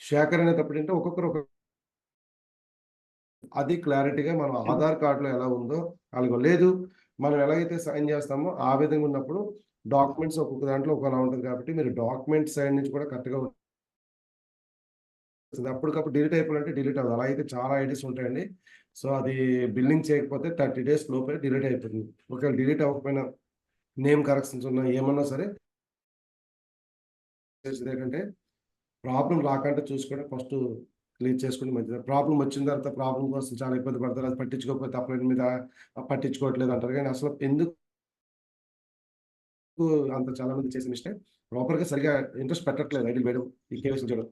శేఖర్ అనేటప్పుడు ఏంటంటే ఒక్కొక్కరు అది క్లారిటీగా మనం ఆధార్ కార్డులో ఎలా ఉందో అలాగో లేదు, మనం ఎలాగైతే సైన్ చేస్తామో ఆ విధంగా ఉన్నప్పుడు డాక్యుమెంట్స్ ఒక్కొక్క దాంట్లో ఒకలా ఉంటుంది. కాబట్టి మీరు డాక్యుమెంట్ సైడ్ నుంచి కూడా కరెక్ట్గా ఉంటుంది. అప్పటికప్పుడు డిలీట్ అయిపోవాలంటే డిలీట్ అవ్వదు. అలా అయితే చాలా ఐడీస్ ఉంటాయండి. సో అది బిల్లింగ్ చేయకపోతే 30 days లోపే డిలీట్ అయిపోతుంది. ఒకవేళ డిలీట్ అవ్వకపోయినా నేమ్ కరెక్షన్స్ ఉన్నా ఏమన్నా సరే ఏంటంటే ప్రాబ్లం రాకుండా చూసుకొని ఫస్ట్ క్లియర్ చేసుకుని మంచిది. ప్రాబ్లం వచ్చిన తర్వాత ప్రాబ్లం కోసం చాలా ఇబ్బంది పడతారు. అది పట్టించుకోకపోతే అప్లైన్ మీద పట్టించుకోవట్లేదు అంటారు. కానీ అసలు ఎందుకు అంత చాలా మంది చేసే మిస్టేక్ ప్రాపర్గా సరిగా ఇంట్రెస్ట్ పెట్టట్లేదు ఐడి వేయడం, ఈ కేవైసీ చేయడం.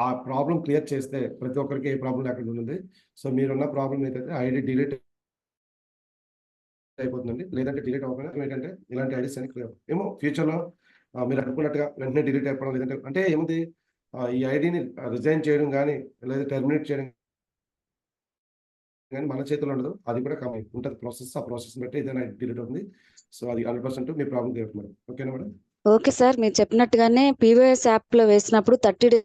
ఆ ప్రాబ్లం క్లియర్ చేస్తే ప్రతి ఒక్కరికి ఏ ప్రాబ్లం లేకుండా ఉంటుంది. సో మీరున్న ప్రాబ్లం ఏంటంటే ఐడి డిలీట్ అయిపోతుందండి. లేదంటే డిలీట్ అవ్వకుండా ఏంటంటే ఇలాంటి ఐడీస్ అని క్లియర్ ఏమో ఫ్యూచర్లో మీరు అనుకున్నట్టుగా వెంటనే డిలీట్ అయిపోవడం లేదంటే అంటే ఏముంది ఈ ఐడిని రిజైన్ చేయడం కానీ లేదా టెర్మినేట్ చేయడం కానీ మన చేతిలో ఉండదు. అది కూడా ఉంటుంది ప్రాసెస్. ఆ ప్రాసెస్ బట్టి ఏదైనా డిలీట్ అవుతుంది. సో అది 100% మీ ప్రాబ్లం క్లియర్ మేడం. ఓకేనా మేడం? ఓకే సార్, మీరు చెప్పినట్టుగానే పీవీఎస్ యాప్లో వేసినప్పుడు 30 days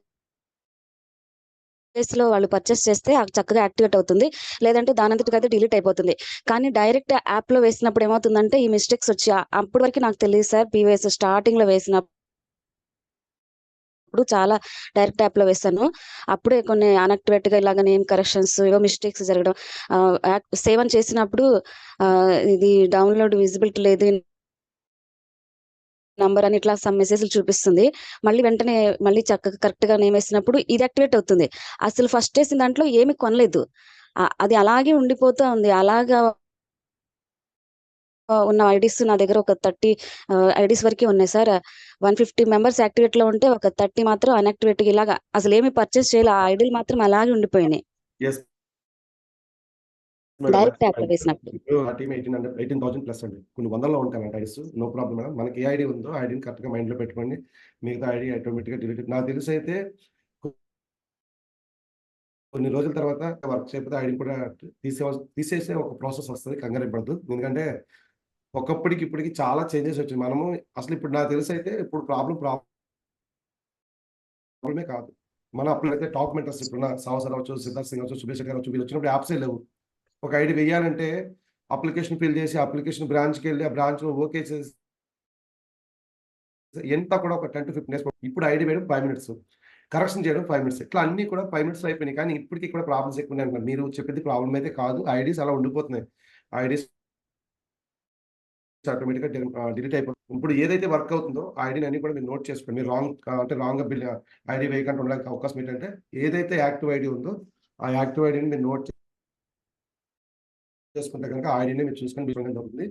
వాళ్ళు పర్చేస్ చేస్తే చక్కగా యాక్టివేట్ అవుతుంది. లేదంటే దానంతటికి అయితే డిలీట్ అయిపోతుంది. కానీ డైరెక్ట్ యాప్లో వేసినప్పుడు ఏమవుతుందంటే ఈ మిస్టేక్స్ వచ్చి అప్పటి వరకు నాకు తెలియదు సార్. పీవీఎస్ స్టార్టింగ్లో వేసినప్పుడు చాలా డైరెక్ట్ యాప్లో వేస్తాను. అప్పుడే కొన్ని అన్యాక్టివేట్గా ఇలాగ నేమ్ కరెక్షన్స్ ఏవో మిస్టేక్స్ జరగడం, సేవ్ అని చేసినప్పుడు ఇది డౌన్లోడ్ విజిబిలిటీ లేదు నంబర్ అని ఇట్లా సమ్ మెసేజ్లు చూపిస్తుంది. వెంటనే మళ్ళీ చక్కగా కరెక్ట్గా నేమ్ వేసినప్పుడు ఇది యాక్టివేట్ అవుతుంది. అసలు ఫస్ట్ వేసిన దాంట్లో ఏమి కొనలేదు. అది అలాగే ఉండిపోతూ ఉంది. అలాగా ఉన్న ఐడీస్ నా దగ్గర ఒక 30 ఐడీస్ వరకే ఉన్నాయి సార్. 150 మెంబర్స్ యాక్టివేట్లో ఉంటే ఒక 30 మాత్రం అన్యాక్టివేట్గా ఇలాగా అసలు ఏమి పర్చేస్ చేయాలి. ఆ ఐడీలు మాత్రం అలాగే ఉండిపోయినాయి డైరెక్ట్ యాప్లో వేసినప్పుడు. ఆ టీమ్ 18,000+ అండి. కొన్ని వందల్లో ఉంటాయి ఐడీస్. No problem madam. మనకి ఏ ఐడి ఉందో ఐడిని కరెక్ట్గా మైండ్లో పెట్టుకోండి. మిగతా ఐడి ఆటోమేటిక్గా డిలీట్. నాకు తెలిసి అయితే కొన్ని రోజుల తర్వాత వర్క్ చేయకపోతే ఐడి కూడా తీసేసే ఒక ప్రాసెస్ వస్తుంది. కంగారు పడద్దు. ఎందుకంటే ఒకప్పటికి ఇప్పటికి చాలా చేంజెస్ వచ్చాయి. మనము అసలు ఇప్పుడు నాకు తెలిసి అయితే ఇప్పుడు ప్రాబ్లమే కాదు. మన అప్పుడైతే టాప్ మెంటర్స్ ఇప్పుడున్న సావసర్ అవచ్చు, సిద్ధార్థ్ సింగ్ అవచ్చు, సుభేష్ గారు అవచ్చు, వీళ్ళు వచ్చినప్పుడు యాప్సే లేవు. ఒక ఐడి వేయాలంటే అప్లికేషన్ ఫిల్ చేసి అప్లికేషన్ బ్రాంచ్కి వెళ్ళి ఆ బ్రాంచ్లో ఓకే చేసి ఎంత కూడా ఒక 10 to 15 days. ఇప్పుడు ఐడి వేయడం 5 minutes, కరెక్షన్ చేయడం 5 minutes. ఇట్లా అన్ని కూడా 5 minutes అయిపోయినాయి. కానీ ఇప్పటికీ కూడా ప్రాబ్లమ్స్ ఎక్కువ ఉన్నాయి అంటున్నారు. మీరు చెప్పింది ప్రాబ్లం అయితే కాదు. ఐడీస్ అలా ఉండిపోతున్నాయి. ఐడీస్ ఆటోమేటిక్గా డిలీట్ అయిపోతుంది. ఇప్పుడు ఏదైతే వర్క్ అవుతుందో ఆ ఐడిని అన్ని కూడా మీరు నోట్ చేసుకోండి. మీరు రాంగ్ బిల్ ఐడి వేయకుండా ఉండడానికి అవకాశం ఏంటంటే ఏదైతే యాక్టివ్ ఐడి ఉందో ఆ యాక్టివ్ ఐడిని మీరు నోట్ చేసుకుంటే కనుక ఐడిని మీరు చూసుకొని అవుతుంది.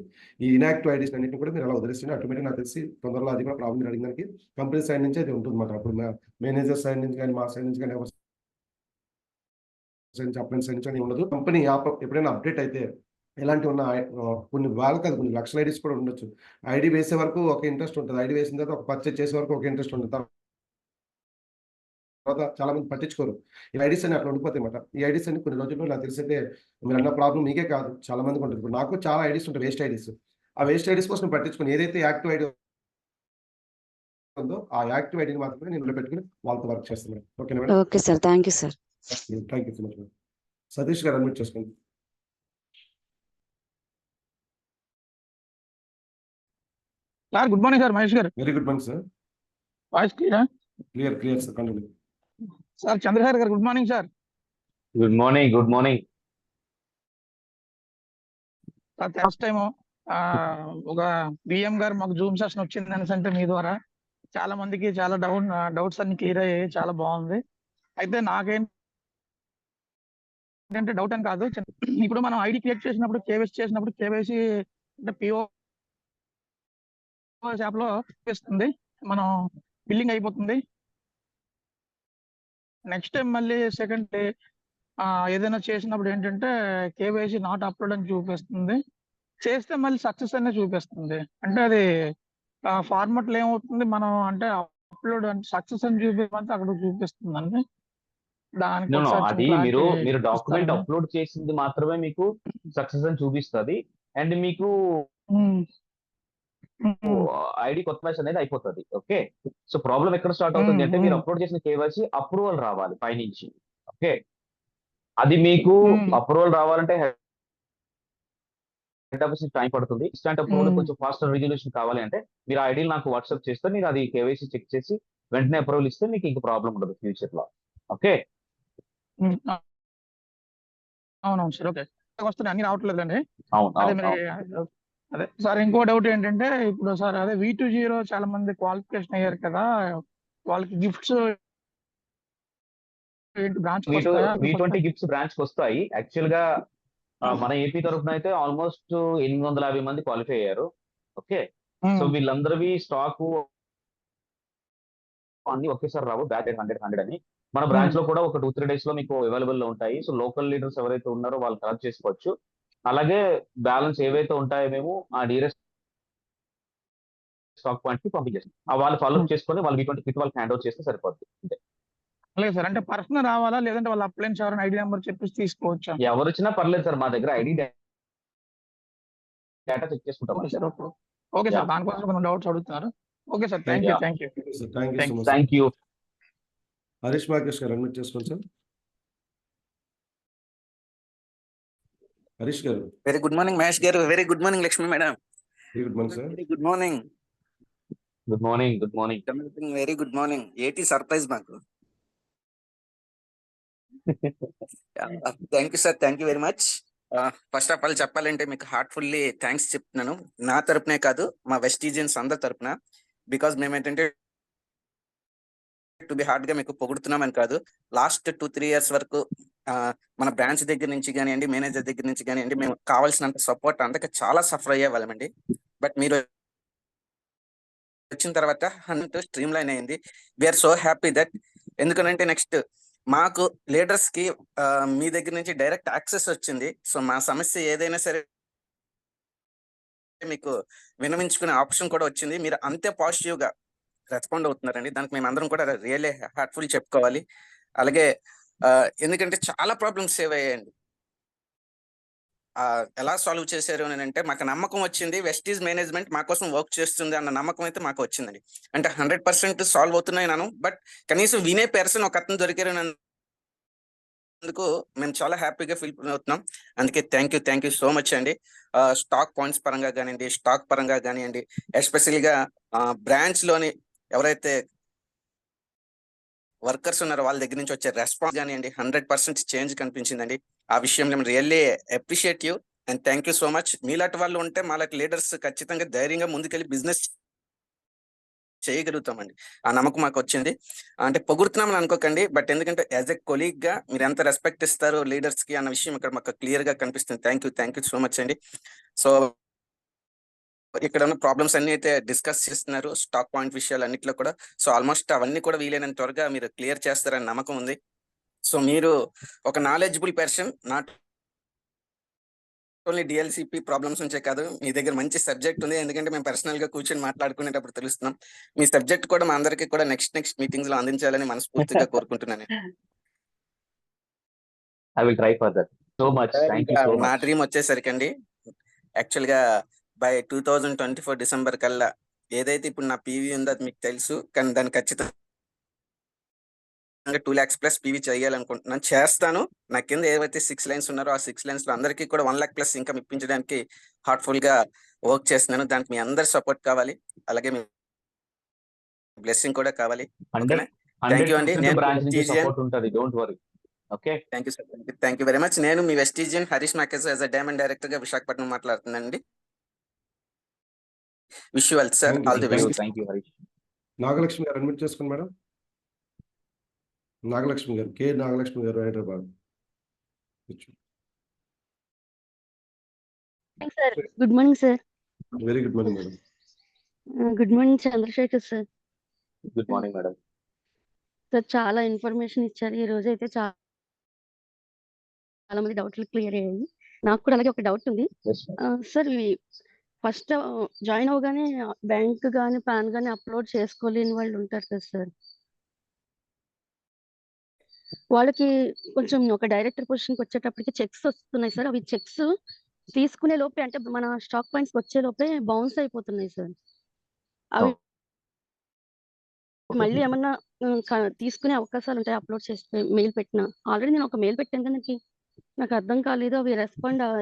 ఈ ఇన్యాక్టివ్ ఐడీస్ అన్నింటిని కూడా మీరు అలా వదిలేస్తుంది. ఆటోమేటిక్ నాకు తెలిసి తొందరలో అది కూడా ప్రాబ్లం అడిగిన దానికి కంపెనీ సైడ్ నుంచి అది ఉంటుంది అన్నమాట. అప్పుడు మేనేజర్ సైడ్ నుంచి కానీ మా సైడ్ నుంచి కానీ అప్లైన్ సైడ్ నుంచి అని ఉండదు. కంపెనీ యాప్ ఎప్పుడైనా అప్డేట్ అయితే ఇలాంటి ఉన్న కొన్ని వాళ్ళకి అది కొన్ని లక్షల ఐడీస్ కూడా ఉండొచ్చు. ఐడి వేసే వరకు ఒక ఇంట్రెస్ట్ ఉంటుంది. ఐడి వేసిన తర్వాత ఒక పర్చేజ్ చేసే వరకు ఒక ఇంట్రెస్ట్ ఉంటుంది. తర్వాత చాలా మంది పట్టించుకోరు. ఈ ఐడీస్ అన్ని అట్లా ఉండిపోతాయి అన్నమాట. ఈ ఐడీస్ అన్ని కొన్ని రోజుల్లో నాకు తెలిసైతే మీరు అన్న ప్రాబ్లం మీకే కాదు చాలా మందికి ఉంటుంది. ఇప్పుడు నాకు చాలా ఐడీస్ ఉంటాయి, వేస్ట్ ఐడీస్. ఆ వేస్ట్ ఐడీస్ కోసం పట్టించుకొని ఏదైతే యాక్టివ్ ఐడి ఉందో ఆ యాక్టివ్ ఐడిని మాత్రమే నేను పెట్టుకుని వాళ్ళతో వర్క్ చేస్తున్నాను. ఓకేనా madam? Okay sir, thank you sir. Thank you so much madam. Satish గారు అడ్మిట్ చేసుకోండి. Sir good morning sir. Mahesh గారు. Very good morning sir. Voice clear sir. Continue sir. Chandrasekhar గారు good morning sir. Good morning. Good morning sir. First time ఒక బిఎం గారు మాకు జూమ్ సెషన్ వచ్చింది అనేసి అంటే మీ ద్వారా చాలా మందికి చాలా డౌట్స్ అన్ని క్లియర్ అయ్యాయి. చాలా బాగుంది. అయితే నాకేంటంటే డౌట్ అని కాదు, ఇప్పుడు మనం ఐడి క్రియేట్ చేసినప్పుడు కేవైసీ అంటే పిఓ యాప్ లో ఇస్తుంది, మనం బిల్లింగ్ అయిపోతుంది. నెక్స్ట్ టైం మళ్ళీ సెకండ్ డే ఏదైనా చేసినప్పుడు ఏంటంటే కేవైసీ నాట్ అప్లోడ్ అని చూపిస్తుంది. చేస్తే మళ్ళీ సక్సెస్ అనే చూపిస్తుంది. అంటే అది ఫార్మాట్లో ఏమవుతుంది, మనం అంటే అప్లోడ్ అంటే సక్సెస్ అని చూపించమంటే అక్కడ చూపిస్తుందండి. దానికి నో ఒకసారి అది మీరు క్లారిటీ డాక్యుమెంట్ ఇస్తారండి? అప్లోడ్ చేసింది మాత్రమే మీకు సక్సెస్ అని చూపిస్తుంది. అండ్ మీకు ఐడి కొత్త బ్యాచ్ అనేది అయిపోతుంది. ఓకే, సో ప్రాబ్లం ఎక్కడ స్టార్ట్ అవుతుంది అంటే మీరు అప్లోడ్ చేసిన కేవైసీ అప్రూవల్ రావాలి పైనుంచి. ఓకే, అది మీకు అప్రూవల్ రావాలంటే హెడ్ ఆఫీస్ టైం పడుతుంది. ఇన్స్టాంట్ అప్రూవల్ కొంచెం ఫాస్టర్ రెగ్యులేషన్ కావాలి అంటే మీరు ఆ ఐడీలు నాకు వాట్సాప్ చేస్తే మీరు అది కేవైసీ చెక్ చేసి వెంటనే అప్రూవల్ ఇస్తే మీకు ఇంక ప్రాబ్లం ఉండదు ఫ్యూచర్ లో. ఓకే, అవునవును సార్. ఓకే, వస్తున్నాయి, అన్ని రావట్లేదండి. అవును అదే అవును మరి అవును. అదే సార్, ఇంకో డౌట్ ఏంటంటే ఇప్పుడు సార్ అదే V20 చాలా మంది క్వాలిఫికేషన్ అయ్యారు కదా, వాళ్ళకి గిఫ్ట్స్ ఏంటి బ్రాంచ్ వస్తాయా? V20 గిఫ్ట్స్ బ్రాంచ్ వస్తాయి. యాక్చువల్ గా మన ఏపీ తరఫున అయితే ఆల్మోస్ట్ 850 మంది క్వాలిఫై అయ్యారు. ఓకే, సో వీళ్ళందరివి స్టాక్ అన్ని ఒకేసారి రావు, బ్యాచ్ 100 అని. మన బ్రాంచ్ లో కూడా ఒక 2-3 డేస్ లో మీకు అవైలబుల్ లో ఉంటాయి. సో లోకల్ లీడర్స్ ఎవరైతే ఉన్నారో వాళ్ళు కలెక్ట్ చేసుకోవచ్చు. అలాగే బ్యాలెన్స్ ఏవైతే ఉంటాయో మేము ఆ డీరెస్ట్ స్టాక్ పాయింట్ కి పంపించేస్తాం. వాళ్ళు ఫాలోఅప్ చేసుకొని వాళ్ళు V20 కిట్ వాళ్ళకి హ్యాండ్ ఓవర్ చేస్తే సరిపోద్ది. అంతే. లేదు సార్, అంటే పర్సనల్ రావాలా లేదంటే వాళ్ళ అప్లయన్స్ ఎవరైనా ఐడి నెంబర్ చెప్పేసి తీసుకోవచ్చా? ఎవరు వచ్చినా పర్లేదు సార్, మా దగ్గర ఐడి డేటా చెక్ చేసుకుంటాం. Okay sir. ఓకే సార్, దానికోసం కొన్ని డౌట్స్ అడుగుతున్నారు. Okay sir, thank you. Thank you. Thank you so much. Thank you. Harish మార్కేష్ గారు అడ్మిట్ చేసుకోండి సార్. హరీష్ గారు. వెరీ గుడ్ మార్నింగ్ మహేష్ గారు. Very good morning Lakshmi madam. Very good morning sir. Very good morning. Good morning. Good morning. Very good morning. ఏటీ సర్ప్రైజ్ మాకు. Thank you sir, thank you very much. First of all చెప్పాలంటే మీకు హార్ట్ఫుల్లీ థ్యాంక్స్ చెప్తున్నాను, నా తరపునే కాదు మా వెస్టీజియన్స్ అందరి తరపున. బికాస్ మేము ఏంటంటే టు బి హార్డ్ గా మీకు పొగుడుతున్నామని కాదు, లాస్ట్ 2-3 years వరకు మన బ్రాంచ్ దగ్గర నుంచి కానివ్వండి, మేనేజర్ దగ్గర నుంచి కానివ్వండి, మేము కావాల్సినంత సపోర్ట్ అందక చాలా సఫర్ అయ్యే వాళ్ళమండి. బట్ మీరు వచ్చిన తర్వాత 100 స్ట్రీమ్ లైన్ అయింది. We are so happy that. ఎందుకనంటే నెక్స్ట్ మాకు లీడర్స్ కి మీ దగ్గర నుంచి డైరెక్ట్ యాక్సెస్ వచ్చింది. సో మా సమస్య ఏదైనా సరే మీకు వినమించుకునే ఆప్షన్ కూడా వచ్చింది. మీరు అంతే పాజిటివ్ గా రెస్పాండ్ అవుతున్నారండి, దానికి మేము అందరం కూడా రియల్లీ హార్ట్ఫుల్ చెప్పుకోవాలి. అలాగే ఎందుకంటే చాలా ప్రాబ్లమ్స్ సేవ్ అయ్యాయండి. ఎలా సాల్వ్ చేశారు అని అంటే మాకు నమ్మకం వచ్చింది, వెస్టీజ్ మేనేజ్మెంట్ మా కోసం వర్క్ చేస్తుంది అన్న నమ్మకం అయితే మాకు వచ్చిందండి. అంటే 100% సాల్వ్ అవుతున్నాయి నాను, బట్ కనీసం వినే పర్సన్ ఒక అతను దొరికారు అందుకు మేము చాలా హ్యాపీగా ఫీల్ అవుతున్నాం. అందుకే థ్యాంక్ యూ సో మచ్ అండి. స్టాక్ పాయింట్స్ పరంగా కానివ్వండి, స్టాక్ పరంగా కానివ్వండి, ఎస్పెషల్గా బ్రాంచ్ లోని ఎవరైతే వర్కర్స్ ఉన్నారో వాళ్ళ దగ్గర నుంచి వచ్చే రెస్పాన్స్ కానివ్వండి 100% చేంజ్ కనిపించిందండి. ఆ విషయం మేము really appreciate you and thank you so much. మీలాంటి వాళ్ళు ఉంటే మాలాంటి లీడర్స్ ఖచ్చితంగా ధైర్యంగా ముందుకెళ్ళి బిజినెస్ చేయగలుగుతామండి. ఆ నమ్మకం మాకు వచ్చింది. అంటే పొగుడుతున్నామని అనుకోకండి, బట్ ఎందుకంటే యాజ్ ఎ కొలీగ్ గా మీరు ఎంత రెస్పెక్ట్ ఇస్తారు లీడర్స్ కి అన్న విషయం ఇక్కడ మాకు క్లియర్ గా కనిపిస్తుంది. థ్యాంక్ యూ సో మచ్ అండి. సో ఇక్కడ ఉన్న ప్రాబ్లమ్స్ అన్ని అయితే డిస్కస్ చేస్తున్నారు, స్టాక్ పాయింట్ విషయాలు అన్నిట్లో కూడా. సో ఆల్మోస్ట్ అవన్నీ కూడా వీలైనంత త్వరగా మీరు క్లియర్ చేస్తారని నమ్మకం ఉంది. సో మీరు ఒక knowledgeable person, not only DLCP problems నుంచే కాదు, మీ దగ్గర మంచి సబ్జెక్ట్ ఉంది. ఎందుకంటే మేము పర్సనల్ గా కూర్చొని మాట్లాడుకునేటప్పుడు తెలుస్తున్నాం. మీ సబ్జెక్ట్ కూడా మా అందరికీ కూడా నెక్స్ట్ మీటింగ్స్ లో అందించాలని మనస్ఫూర్తిగా కోరుకుంటున్నాను. I will try for that. So much. Thank you so much. నా డ్రీమ్ వచ్చేసరికి అండి, యాక్చువల్ గా బై 2024 డిసెంబర్ కల్లా ఏదైతే ఇప్పుడు నా పీవీ ఉందో అది మీకు తెలుసు, కానీ దాన్ని ఖచ్చితంగా 2 lakhs ప్లస్ పీవీ చేయాలనుకుంటున్నాను. చేస్తాను. నా కింద ఏవైతే 6 lines ఉన్నారో ఆ 6 lines లో అందరికీ కూడా 1 lakh ప్లస్ ఇన్కమ్ ఇప్పించడానికి హార్ట్ఫుల్ గా వర్క్ చేస్తున్నాను. దానికి మీ అందరి సపోర్ట్ కావాలి, అలాగే మీ బ్లెస్సింగ్ కూడా కావాలి. థ్యాంక్ యూ అండి. Thank you very much. నేను మీ వెస్టీజియన్ హరీష్ మార్కేజ్ యాజ్ అ డైమండ్ డైరెక్టర్ గా విశాఖపట్నం మాట్లాడుతున్నానండి. Wish you well sir, all the best. Nagalakshmi గారు అడ్మిట్ చేసుకోండి మేడం. నాగలక్ష్మి గారు, కే నాగలక్ష్మి గారు, Hyderabad. Sir good morning sir. Very good morning madam. Good morning Chandrasekhar sir. Good morning madam. Sir చాలా ఇన్ఫర్మేషన్ ఇచ్చారు ఈ రోజు అయితే. చాలా చాలా మంది డౌట్లు క్లియర్ అయ్యాయి. నాకు కూడా అలాగే ఒక డౌట్ ఉంది. సార్ ఫస్ట్ జాయిన్ అవ్వగానే బ్యాంక్ కానీ పాన్ కానీ అప్లోడ్ చేసుకోలేని వాళ్ళు ఉంటారు కదా సార్, వాళ్ళకి కొంచెం ఒక డైరెక్టర్ పొజిషన్కి వచ్చేటప్పటికి చెక్స్ వస్తున్నాయి సార్. అవి చెక్స్ తీసుకునే లోపే అంటే మన స్టాక్ పాయింట్స్ వచ్చే లోపే బౌన్స్ అయిపోతున్నాయి సార్. అవి మళ్ళీ ఏమన్నా తీసుకునే అవకాశాలు ఉంటాయి అప్లోడ్ చేస్తే మెయిల్ పెట్టినా? ఆల్రెడీ నేను ఒక మెయిల్ పెట్టాను కానీ నాకు అర్థం కాలేదు, అవి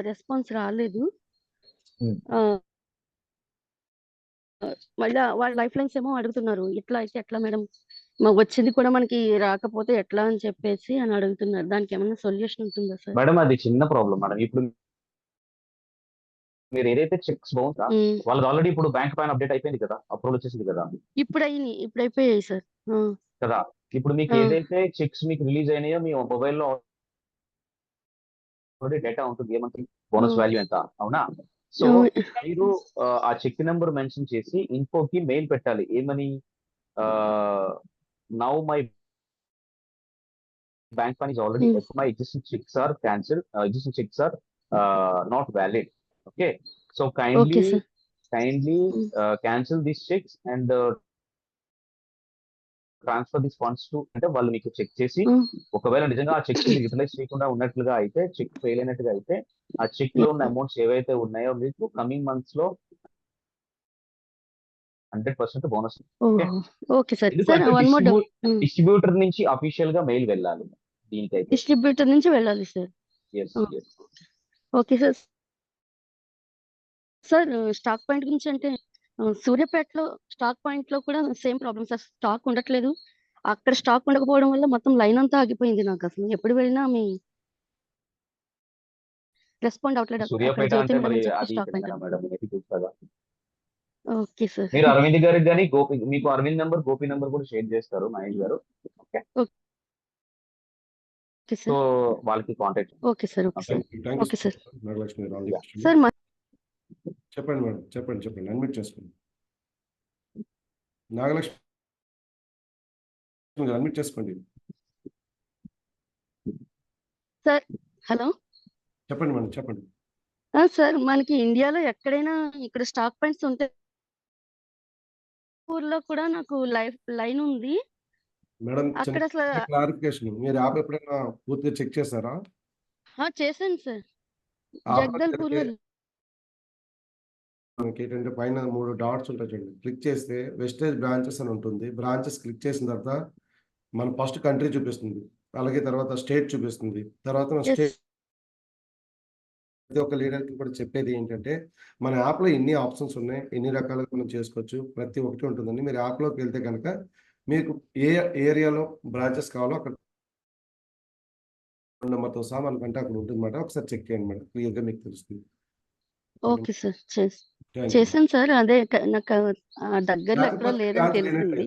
రెస్పాన్స్ రాలేదు. మళ్ళీ వాళ్ళ లైఫ్ లైన్స్ ఏమో అడుగుతున్నారు, ఇట్లా అయితే ఎట్లా మేడం, వచ్చింది కూడా మనకి రాకపోతే ఎట్లా అని చెప్పేసి అని అడుగుతున్నారు. దానికి ఏమైనా సొల్యూషన్ ఉంటుందా సార్? మేడం అది చిన్న ప్రాబ్లం మేడం. ఇప్పుడు మీరు ఏదైతే చెక్స్ బౌన్స్ వాళ్ళకి ఆల్రెడీ ఇప్పుడు బ్యాంక్ పైన అప్డేట్ అయిపోయింది కదా, అప్రూవల్ వచ్చేసింది కదా ఇప్పుడు అయిపోయాయి సార్ కదా. ఇప్పుడు మీకు ఏదైతే చెక్స్ మీకు రిలీజ్ అయినాయో మీ మొబైల్లో ఆల్రెడీ డేటా ఉంటుంది, ఏమంటుంది బోనస్ వాల్యూ ఎంత, అవునా? సో మీరు ఆ చెక్ నెంబర్ మెన్షన్ చేసి ఇన్ఫోకి మెయిల్ పెట్టాలి, ఏమని, now my bank fund is already my existing checks are cancelled, existing checks are not valid. Okay, so kindly cancel these checks and transfer this funds to, అంటే వాళ్ళు మీకు చెక్ చేసి ఒకవేళ నిజంగా ఆ చెక్ యూటిలైజ్ చేయకుండా ఉన్నట్లుగా అయితే, చెక్ ఫెయిల్ అయినట్టుగా అయితే, ఆ చెక్ లో ఉన్న అమౌంట్స్ ఏవైతే ఉన్నాయో మీకు కమింగ్ మంత్స్ లో 100% బోనస్. డిస్ట్రిబ్యూటర్ నుంచి అఫీషియల్ గా మెయిల్ వెళ్ళాలి దీనికైతే, డిస్ట్రిబ్యూటర్ నుంచి వెళ్ళాలి sir. Okay sir. Sir stock point గురించి అంటే సూర్యాపేటలో స్టాక్ పాయింట్ లో కూడా సేమ్ ప్రాబ్లమ్ సార్, స్టాక్ ఉండట్లేదు. అక్కడ స్టాక్ ఉండకపోవడం వల్ల మొత్తం లైన్ అంతా ఆగిపోయింది. నాకు అసలు ఎప్పుడు వెళ్ళినా మీ రెస్పాండ్ అవ్వట్లేదు. Okay sir. మీరు అరవింద్ గారికి కానీ మీకు అరవింద్ నంబర్, గోపి నంబర్ కూడా షేర్ చేస్తారు మహేష్ గారు. సో వాళ్ళకి contact. Okay sir. Okay sir. Sir చెప్పండి మేడం, చెప్పండి అడ్మిట్ చేసుకోండి. నాగలక్ష్మి అడ్మిట్ చేసుకోండి సార్. హలో చెప్పండి మేడం, చెప్పండి సార్. మనకి ఇండియాలో ఎక్కడైనా ఇక్కడ స్టాక్ పాయింట్స్ ఉంటాయి, ఊర్లో కూడా నాకు లైన్ ఉంది మేడం. అక్కడ అసలు క్లారిఫికేషన్, మీరు యాప్ ఎప్పుడైనా పూర్తిగా చెక్ చేశారా? చేశాను సార్. జగదల్పూర్ మనకి ఏంటంటే పైన 3 డాట్స్ ఉంటాయి చూడండి, క్లిక్ చేస్తే వెస్టేజ్ బ్రాంచెస్ అని ఉంటుంది. బ్రాంచెస్ క్లిక్ చేసిన తర్వాత మన ఫస్ట్ కంట్రీ చూపిస్తుంది, అలాగే తర్వాత స్టేట్ చూపిస్తుంది. తర్వాత మన స్టేట్ ప్రతి ఒక్క లీడర్కి కూడా చెప్పేది ఏంటంటే మన యాప్లో ఎన్ని ఆప్షన్స్ ఉన్నాయి, ఎన్ని రకాలుగా మనం చేసుకోవచ్చు, ప్రతి ఒక్కటి ఉంటుందండి. మీరు యాప్లోకి వెళ్తే కనుక మీకు ఏ ఏరియాలో బ్రాంచెస్ కావాలో అక్కడ నెంబర్తో సహా మనకంటే అక్కడ ఉంటుంది అన్నమాట. ఒకసారి చెక్ చేయండి మేడం, క్లియర్గా మీకు తెలుస్తుంది. Okay sir. చేశాను సార్. అదే నాకు దగ్గరలో ఎక్కడో లేదని తెలిసింది.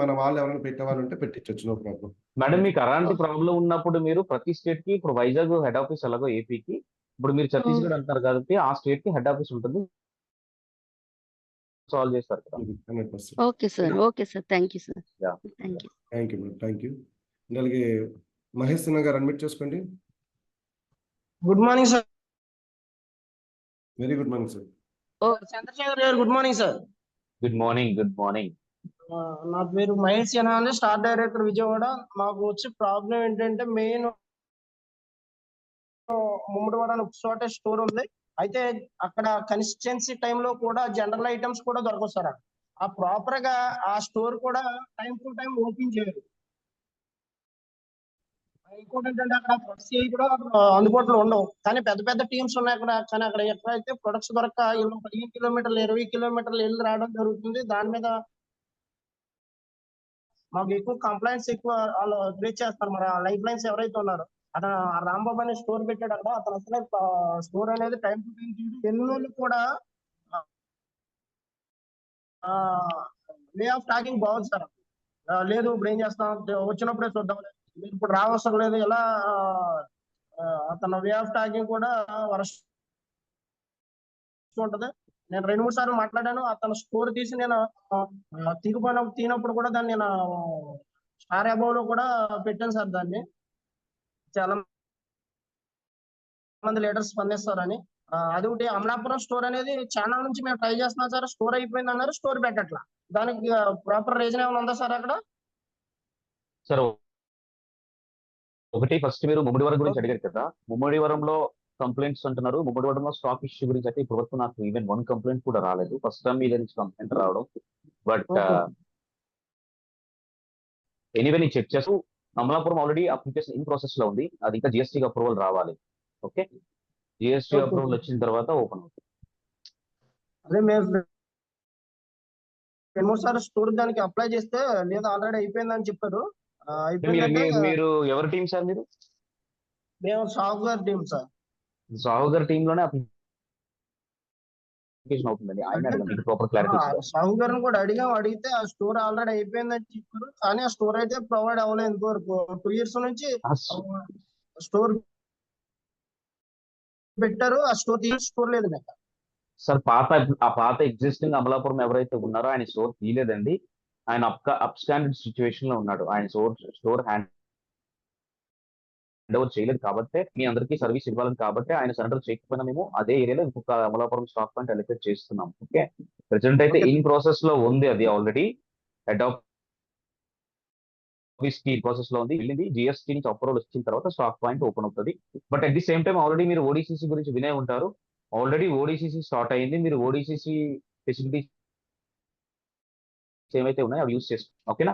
మన వాళ్ళు ఎవరైనా పెట్టేవాళ్ళు ఉంటే పెట్టించవచ్చు, నో ప్రాబ్లం. మేడం మీకు అలాంటి ప్రాబ్లం ఉన్నప్పుడు మీరు ప్రతి స్టేట్ కి, ఇప్పుడు వైజాగ్ హెడ్ ఆఫీస్ ఎలాగో ఏపీకి, ఇప్పుడు మీరు ఛత్తీస్గఢ్ అంటారు కాబట్టి ఆ స్టేట్ కి హెడ్ ఆఫీస్ ఉంటుంది, సాల్వ్ చేస్తారు కదా. Okay sir. Thank you sir. Thank you madam, thank you. అలాగే మహేష్ సిన్హా గారు అడ్మిట్ చేసుకోండి. Good morning sir. Very good morning sir. Chandrasekhar గారు good morning sir. Good morning. నా పేరు మహేష్ సిన్హా అండి, స్టార్ డైరెక్టర్ విజయవాడ. మాకు వచ్చే ప్రాబ్లం ఏంటంటే మెయిన్ ముమ్మడివాడ ఒక చోట స్టోర్ ఉంది, అయితే అక్కడ కన్సిస్టెన్సీ టైంలో కూడా జనరల్ ఐటమ్స్ కూడా దొరకవు సార్. ఆ ప్రాపర్ గా ఆ స్టోర్ కూడా టైం టు టైం ఓపెన్ చేయరు. ఇంకోటి ఏంటంటే అక్కడ ప్రొడక్ట్స్ కూడా అందుబాటులో ఉండవు, కానీ పెద్ద పెద్ద టీమ్స్ ఉన్నాయి అక్కడ. కానీ అక్కడ ఎక్కడైతే ప్రొడక్ట్స్ దొరక 15 కిలోమీటర్లు 20 కిలోమీటర్లు వెళ్ళి రావడం జరుగుతుంది. దాని మీద మాకు ఎక్కువ కంప్లైంట్స్ ఎక్కువ వాళ్ళు రీచ్ చేస్తారు. మరి లైఫ్ లైన్స్ ఎవరైతే ఉన్నారో అతను రాంబాబు అనే స్టోర్ పెట్టాడు అక్కడ. అతను అసలు స్టోర్ అనేది టైం టు టైం ఎన్నోళ్ళు కూడా వే ఆఫ్ టాకింగ్ బాగుంది సార్. లేదు ఇప్పుడు ఏం చేస్తాం, వచ్చినప్పుడే చూద్దాం, ఇప్పుడు రావసరం లేదు, ఎలా అతను వే ఆఫ్ టాకింగ్ కూడా వరస్ట్ ఉంటది. నేను 2-3 సార్లు మాట్లాడాను. అతను స్కోర్ తీసి నేను తీనప్పుడు కూడా దాన్ని నేను స్టార్ అబౌవ్ లో కూడా పెట్టాను సార్ దాన్ని. చాలా మంది లీడర్స్ స్పందిస్తారని. అది ఒకటి. అమలాపురం స్టోర్ అనేది చాలా నుంచి మేము ట్రై చేస్తున్నాం సార్. స్టోర్ అయిపోయింది అన్నారు, స్టోర్ పెట్టట్లా. దానికి ప్రాపర్ రీజన్ ఏమైనా ఉందా సార్ అక్కడ? సార్ ఒకటి ఫస్ట్ మీరు ముమ్మడివరం గురించి అడిగారు కదా, ముమ్మడివరంలో కంప్లైంట్స్ అంటున్నారు. ముమ్మడివరంలో స్టాక్ ఇష్యూ గురించి అయితే ఇప్పటి వరకు నాకు ఈవెన్ 1 కంప్లైంట్ కూడా రాలేదు. ఫస్ట్ టైం మీ నుంచి కంప్లైంట్ రావడం. బట్ ఎనీవే నేను చెక్ చేస్తూ Amalapuram already application in process లో ఉంది. అది ఇంకా జిఎస్టీ అప్రూవల్ రావాలి. ఓకే, జిఎస్టీ అప్రూవల్ వచ్చిన తర్వాత ఓపెన్ అవుతుంది. అదే మేము 2-3 సార్లు స్టోర్ దానికి అప్లై చేస్తే లేదా ఆల్రెడీ అయిపోయిందని చెప్పారు. అయిపోయిందంటే మీరు ఎవరి టీం సార్? మీరు? మేము సాహు గారి టీం సార్. సాహు గారి టీమ్ లోనే అప్లికేషన్ అవుతుందండి. ఆయన అడగండి, మీకు ప్రాపర్ క్లారిటీ ఇస్తారు. సాహు గారిని కూడా అడిగితే ఆ స్టోర్ ఆల్రెడీ అయిపోయిందని చెప్పారు. కానీ ఆ స్టోర్ అయితే ప్రొవైడ్ అవ్వలేదు ఇంతవరకు. 2 years నుంచి స్టోర్ పెట్టారు. ఆ స్టోర్ లేదు ఇంకా సార్. పాత ఎగ్జిస్టింగ్ అమలాపురం ఎవరైతే ఉన్నారో ఆయన స్టోర్ తీయలేదండి. ఆయన అప్ స్టాండర్డ్ సిచ్యువేషన్ లో ఉన్నాడు. ఆయన స్టోర్ హ్యాండ్ ఓవర్ చేయలేదు కాబట్టి, మీ అందరికీ సర్వీస్ ఇవ్వాలని కాబట్టి ఆయన సరెండర్ చేయకపోయినా మేము అదే ఏరియాలో ఇంకొక అమలాపురం స్టాక్ పాయింట్ అలొకేట్ చేస్తున్నాం. ఓకే, ప్రెసెంట్ అయితే ఇన్ ప్రాసెస్ లో ఉంది. అది ఆల్రెడీ హెడ్ ఆఫీస్ కి ప్రాసెస్ లో ఉంది. వెళ్ళింది జిఎస్టీ నుంచి అప్రూవల్ వచ్చిన తర్వాత స్టాక్ పాయింట్ ఓపెన్ అవుతుంది. But at the same time already మీరు ఓడిసిసి గురించి వినే ఉంటారు. ఆల్రెడీ ఓడిసిసి స్టార్ట్ అయింది. మీరు ఓడిసిసి ఫెసిలిటీస్ ఏమైతే ఉన్నాయో అవి యూజ్ చేసుకోండి. ఓకేనా?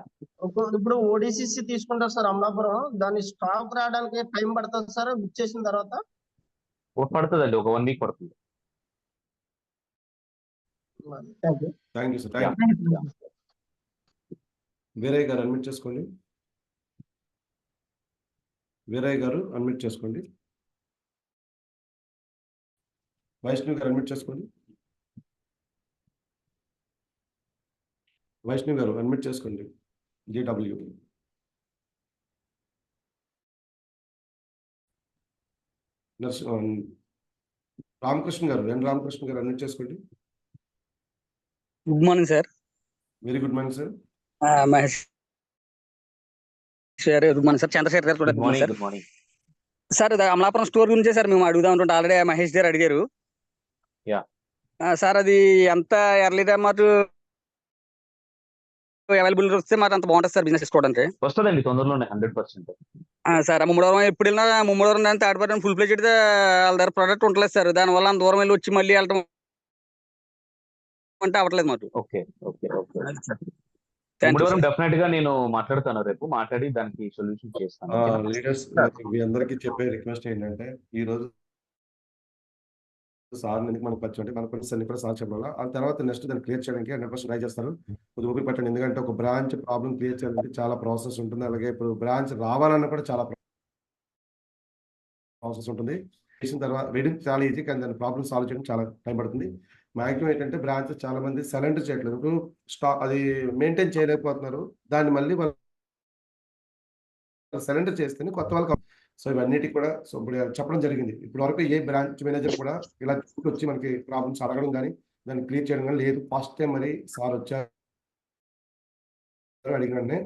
ఇప్పుడు ఓడిసిసి తీసుకుంటారు సార్ అమలాపురం. దాని స్టాక్ రావడానికి టైం పడుతుంది సార్ బుక్ చేసిన తర్వాత? పడుతుందండి, ఒక 1 week పడుతుంది. Thank you sir. వీరయ్య గారు అడ్మిట్ చేసుకోండి. వీరయ్య గారు అడ్మిట్ చేసుకోండి. వైష్ణవి గారు అడ్మిట్ చేసుకోండి. వైష్ణవి గారు అడ్మిట్ చేసుకోండి. GW రామకృష్ణ గారు, రామకృష్ణ గారు అడ్మిట్ చేసుకోండి. Good morning sir. Very good morning sir. Mahesh sir good morning sir. Chandrasekhar గారు కూడా గుడ్ మార్నింగ్ సార్. అది అమలాపురం స్టోర్ గురించే సార్ మేము అడుగుదాం అనుకుంటే ఆల్రెడీ మహేష్ గారు అడిగారు సార్. అది ఎంత ఎర్లీగా మాకు అవైలబుల్ వస్తే మాకు అంత బాగుంటుంది సార్ బిజినెస్ చేసుకోవడానికి. వస్తుందండి తొందరలోనే 100%. సార్ ముమ్మడివరం ఎప్పుడు వెళ్ళినా ముమ్మడివరం దాని థర్డ్ పార్టీ ఫుల్ ప్లేజ్ వాళ్ళ దగ్గర ప్రోడక్ట్ ఉండలేదు సార్. దానివల్ల అంత దూరం వెళ్ళి వచ్చి మళ్ళీ వెళ్ళడం అంటే అవ్వట్లేదు మాకు. ఓకే ఓకే ఓకే డెఫినెట్ గా నేను మాట్లాడతాను, రేపు మాట్లాడి దానికి సొల్యూషన్ చేస్తాను. లీడర్స్ మీ అందరికీ చెప్పే రిక్వెస్ట్ ఏంటంటే, ఈ రోజు సార్ ఎందుకు మనకు పరిచయం అంటే మన కొన్ని కూడా సార్ చెప్పాలి. ఆ తర్వాత నెక్స్ట్ దాన్ని క్లియర్ చేయడానికి 100% ట్రై చేస్తారు. కొద్దిగా ఓపిక పట్టండి. ఎందుకంటే ఒక బ్రాంచ్ ప్రాబ్లం క్లియర్ చేయాలంటే చాలా ప్రాసెస్ ఉంటుంది. అలాగే ఇప్పుడు బ్రాంచ్ రావాలన్నా కూడా చాలా ప్రాసెస్ ఉంటుంది. చేసిన తర్వాత వెయిటింగ్ చాలా ఈజీ, కానీ దాని ప్రాబ్లమ్ సాల్వ్ చేయడం చాలా టైం పడుతుంది. మ్యాక్సిమం ఏంటంటే బ్రాంచ్ చాలా మంది సరెండర్ చేయట్లేదు. ఇప్పుడు అది మెయింటైన్ చేయలేకపోతున్నారు. దాన్ని మళ్ళీ వాళ్ళు సరెండర్ చేస్తేనే కొత్త వాళ్ళకి. సో ఇవన్నిటికి కూడా సో ఇప్పుడు చెప్పడం జరిగింది. ఇప్పుడు వరకు ఏ బ్రాంచ్ మేనేజర్ కూడా ఇలా వచ్చి మనకి ప్రాబ్లమ్స్ అడగడం కానీ దాన్ని క్లియర్ చేయడం కానీ లేదు. ఫస్ట్ టైం మరి సార్ వచ్చారు అడిగిననే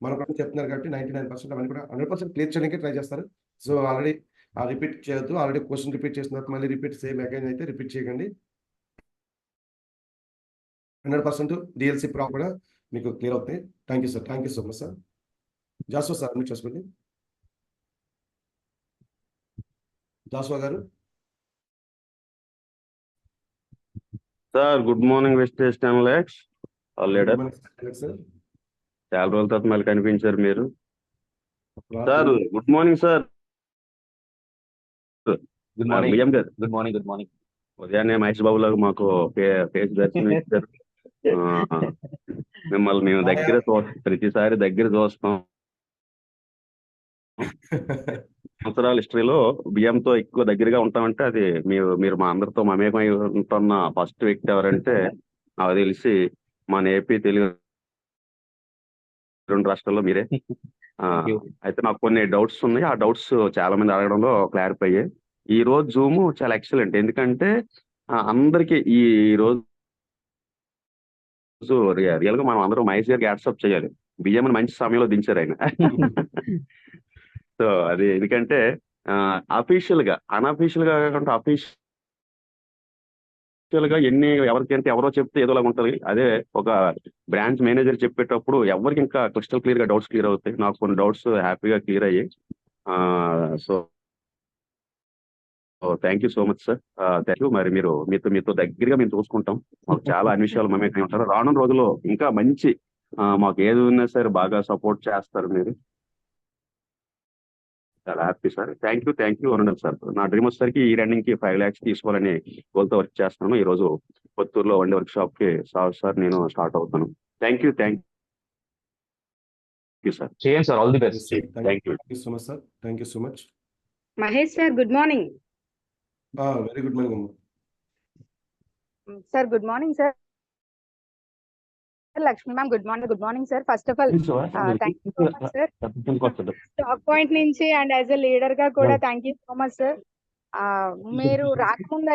మనకు చెప్తున్నారు కాబట్టి 99% అవన్నీ కూడా 100% క్లియర్ చేయడానికి ట్రై చేస్తారు. సో ఆల్రెడీ రిపీట్ చేయొద్దు. ఆల్రెడీ క్వశ్చన్ రిపీట్ చేసిన తర్వాత మళ్ళీ రిపీట్ సేమ్ అగైన్ అయితే రిపీట్ చేయకండి. 100% డిఎల్సి ప్రాబ్లం కూడా మీకు క్లియర్ అవుతాయి. Thank you sir. Thank you so much sir. Joshua sir admit చేసుకోండి. జాస్వా గారు. సార్ గుడ్ మార్నింగ్ వెస్టేజ్ టెన్లెక్స్ లీడర్. చాలా రోజుల తర్వాత మళ్ళీ కనిపించారు మీరు సార్. Good morning sir. Good morning గారు. Good morning. Good morning. ఉదయాన్నే మహేష్ బాబు లాగా మాకు ఫేస్ దర్శనం ఇచ్చారు. మిమ్మల్ని మేము ప్రతిసారి దగ్గర చూస్తాం. సంవత్సరాల హిస్టరీలో బియ్యంతో ఎక్కువ దగ్గరగా ఉంటామంటే అది మీరు మా అందరితో మమేకమై ఉంటున్న ఫస్ట్ వ్యక్తి ఎవరంటే నాకు తెలిసి మన ఏపీ తెలుగు 2 రాష్ట్రాల్లో మీరే. అయితే నాకు కొన్ని డౌట్స్ ఉన్నాయి. ఆ డౌట్స్ చాలా మంది అడగడంలో క్లారిఫై అయ్యాయి. ఈ రోజు జూమ్ చాలా ఎక్సలెంట్. ఎందుకంటే అందరికి ఈ రోజు రియల్ గా మనం అందరం మహేష్ గారికి యాడ్సప్ చేయాలి. బియ్యం మంచి సమయంలో దించారు ఆయన. సో అది ఎందుకంటే అఫీషియల్ గా అన్అఫీషియల్ గా కాకుండా అఫీషియల్ గా ఎవరికంటే ఎవరో చెప్తే ఏదోలాగా ఉంటుంది. అదే ఒక బ్రాంచ్ మేనేజర్ చెప్పేటప్పుడు ఎవరికి ఇంకా క్రిస్టల్ క్లియర్ గా డౌట్స్ క్లియర్ అవుతాయి. నాకు కొన్ని డౌట్స్ హ్యాపీగా క్లియర్ అయ్యాయి. So thank you so much sir. Thank you. మరి మీతో దగ్గరగా మేము చూసుకుంటాం. మాకు చాలా అన్ని విషయాలు మమేకమై ఉంటారు. రానున్న రోజుల్లో ఇంకా మంచి మాకు ఏది ఉన్నా సరే బాగా సపోర్ట్ చేస్తారు మీరు. చాలా హ్యాపీ సార్. థ్యాంక్ యూ అనండి సార్. నా డ్రీమ్ వచ్చేసరికి ఈ రన్నింగ్ కి 5 lakhs తీసుకోవాలని గోల్తో వర్క్ చేస్తున్నాను. ఈ రోజు కొత్తూరులో వన్ డే వర్క్ షాప్ కి సార్ నేను స్టార్ట్ అవుతాను. Thank you sir. చేయండి sir. All the best. Thank you so much sir. Thank you so much. Mahesh sir good morning. Very good morning అమ్మా. Sir good morning sir. Lakshmi ma'am good morning sir. First of all thank you so much sir. Stock point నుంచి అండ్ యాజ్ ఎ లీడర్ గా కూడా thank you so much sir. మీరు రాకముందు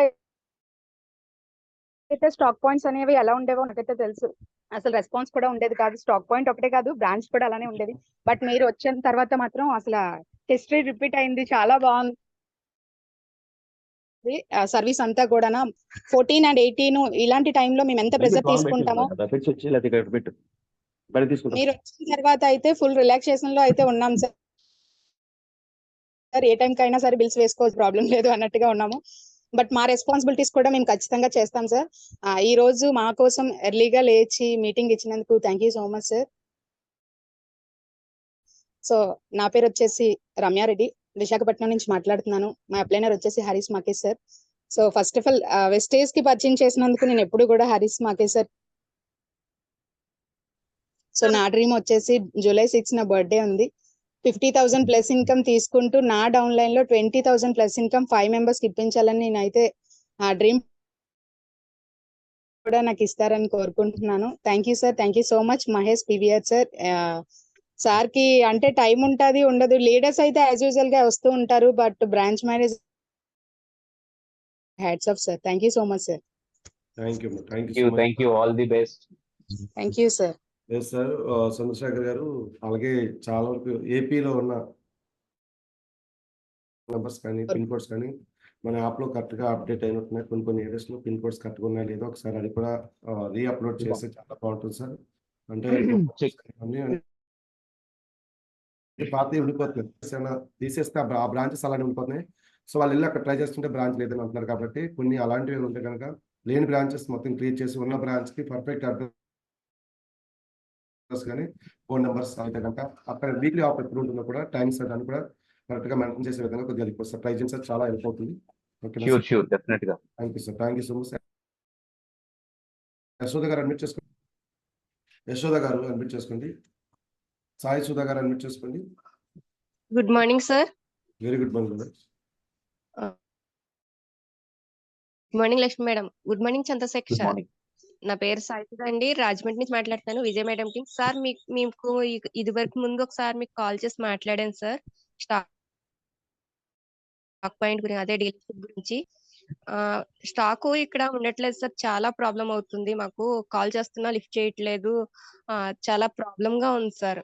అయితే స్టాక్ పాయింట్స్ అనేవి ఎలా ఉండేవో నాకైతే తెలుసు. అసలు రెస్పాన్స్ కూడా ఉండేది కాదు. స్టాక్ పాయింట్ ఒకటే కాదు, బ్రాంచ్ కూడా అలానే ఉండేది. బట్ మీరు వచ్చిన తర్వాత మాత్రం అసలు హిస్టరీ రిపీట్ అయింది. చాలా బాగుంది సర్వీస్ అంతా కూడా. 14 and 18 ఇలాంటి టైంలో మేము ఎంత ప్రెజర్ తీసుకుంటామో మీరు వచ్చిన తర్వాత అయితే ఫుల్ రిలాక్సేషన్ లో అయితే ఉన్నాం సార్. ఏ టైం కైనా సరే బిల్స్ వేసుకోవచ్చు, ప్రాబ్లం లేదు అన్నట్టుగా ఉన్నాము. బట్ మా రెస్పాన్సిబిలిటీస్ కూడా మేము ఖచ్చితంగా చేస్తాం సార్. ఈ రోజు మా కోసం ఎర్లీగా లేచి మీటింగ్ ఇచ్చినందుకు thank you so much sir. So నా పేరు వచ్చేసి రమ్యారెడ్డి, విశాఖపట్నం నుంచి మాట్లాడుతున్నాను. మా అప్లైనర్ వచ్చేసి హరీష్ మాకేష్ sir. So first of all వెస్టేజ్ కి పరిచయం చేసినందుకు నేను ఎప్పుడు కూడా హరీష్ మాకేష్ సార్. సో నా డ్రీమ్ వచ్చేసి July 6 నా బర్త్డే ఉంది. 50,000 ప్లస్ ఇన్కమ్ తీసుకుంటూ నా డౌన్ లైన్ లో 20,000 ప్లస్ ఇన్కమ్ 5 members కి ఇప్పించాలని నేనైతే ఆ డ్రీమ్ కూడా నాకు ఇస్తారని కోరుకుంటున్నాను. Thank you sir. Thank you so much Mahesh PVR sir. Sir కి అంటే టైం ఉంటది ఉండదు. లీడర్స్ అయితే యాజ్ యూజువల్ గా వస్తూ ఉంటారు. But branch manager hats off sir. Thank you so much sir. Thank you. All the best. Thank you sir. Yes sir. Chandrasekhar గారు అలాగే చాలా వరకు ఏపీలో ఉన్న నెంబర్స్ కానీ పిన్ కోడ్స్ కానీ మన యాప్ లో కరెక్ట్ గా అప్డేట్ అయినట్టున్నాయి. కొన్ని ఏరియాస్ లో పిన్ కోడ్స్ కరెక్ట్ గా ఉన్నాయో లేదో ఒకసారి అది కూడా రీఅప్లోడ్ చేస్తే చాలా బాగుంటుంది సార్. అంటే పాత ఉండిపోతుంది, తీసేస్తే ఆ బ్రాంచెస్ అలానే ఉండిపోతున్నాయి. సో వాళ్ళు వెళ్ళి అక్కడ ట్రై చేస్తుంటే బ్రాంచ్ లేదని అంటున్నారు. కాబట్టి కొన్ని అలాంటివి ఉంటే కనుక లేని బ్రాంచెస్ మొత్తం క్రియేట్ చేసి ఉన్న బ్రాంచ్ కి పర్ఫెక్ట్ అడ్రస్ కానీ ఫోన్ నెంబర్స్ అయితే కనుక అక్కడ వీక్లీ ఆఫ్ ఎప్పుడు ఉంటుందో కూడా టైమ్స్ దాన్ని కూడా కరెక్ట్ గా మెయింటైన్ చేసే విధంగా కొద్దిగా రిక్వెస్ట్ ట్రై చేయండి సార్. చాలా హెల్ప్ అవుతుంది. షూర్ డెఫినెట్ గా. Thank you sir. Thank you so much. Yashoda గారు అడ్మిట్ చేసుకోండి. సాయి సుధా గారు అడ్మిట్ చేసుకోండి. Good morning sir. Very good morning. Good morning Lakshmi madam. Good morning Chandrasekhar sir. నా పేరు సాయి సుధా అండి, రాజమండ్రి నుంచి మాట్లాడుతాను. విజయ్ మేడం కి సార్ మీకు ఇది వరకు ముందు ఒకసారి మీకు కాల్ చేసి మాట్లాడాను సార్. స్టాక్ పాయింట్ గురించి, అదే డీలర్షిప్ గురించి. స్టాక్ ఇక్కడ ఉండట్లేదు సార్. చాలా ప్రాబ్లం అవుతుంది మాకు. కాల్ చేస్తున్నా లిఫ్ట్ చేయట్లేదు. చాలా ప్రాబ్లం గా ఉంది సార్.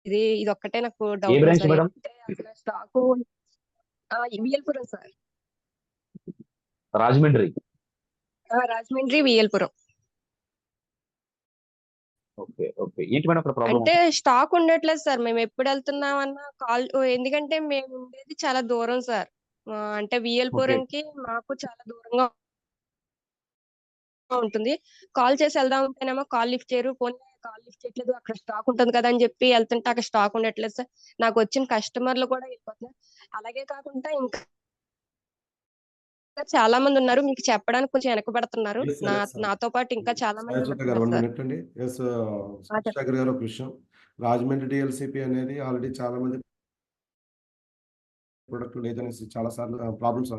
ఇది ఒక్కటే నాకు డౌట్ సార్. స్టాక్ విఎల్పురం సార్. రాజమండ్రి విఎల్పురం. ఏంటి మేడం ప్రాబ్లం? అంటే స్టాక్ ఉండట్లేదు సార్. మేము ఎప్పుడు వెళ్తున్నామన్నా కాల్, ఎందుకంటే మేము ఉండేది చాలా దూరం సార్. అంటే విఎల్పురంకి మాకు చాలా దూరంగా ఉంటుంది. కాల్ చేసి వెళ్దాం ఉంటేనేమో కాల్ లిఫ్ట్ చేయరు. ఫోన్ కాల్ లిఫ్ట్ చేయట్లేదు. అక్కడ స్టాక్ ఉంటుంది కదా అని చెప్పి వెళ్తుంటే అక్కడ స్టాక్ ఉండట్లేదు సార్. నాకు వచ్చిన కస్టమర్లు కూడా వెళ్ళిపోతున్నారు. అలాగే కాకుండా ఇంకా చాలా మంది ఉన్నారు, మీకు చెప్పడానికి కొంచెం వెనకబడుతున్నారు. నాతో పాటు ఇంకా చాలా మంది గారు. ఒక విషయం, రాజమండ్రి డిఎల్సిపి అనేది ఆల్రెడీ చాలా మంది ప్రొడక్ట్ లేదనేసి చాలా సార్లు ప్రాబ్లమ్స్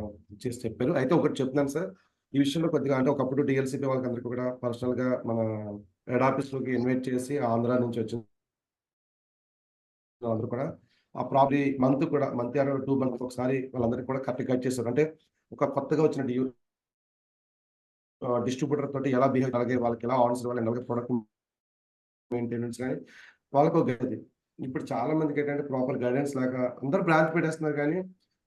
చేసి చెప్పారు. అయితే ఒకటి చెప్తున్నాను సార్, ఈ విషయంలో కొద్దిగా అంటే ఒకప్పుడు డిఎల్సిపి వాళ్ళకి కూడా పర్సనల్ గా మన హెడ్ ఆఫీస్ లోకి ఇన్వైట్ చేసి ఆంధ్ర నుంచి వచ్చిన అందరూ కూడా ఆ ప్రాబ్లీ మంత్ 2 మంత్స్ ఒకసారి వాళ్ళందరికీ కూడా కరెక్ట్ గైడ్ చేస్తారు. అంటే ఒక కొత్తగా వచ్చిన డిస్ట్రిబ్యూటర్ తోటి ఎలా బిహేవ్, అలాగే వాళ్ళకి ఎలా ఆన్సర్ ఇవ్వాలి, అలాగే ప్రొడక్ట్ మెయింటెనెన్స్ కానీ వాళ్ళకు గది. ఇప్పుడు చాలా మందికి ఏంటంటే ప్రాపర్ గైడెన్స్ లేక అందరూ బ్రాంచ్ పెట్టేస్తున్నారు, కానీ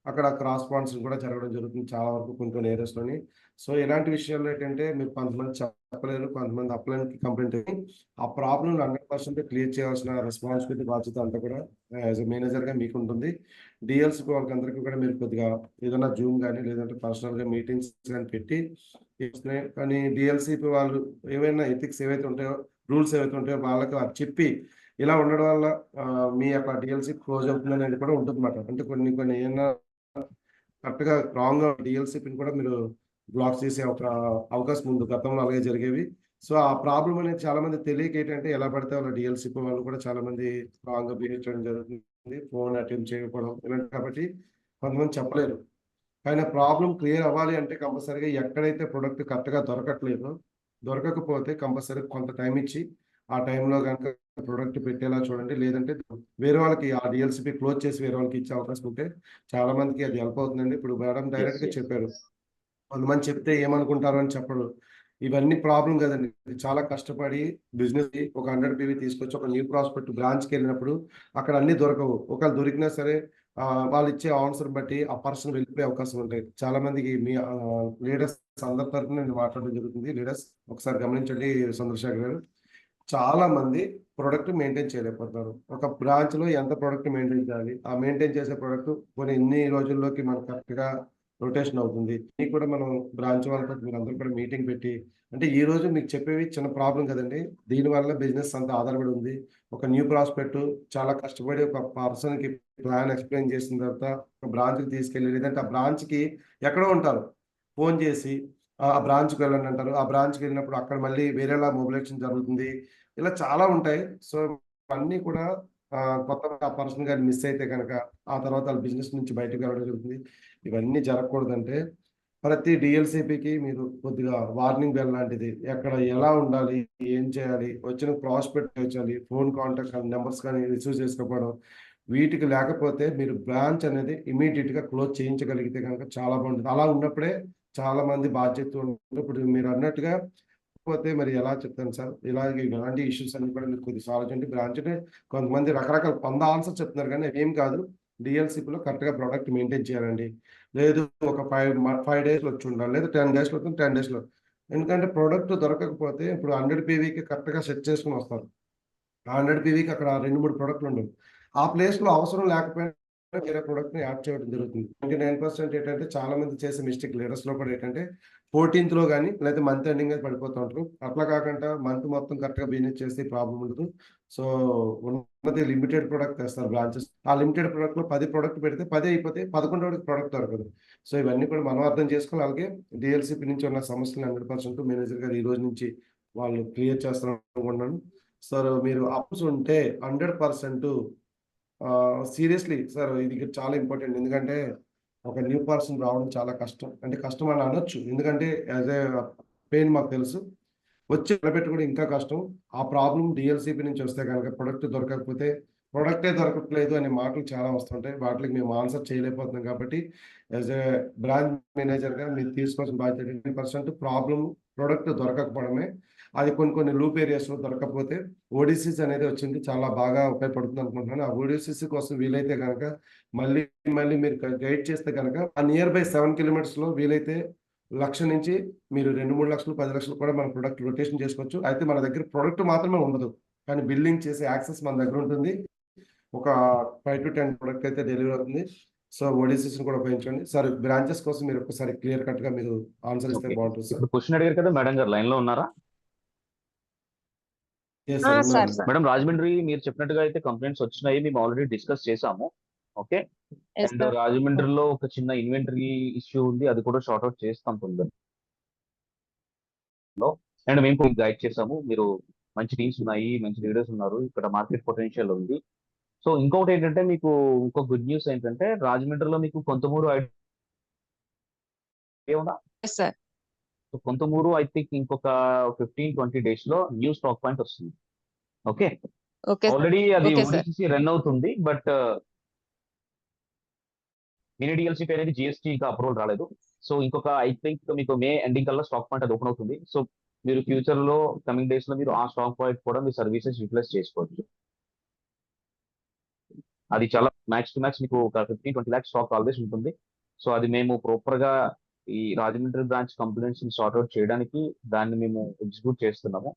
అక్కడ క్రాస్ పాయింట్స్ కూడా జరగడం జరుగుతుంది చాలా వరకు కొన్ని ఏరియాస్లోని. సో ఇలాంటి విషయాల్లో ఏంటంటే మీరు కొంతమంది చెప్పలేరు, కొంతమంది అప్లైన్కి కంప్లైంట్ అయ్యి ఆ ప్రాబ్లం 100% క్లియర్ చేయాల్సిన రెస్పాన్సిబిలిటీ బాధ్యత అంతా కూడా యాజ్ ఎ మేనేజర్గా మీకు ఉంటుంది. డిఎల్సీ వాళ్ళకందరికీ కూడా మీరు కొద్దిగా ఏదైనా జూమ్ కానీ లేదంటే పర్సనల్గా మీటింగ్స్ కానీ పెట్టి ఇస్తున్నాయి. కానీ డిఎల్సీపీ వాళ్ళు ఏవైనా ఎథిక్స్ ఏవైతే ఉంటాయో, రూల్స్ ఏవైతే ఉంటాయో వాళ్ళకి అది చెప్పి ఇలా ఉండడం వల్ల మీ యొక్క డిఎల్సీ క్లోజ్ అవుతుంది అనేది కూడా ఉంటుంది అన్నమాట. అంటే కొన్ని ఏమైనా కరెక్ట్గా రాంగ్గా డిఎల్సీపీని కూడా మీరు బ్లాక్ చేసే ఒక అవకాశం ఉంది. గతంలో అలాగే జరిగేవి. సో ఆ ప్రాబ్లం అనేది చాలా మంది తెలియక ఏంటంటే ఎలా పడితే వాళ్ళ డిఎల్సీపీ వాళ్ళు కూడా చాలా మంది రాంగ్గా బిహేవ్ చేయడం జరుగుతుంది, ఫోన్ అటెంప్ట్ చేయకపోవడం ఇలాంటి. కాబట్టి కొంతమంది చెప్పలేరు. కానీ ప్రాబ్లం క్లియర్ అవ్వాలి అంటే కంపల్సరీగా ఎక్కడైతే ప్రొడక్ట్ కరెక్ట్గా దొరకకపోతే కంపల్సరీ కొంత టైం ఇచ్చి ఆ టైంలో కనుక ప్రొడక్ట్ పెట్టేలా చూడండి. లేదంటే వేరే వాళ్ళకి ఆ డిఎల్సీపీ క్లోజ్ చేసి వేరే వాళ్ళకి ఇచ్చే అవకాశం ఉంటే చాలా మందికి అది హెల్ప్ అవుతుందండి. ఇప్పుడు మేడం డైరెక్ట్గా చెప్పారు, కొంతమంది చెప్తే ఏమనుకుంటారు అని చెప్పరు. ఇవన్నీ ప్రాబ్లం కదండి. చాలా కష్టపడి బిజినెస్ ఒక 100 PV తీసుకొచ్చి ఒక న్యూ ప్రాస్పెక్ట్ బ్రాంచ్కి వెళ్ళినప్పుడు అక్కడ అన్ని దొరకవు. ఒకవేళ దొరికినా సరే వాళ్ళు ఇచ్చే ఆన్సర్ బట్టి ఆ పర్సన్ వెళ్ళిపోయే అవకాశం ఉంటాయి. చాలా మందికి మీ లీడర్స్ అందరి తరఫున నేను మాట్లాడడం జరుగుతుంది. లీడర్స్ ఒకసారి గమనించండి చంద్రశేఖర్ గారు, చాలా మంది ప్రొడక్ట్ మెయింటైన్ చేయలేకపోతున్నారు. ఒక బ్రాంచ్ లో ఎంత ప్రొడక్ట్ మెయింటైన్ చేయాలి, ఆ మెయింటైన్ చేసే ప్రొడక్ట్ కొన్ని ఎన్ని రోజుల్లోకి మనకు కరెక్ట్ గా రొటేషన్ అవుతుంది. ఇది కూడా మనం బ్రాంచ్ వాళ్ళతో మీరు అందరూ కూడా మీటింగ్ పెట్టి, అంటే ఈ రోజు మీకు చెప్పేవి చిన్న ప్రాబ్లం కదండి, దీనివల్ల బిజినెస్ అంతా ఆధారపడి ఉంది. ఒక న్యూ ప్రాస్పెక్ట్ చాలా కష్టపడి ఒక పర్సన్ కి ప్లాన్ ఎక్స్ప్లెయిన్ చేసిన తర్వాత ఒక బ్రాంచ్కి తీసుకెళ్ళి, లేదంటే ఆ బ్రాంచ్కి ఎక్కడో ఉంటారు, ఫోన్ చేసి ఆ బ్రాంచ్కి వెళ్ళండి అంటారు. ఆ బ్రాంచ్కి వెళ్ళినప్పుడు అక్కడ మళ్ళీ వేరేలా మొబిలైజేషన్ జరుగుతుంది. ఇలా చాలా ఉంటాయి. సో అన్నీ కూడా కొత్తగా ఆ పర్సన్ గారిని మిస్ అయితే కనుక ఆ తర్వాత వాళ్ళ బిజినెస్ నుంచి బయటకు వెళ్ళడం జరుగుతుంది. ఇవన్నీ జరగకూడదంటే ప్రతి డిఎల్సీపీకి మీరు కొద్దిగా వార్నింగ్ బెల్ లాంటిది, ఎక్కడ ఎలా ఉండాలి, ఏం చేయాలి, వచ్చిన ప్రాస్పెక్ట్ చేయాలి, ఫోన్ కాంటాక్ట్ నెంబర్స్ కానీ రిసీవ్ చేసుకోవడం, వీటికి లేకపోతే మీరు బ్రాంచ్ అనేది ఇమీడియట్గా క్లోజ్ చేయించగలిగితే కనుక చాలా బాగుంటుంది. అలా ఉన్నప్పుడే చాలా మంది బాధ్యత ఉంటుంది. ఇప్పుడు మీరు అన్నట్టుగా పోతే మరి ఎలా చెప్తాను సార్, ఇలాంటి ఇష్యూస్ అన్ని కూడా మీరు కొద్దిగా సాల్వ్ చేయండి. బ్రాంచ్ అంటే కొంతమంది రకరకాల 100 ఆన్సర్ చెప్తున్నారు, కానీ ఏం కాదు, డిఎల్సీపీలో కరెక్ట్గా ప్రోడక్ట్ మెయింటైన్ చేయాలండి. లేదు ఒక 5 డేస్లో వచ్చి ఉండాలి, లేదా 10 డేస్లో 10 డేస్లో. ఎందుకంటే ప్రోడక్ట్ దొరకకపోతే ఇప్పుడు 100 PVకి కరెక్ట్గా సెట్ చేసుకుని వస్తారు. ఆ 100 PVకి అక్కడ 2-3 ప్రోడక్ట్లు ఉండవు. ఆ ప్లేస్లో అవసరం లేకపోయినా వేరే ప్రోడక్ట్ని యాడ్ చేయడం జరుగుతుంది. 99% ఏంటంటే చాలా మంది చేసే మిస్టేక్ లీడర్స్లో కూడా ఏంటంటే 14th లో కానీ లేదా మంత్ ఎండింగ్ పడిపోతూ ఉంటారు. అట్లా కాకుండా మంత్ మొత్తం కరెక్ట్గా బిజినెస్ చేస్తే ప్రాబ్లం ఉండదు. సో ఉన్నది లిమిటెడ్ ప్రోడక్ట్ తెస్తారు బ్రాంచెస్. ఆ లిమిటెడ్ ప్రోడక్ట్లో 10 ప్రోడక్ట్ పెడితే 10 అయిపోతే 11వ ప్రోడక్ట్ దొరకదు. సో ఇవన్నీ కూడా మనం అర్థం చేసుకోవాలి. అలాగే డిఎల్సీపీ నుంచి ఉన్న సమస్యలు 100% మేనేజర్ గారు ఈ రోజు నుంచి వాళ్ళు క్లియర్ చేస్తారు అనుకుంటున్నాను. సార్ మీరు అప్స్ ఉంటే 100% సీరియస్లీ సార్ ఇది చాలా ఇంపార్టెంట్. ఎందుకంటే ఒక న్యూ పర్సన్ రావడం చాలా కష్టం, అంటే కష్టం అని అనొచ్చు, ఎందుకంటే యాజ్ ఏ పెయిన్ మాకు తెలుసు. వచ్చి నిలబెట్టుకోవడం ఇంకా కష్టం. ఆ ప్రాబ్లం డిఎల్సీపీ నుంచి వస్తే కనుక ప్రొడక్ట్ దొరకకపోతే ప్రొడక్టే దొరకట్లేదు అనే మాటలు చాలా వస్తుంటాయి. వాటికి మేము ఆన్సర్ చేయలేకపోతున్నాం. కాబట్టి యాజ్ ఏ బ్రాంచ్ మేనేజర్గా మీరు తీసుకోవాల్సిన బాధ్యత 10% ప్రాబ్లం ప్రొడక్ట్ దొరకకపోవడమే. అది కొన్ని లూప్ ఏరియాస్లో దొరకకపోతే ఓడిసిస్ అనేది వచ్చింది, చాలా బాగా ఉపయోగపడుతుంది అనుకుంటున్నాను. ఆ ఓడిసిస్ కోసం వీలైతే కనుక మళ్ళీ మీరు గైడ్ చేస్తే కనుక ఆ నియర్ బై 7 కిలోమీటర్స్లో వీలైతే 1,00,000 నుంచి మీరు 2-3 లక్షలు 10 లక్షలు కూడా మన ప్రొడక్ట్ రొటేషన్ చేసుకోవచ్చు. అయితే మన దగ్గర ప్రొడక్ట్ మాత్రమే ఉండదు, కానీ బిల్లింగ్ చేసే యాక్సెస్ మన దగ్గర ఉంటుంది. ఒక 5 to 10 ప్రొడక్ట్ అయితే డెలివరీ అవుతుంది. సో ఓడిసిస్ కూడా ఉపయోగించండి సార్. బ్రాంచెస్ కోసం మీరు ఒకసారి క్లియర్ కట్ గా మీరు ఆన్సర్ ఇస్తే బాగుంటుంది సార్. ఇప్పుడు క్వశ్చన్ అడిగారు కదా మేడం గారు, లైన్ లో ఉన్నారా? మేడం రాజమండ్రి మీరు చెప్పినట్టుగా అయితే కంప్లైంట్స్ వచ్చినాయి, మేము ఆల్రెడీ డిస్కస్ చేసాము. ఓకే, అండ్ రాజమండ్రిలో ఒక చిన్న ఇన్వెంటరీ ఇష్యూ ఉంది, అది కూడా షార్ట్ అవుట్ చేస్తాం తొందరలో. అండ్ మేము గైడ్ చేసాము, మీరు మంచి టీమ్స్ ఉన్నాయి, మంచి లీడర్స్ ఉన్నారు, ఇక్కడ మార్కెట్ పొటెన్షియల్ ఉంది. సో ఇంకొకటి ఏంటంటే మీకు ఇంకో గుడ్ న్యూస్ ఏంటంటే రాజమండ్రిలో మీకు కొంతమూరు కొంతమూరు ఐ థింక్ ఇంకొక 15-20 డేస్ లో న్యూ స్టాక్ పాయింట్ వస్తుంది. ఓకే, ఆల్రెడీ అది ఓడిసిసి రన్ అవుతుంది, బట్ మినీ డిఎల్సీ అనేది జిఎస్టీ ఇంకా అప్రూవల్ రాలేదు. సో ఇంకొక ఐ థింక్ మీకు మే ఎండింగ్ కల్లా స్టాక్ పాయింట్ అది ఓపెన్ అవుతుంది. సో మీరు ఫ్యూచర్ లో కమింగ్ డేస్ లో మీరు ఆ స్టాక్ పాయింట్ కూడా మీ సర్వీసెస్ యూటిలైజ్ చేసుకోవచ్చు. అది చాలా మ్యాక్స్ టు మ్యాక్స్ మీకు ఒక 15-20 lakhs స్టాక్ ఆల్వేస్ ఉంటుంది. సో అది మేము ప్రాపర్ గా ఈ రాజమండ్రి బ్రాంచ్ కంప్లైంట్స్ ని సార్ట్అవుట్ చేయడానికి దాన్ని మేము ఎగ్జిక్యూట్ చేస్తున్నాము.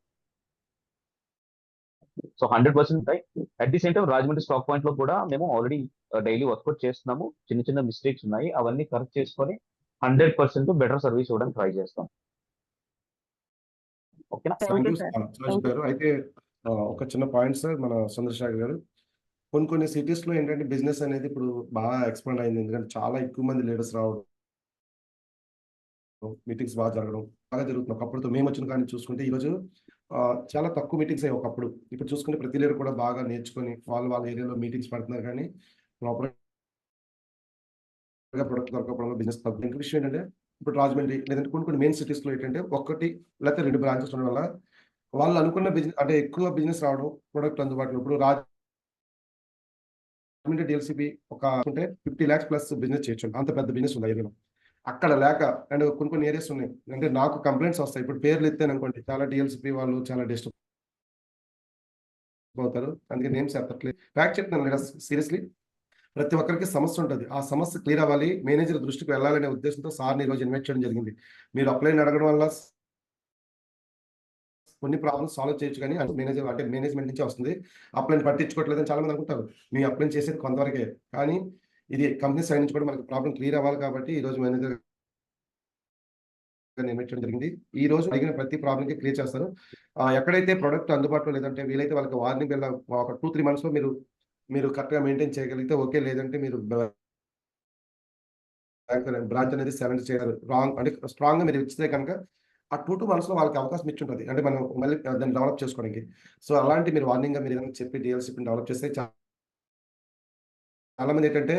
సో 100% ఉంటాయి. At the same time Rajahmundry stock point లో కూడా మేము ఆల్రెడీ డైలీ వర్కౌట్ చేస్తున్నాము. చిన్న చిన్న మిస్టేక్స్ ఉన్నాయి, అవన్నీ కరెక్ట్ చేసుకొని 100% బెటర్ సర్వీస్ ఇవ్వడానికి ట్రై చేస్తాం. ఓకేనా? థ్యాంక్ యూ సురేష్ గారు. అయితే ఒక చిన్న పాయింట్ సార్, మన చంద్రశేఖర్ గారు, కొన్ని సిటీస్ లో ఏంటంటే బిజినెస్ అనేది ఇప్పుడు బాగా ఎక్స్పాండ్ అయింది. ఎందుకంటే చాలా ఎక్కువ మంది లీడర్స్ రావడం, మీటింగ్స్ బాగా జరగడం బాగా జరుగుతుంది. ఒకప్పుడుతో మేము వచ్చిన కానీ చూసుకుంటే ఈరోజు చాలా తక్కువ మీటింగ్స్ అయ్యాయి ఒకప్పుడు. ఇప్పుడు చూసుకుంటే ప్రతి లీడర్ కూడా బాగా నేర్చుకొని వాళ్ళ ఏరియాలో మీటింగ్స్ పెడుతున్నారు, కానీ ప్రాపర్ ప్రొడక్ట్ దొరకకపోవడం బిజినెస్ తగ్గుతుంది. ఇంకో విషయం ఏంటంటే ఇప్పుడు రాజమండ్రి లేదంటే కొన్ని మెయిన్ సిటీస్ లో ఏంటంటే ఒకటి లేకపోతే 2 బ్రాంచెస్ ఉండడం వల్ల వాళ్ళు అనుకున్న బిజినెస్ అంటే ఎక్కువ బిజినెస్ రావడం, ప్రొడక్ట్ అందుబాటులో. ఇప్పుడు రాజమండ్రి డిఎల్సిపి ఒక 50 lakhs ప్లస్ బిజినెస్ చేయొచ్చు, అంత పెద్ద బిజినెస్ ఉంది ఏరియాలో. అక్కడ లేక అండ్ కొన్ని ఏరియాస్ ఉన్నాయి అంటే నాకు కంప్లైంట్స్ వస్తాయి. ఇప్పుడు పేర్లు ఎత్తాను అనుకోండి, చాలా డిఎల్సిపి వాళ్ళు చాలా డిస్టర్బ్ అవుతారు. అందుకే నేమ్స్ ఎత్తట్లేదు. ఫ్యాక్ట్ చెప్తున్నాను సీరియస్లీ. ప్రతి ఒక్కరికి సమస్య ఉంటుంది. ఆ సమస్య క్లియర్ అవ్వాలి, మేనేజర్ దృష్టికి వెళ్ళాలనే ఉద్దేశంతో సార్ని ఈరోజు ఇన్వైట్ చేయడం జరిగింది. మీరు అప్లైన్ అడగడం వల్ల కొన్ని ప్రాబ్లమ్స్ సాల్వ్ చేయొచ్చు, కానీ మేనేజర్ అంటే మేనేజ్మెంట్ నుంచి వస్తుంది. అప్లైన్ పట్టించుకోవట్లేదని చాలా మంది అనుకుంటారు. మీ అప్లైన్ చేసేది కొంతవరకే, కానీ ఇది కంపెనీ సైడ్ నుంచి కూడా మనకి ప్రాబ్లం క్లియర్ అవ్వాలి కాబట్టి ఈ రోజు మేనేజర్ ఇన్వైట్ చేయడం జరిగింది. ఈ రోజు అడిగిన ప్రతి ప్రాబ్లమ్ కి క్లియర్ చేస్తారు. ఎక్కడైతే ప్రొడక్ట్ అందుబాటులో లేదంటే వీలైతే వాళ్ళకి వార్నింగ్ వెళ్ళ ఒక 2-3 months లో మీరు కరెక్ట్గా మెయింటైన్ చేయగలిగితే ఓకే, లేదంటే మీరు బ్రాంచ్ అనేది సరెండర్ చేయాలి. రాంగ్ అంటే స్ట్రాంగ్ గా మీరు ఇచ్చితే కనుక ఆ 2-2 months లో వాళ్ళకి అవకాశం ఇచ్చి ఉంటుంది, అంటే మనం మళ్ళీ దాన్ని డెవలప్ చేసుకోవడానికి. సో అలాంటి మీరు వార్నింగ్ గా మీరు ఏదైనా చెప్పి డిఎల్సిపి డెవలప్ చేస్తే చాలా మంది ఏంటంటే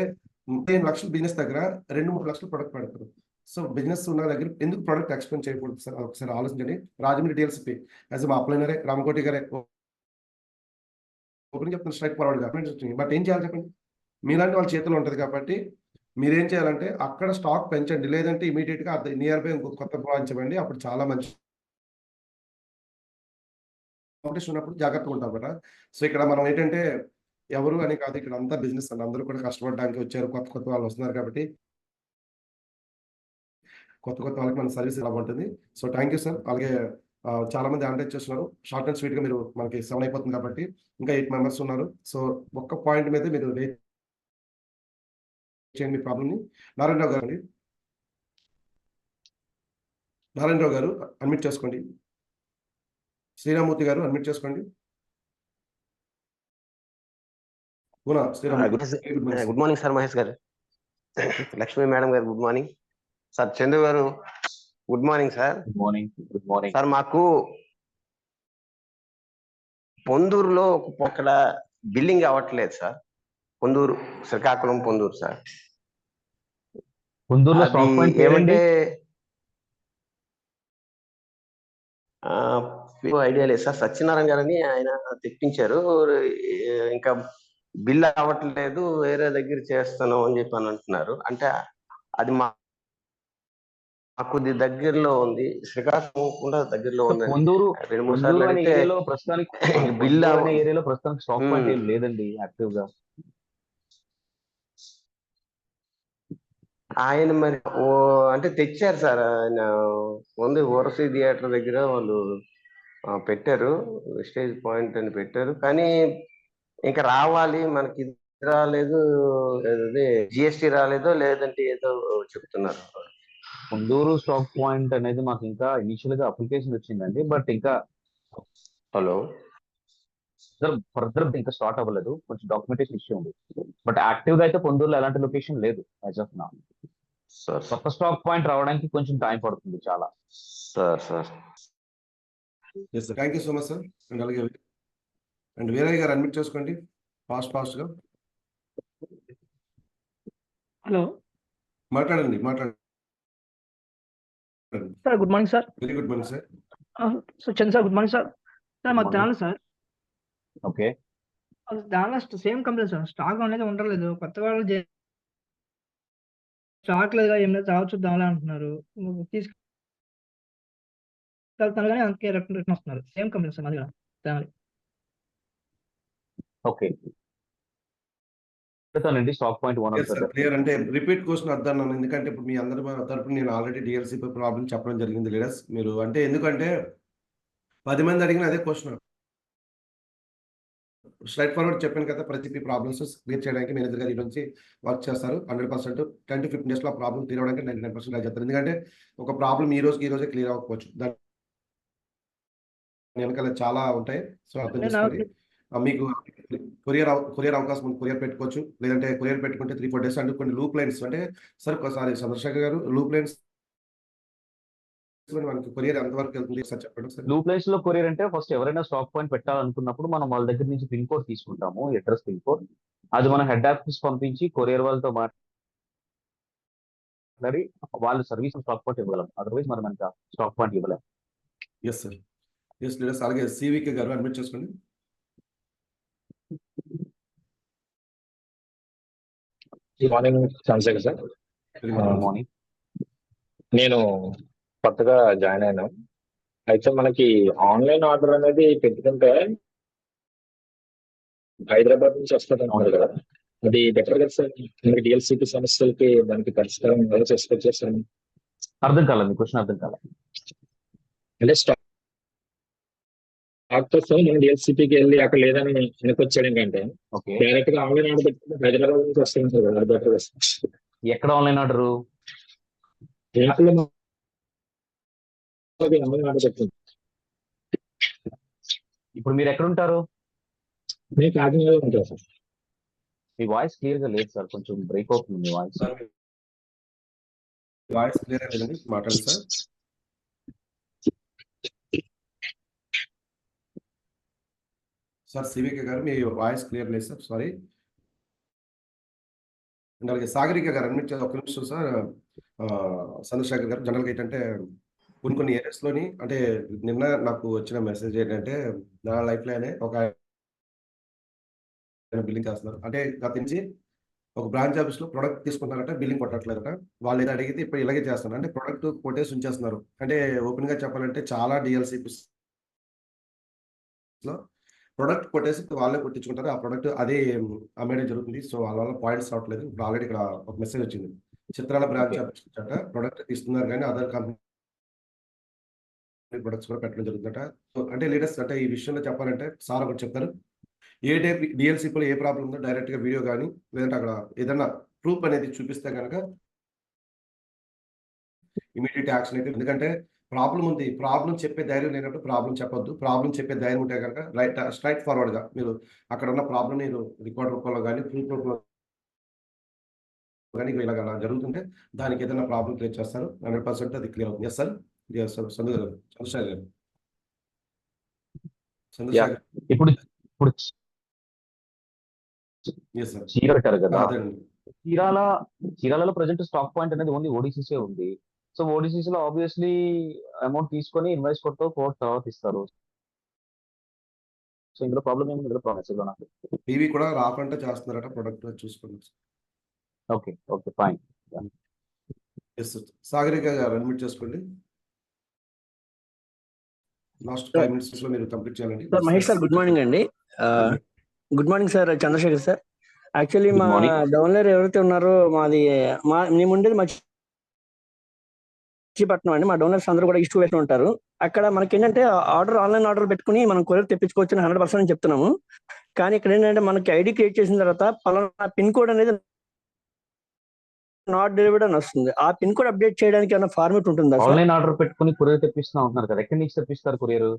15 లక్షల బిజినెస్ దగ్గర 2-3 లక్షల ప్రొడక్ట్ పెడతారు. సో బిజినెస్ ఉన్న దగ్గర ఎందుకు ప్రొడక్ట్ ఎక్స్ప్లెయిన్ చేయకూడదు సార్? ఒకసారి ఆలోచించండి. రాజమండ్రి డిఎల్సిపి యాజ్ మా అప్లైనరే రామకోటి గారే ఓపెన్ చెప్తాను, స్ట్రైక్ ఫార్వర్డ్ గా. బట్ ఏం చేయాలి చెప్పండి? మీలాంటి వాళ్ళ చేతిలో ఉంటుంది కాబట్టి మీరేం చేయాలంటే అక్కడ స్టాక్ పెంచండి, లేదంటే ఇమీడియట్ గా నియర్ బై ఇంకొక కొత్త బ్రాంచ్ ఇవ్వండి. అప్పుడు చాలా మంచి కాంపిటీషన్ ఉన్నప్పుడు జాగ్రత్తగా ఉంటాం కదా. సో ఇక్కడ మనం ఏంటంటే ఎవరు అని కాదు, ఇక్కడ అంతా బిజినెస్ అండి, అందరూ కూడా కష్టపడడానికి వచ్చారు. కొత్త వాళ్ళు వస్తున్నారు కాబట్టి కొత్త వాళ్ళకి మన సర్వీస్ ఎలా ఉంటుంది. So thank you sir. అలాగే చాలా మంది అడ్వర్టైజ్ చేస్తున్నారు. షార్ట్ అండ్ స్వీట్ గా మీరు మనకి 7 అయిపోతుంది కాబట్టి ఇంకా 8 members ఉన్నారు. సో ఒక్క పాయింట్ మీద మీరు చేయండి మీ ప్రాబ్లమ్ ని. నారాయణరావు గారు అండి, నారాయణరావు గారు అడ్మిట్ చేసుకోండి. శ్రీరామూర్తి గారు అడ్మిట్ చేసుకోండి. Good morning sir. మహేష్ గారు, లక్ష్మీ మేడం గారు గుడ్ మార్నింగ్ సార్. చందు గారు good morning sir. Good morning sir. మాకు పొందూరులో అక్కడ బిల్డింగ్ అవ్వట్లేదు సార్. పొందూరు, శ్రీకాకుళం పొందూరు సార్. పొందూరులో స్టాక్ పాయింట్ ఏమంటే ఐడియా లేదు సార్. సత్యనారాయణ గారని ఆయన తెప్పించారు. ఇంకా బిల్ అవ్వట్లేదు, వేరే దగ్గర చేస్తాను అని చెప్పి అంటున్నారు. అంటే అది మాకు దగ్గరలో ఉంది, శ్రీకాకుళం కూడా దగ్గరలో ఉంది. పొందూరు 2-3 సార్లు అడిగితే బిల్ ఏరియాలో ప్రస్తుతానికి స్టాక్ పాయింట్ ఏం లేదండి యాక్టివ్ గా. ఆయన మరి అంటే తెచ్చారు సార్. ఆయన ఉంది ఓరసీ థియేటర్ దగ్గర వాళ్ళు పెట్టారు, వెస్టేజ్ పాయింట్ అని పెట్టారు. కానీ ఇంకా రావాలి, మనకి ఇది రాలేదు, జిఎస్టీ రాలేదు, లేదంటే ఏదో చెప్తున్నారు. పొందూరు స్టాక్ పాయింట్ అనేది మాకు ఇంకా ఇనిషియల్ గా అప్లికేషన్ వచ్చిందండి, బట్ ఇంకా ఫర్దర్ ఇంకా స్టార్ట్ అవ్వలేదు. కొంచెం డాక్యుమెంటేషన్ ఇష్యూ ఉంది. బట్ యాక్టివ్ గా అయితే పొందూరులో ఎలాంటి లొకేషన్ లేదు యాజ్ ఆఫ్ నౌ. కొత్త స్టాక్ పాయింట్ రావడానికి కొంచెం టైం పడుతుంది చాలా. Thank you so much sir. And అలాగే అండ్ వీరయ్య గారు అడ్మిట్ చేసుకోండి ఫాస్ట్ గా. హలో, మాట్లాడండి. Sir good morning sir. Very good morning sir. So Chandra sir good morning sir. Sir మాకు తెనాలి సార్. ఓకే, దానిలో సేమ్ కంపెనీ సార్, స్టాక్ అనేది ఉండలేదు. కొత్త వాళ్ళు స్టాక్ లేదు, ఏం లేదు, రావచ్చు చూద్దామని అంటున్నారు. తీసుకెళ్తాను కానీ అందుకే రిటర్న్ వస్తున్నారు. సేమ్ కంపెనీ సార్ మాది తెనాలి. ఓకే. పెడతానండి stock point owner sir clear అంటే రిపీట్ క్వశ్చన్ అర్థం ఎందుకంటే ఇప్పుడు మీ అందరి తరపున నేను ఆల్రెడీ డిఎల్సీ ప్రాబ్లం చెప్పడం జరిగింది లీడర్స్ మీరు అంటే ఎందుకంటే 10 మంది అడిగిన అదే క్వశ్చన్ స్ట్రైట్ ఫార్వర్డ్ చెప్పాను కదా ప్రతి ప్రాబ్లమ్స్ క్లియర్ చేయడానికి మేనేజర్ గారు ఈ నుంచి వర్క్ చేస్తారు 100% 10 to 15 days లో ప్రాబ్లం క్లియర్ అవడానికి 99% చెప్తారు ఎందుకంటే ఒక ప్రాబ్లం ఈ రోజే క్లియర్ అవ్వకపోవచ్చు దాని వెనకాల చాలా ఉంటాయి సో అర్థం చేసుకోండి మీకు కొరియర్ అవకాశం ఉంది కొరియర్ పెట్టుకోవచ్చు లేదంటే కొరియర్ పెట్టుకుంటే 3-4 days అంటే కొన్ని లూప్ లైన్స్ అంటే సార్ ఒకసారి చంద్రశేఖర్ గారు లూప్ లైన్స్ మనకి కొరియర్ ఎంతవరకు వెళ్తుంది సార్ చెప్పండి సార్ లూప్ లైన్స్ లో కొరియర్ అంటే ఫస్ట్ ఎవరైనా స్టాక్ పాయింట్ పెట్టాలనుకున్నప్పుడు మనం వాళ్ళ దగ్గర నుంచి పిన్ కోడ్ తీసుకుంటాము అడ్రస్ పిన్ కోడ్ అది మనం హెడ్ ఆఫీస్ పంపించి కొరియర్ వాళ్ళతో మాట్లాడి వాళ్ళు సర్వీస్ స్టాక్ పాయింట్ ఇవ్వగలం అదర్వైజ్ మనం మనకి స్టాక్ పాయింట్ ఇవ్వలేం ఎస్ సార్ ఎస్ లీడర్స్ అలాగే సివికే గారు అడ్మిట్ చేసుకోండి good morning Chandrasekhar sir good morning నేను కొత్తగా జాయిన్ అయినా అయితే మనకి ఆన్లైన్ ఆర్డర్ అనేది పెట్టుకుంటే హైదరాబాద్ నుంచి వస్తుంది అన్నారు కదా అది బెటర్ కదా సార్ మనకి డిఎల్సిపి సమస్యలకి దానికి పరిష్కారం ఎలా ఎక్స్పెక్ట్ చేస్తాను అర్థం కాలేదు క్వశ్చన్ అర్థం కాలేదు అంటే స్టాక్ కోసం నేను డిఎల్సిపికి వెళ్ళి అక్కడ లేదని వెనకొచ్చాడు ఏంటంటే డైరెక్ట్ గా ఆన్లైన్ ఆర్డర్ పెట్టుకుంటే హైదరాబాద్ నుంచి వస్తుంది సార్ అది బెటర్ కదా ఎక్కడ ఆన్లైన్ ఆర్డర్ ఇప్పుడు మీరు ఎక్కడ ఉంటారు నేను కాకినాడలో ఉంటాను సార్ మీ వాయిస్ క్లియర్ గా లేదు సార్ కొంచెం బ్రేక్ అవుతుంది మీ వాయిస్ క్లియర్ లేదండి మాట్లాడండి సార్ సార్ సివికే గారు మీ వాయిస్ క్లియర్ లేదు సార్ సారీ అండ్ అలాగే సాగరిక గారు అడ్మిట్ ఒక నిమిషం సార్ చంద్రశేఖర్ గారు జనరల్గా ఏంటంటే కొన్ని ఏరియాస్లోని అంటే నిన్న నాకు వచ్చిన మెసేజ్ ఏంటంటే నా లైఫ్లోనే ఒక బిల్లింగ్ చేస్తున్నారు అంటే గత నుంచి ఒక బ్రాంచ్ ఆఫీస్లో ప్రొడక్ట్ తీసుకుంటారంటే బిల్లింగ్ కొట్టట్లేదట వాళ్ళు ఏదో అడిగితే ఇప్పుడు ఇలాగే చేస్తున్నారు అంటే ప్రొడక్ట్ కొట్టేసి ఉంచేస్తున్నారు అంటే ఓపెన్గా చెప్పాలంటే చాలా డిఎల్సిపిస్లో ప్రొడక్ట్ కొట్టేసి వాళ్ళే కొట్టించుకుంటారు ఆ ప్రొడక్ట్ అదే అమ్మేయడం జరుగుతుంది సో వాళ్ళ వల్ల పాయింట్స్ రావట్లేదు ఇప్పుడు ఆల్రెడీ ఇక్కడ ఒక మెసేజ్ వచ్చింది చిత్రాల బ్రాంచ్ ఆఫీస్ ప్రొడక్ట్ ఇస్తున్నారు కానీ అదర్ కంపెనీ ప్రొడక్ట్స్ కూడా పెట్టడం జరుగుతుందట సో అంటే లీడర్స్ అంటే ఈ విషయంలో చెప్పాలంటే సార్ ఒకటి చెప్తారు ఏ టైప్ డిఎల్సిపిలో ఏ ప్రాబ్లం ఉందో డైరెక్ట్గా వీడియో కానీ లేదంటే అక్కడ ఏదైనా ప్రూఫ్ అనేది చూపిస్తే కనుక ఇమీడియట్ యాక్షన్ అయితే ఎందుకంటే ప్రాబ్లం ఉంది ప్రాబ్లం చెప్పే ధైర్యం లేనప్పుడు ప్రాబ్లం చెప్పొద్దు ప్రాబ్లం చెప్పే ధైర్యం ఉంటే కనుక స్ట్రైట్ ఫార్వర్డ్గా మీరు అక్కడ ఉన్న ప్రాబ్లం మీరు రికార్డ్ రూపంలో కానీ ప్రూఫ్ రూపంలో కానీ ఇలాగ జరుగుతుంటే దానికి ఏదైనా ప్రాబ్లం క్లియర్ చేస్తారు 100% అది క్లియర్ అవుతుంది ఎస్ సార్ చంద్రశేఖర్ గారు ఇప్పుడు చీర పెట్టారు కదా చీరాలలో ప్రజెంట్ స్టాక్ పాయింట్ అనేది ఓన్లీ ఓడిసిసే ఉంది సో ఓడిసిసి లో ఆబ్వియస్లీ అమౌంట్ తీసుకొని ఇన్వాయిస్ కొడతా కోడ్ తర్వాత ఇస్తారు సో ఇందులో ప్రాబ్లం ఏమి ఇందులో ప్రాసెస్ లో నాకు టీవీ కూడా రాఫ్ అంటే చేస్తున్నారట ప్రొడక్ట్ చూసుకోండి okay okay fine yes Sagarika గారు అడ్మిట్ చేసుకోండి లాస్ట్ 5 minutes లో మీరు కంప్లీట్ చేయాలండి sir Mahesh sir good morning అండి good morning sir Chandrasekhar sir actually మా డౌన్లర్ ఎవరైతే ఉన్నారో మేము ఉండేది మచిలీపట్నం అండి మా డౌన్లర్స్ అందరూ కూడా ఈస్ట్ వెస్ట్ ఉంటారు అక్కడ మనకి ఏంటంటే ఆన్లైన్ ఆర్డర్ పెట్టుకుని మనం కొరియర్ తెప్పించుకోవచ్చు 100% చెప్తున్నాము కానీ ఇక్కడ ఏంటంటే మనకి ఐడి క్రియేట్ చేసిన తర్వాత పలానా పిన్ కోడ్ అనేది నాట్ డెలివర్డ్ అని వస్తుంది ఆ పిన్ కోడ్ అప్డేట్ చేయడానికి ఏమైనా ఫార్మేట్ ఉంటుందా ఆన్లైన్ ఆర్డర్ పెట్టుకుని కొరియర్ తెప్పిస్తున్నా ఉంటున్నారు కదా ఎక్కడి నుంచి తెప్పిస్తారు courier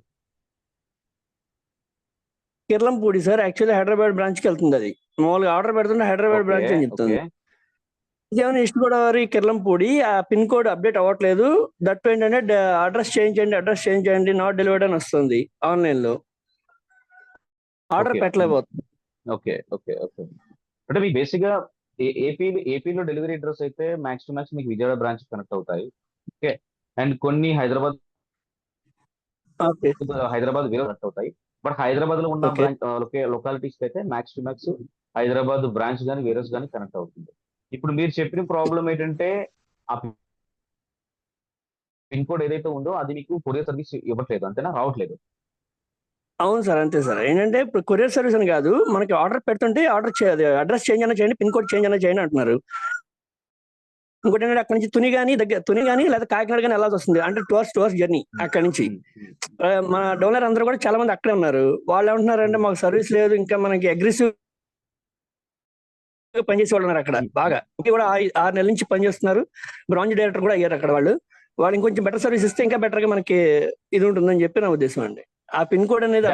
Kirlampudi sir actually Hyderabad branch కి వెళ్తుంది అది మామూలుగా ఆర్డర్ పెడుతుంటే హైదరాబాద్ బ్రాంచ్ అని చెప్తుంది ఇదేమైనా ఈస్ట్ గోదావరి కిర్లంపూడి ఆ పిన్ కోడ్ అప్డేట్ అవ్వట్లేదు దట్ ఏంటంటే అడ్రస్ చేంజ్ చేయండి నాట్ డెలివర్డ్ అని వస్తుంది ఆన్లైన్ లో ఆర్డర్ పెట్టలేకపోతుంది ఓకే ఓకే ఓకే అంటే మీకు బేసిక్ గా ఏపీలో డెలివరీ అడ్రస్ అయితే మ్యాక్స్ టు మ్యాక్స్ మీకు విజయవాడ బ్రాంచ్ కనెక్ట్ అవుతాయి ఓకే అండ్ కొన్ని హైదరాబాద్ వేరే కనెక్ట్ అవుతాయి బట్ హైదరాబాద్ లో ఉన్న లొకాలిటీస్ అయితే max to max Hyderabad branch కానీ వేరే కానీ కనెక్ట్ అవుతుంది ఇప్పుడు మీరు చెప్పిన ప్రాబ్లం ఏంటంటే ఆ పిన్ కోడ్ ఏదైతే ఉందో అది మీకు కొరియర్ సర్వీస్ ఇవ్వట్లేదు అంతేనా రావట్లేదు అవును సార్, అంతే సార్. ఏంటంటే ఇప్పుడు కొరియర్ సర్వీస్ అని కాదు, మనకి ఆర్డర్ పెడుతుంటే ఆర్డర్ చేయాలి, అడ్రస్ చేంజ్ అయినా చేయండి, పిన్ కోడ్ చేంజ్ అయినా చేయండి అంటున్నారు. ఇంకోటి ఏంటంటే అక్కడ నుంచి తుని కానీ లేదా కాకినాడ కానీ వెళ్ళాల్సి వస్తుంది, అంటే 2 hours జర్నీ అక్కడ నుంచి. మన డోనర్ అందరూ కూడా చాలా మంది అక్కడే ఉన్నారు. వాళ్ళు ఏమంటున్నారంటే మాకు సర్వీస్ లేదు, ఇంకా మనకి అగ్రెసివ్ పనిచేసే వాళ్ళు ఉన్నారు అక్కడ బాగా. ఇంకా కూడా 6 నెలల నుంచి పనిచేస్తున్నారు. బ్రాంచ్ డైరెక్టర్ కూడా అయ్యారు అక్కడ వాళ్ళు. వాళ్ళు ఇంకొంచెం బెటర్ సర్వీస్ ఇస్తే ఇంకా బెటర్ గా మనకి ఇది ఉంటుందని చెప్పి నా ఉద్దేశం అండి. ఆ పిన్ కోడ్ అనేది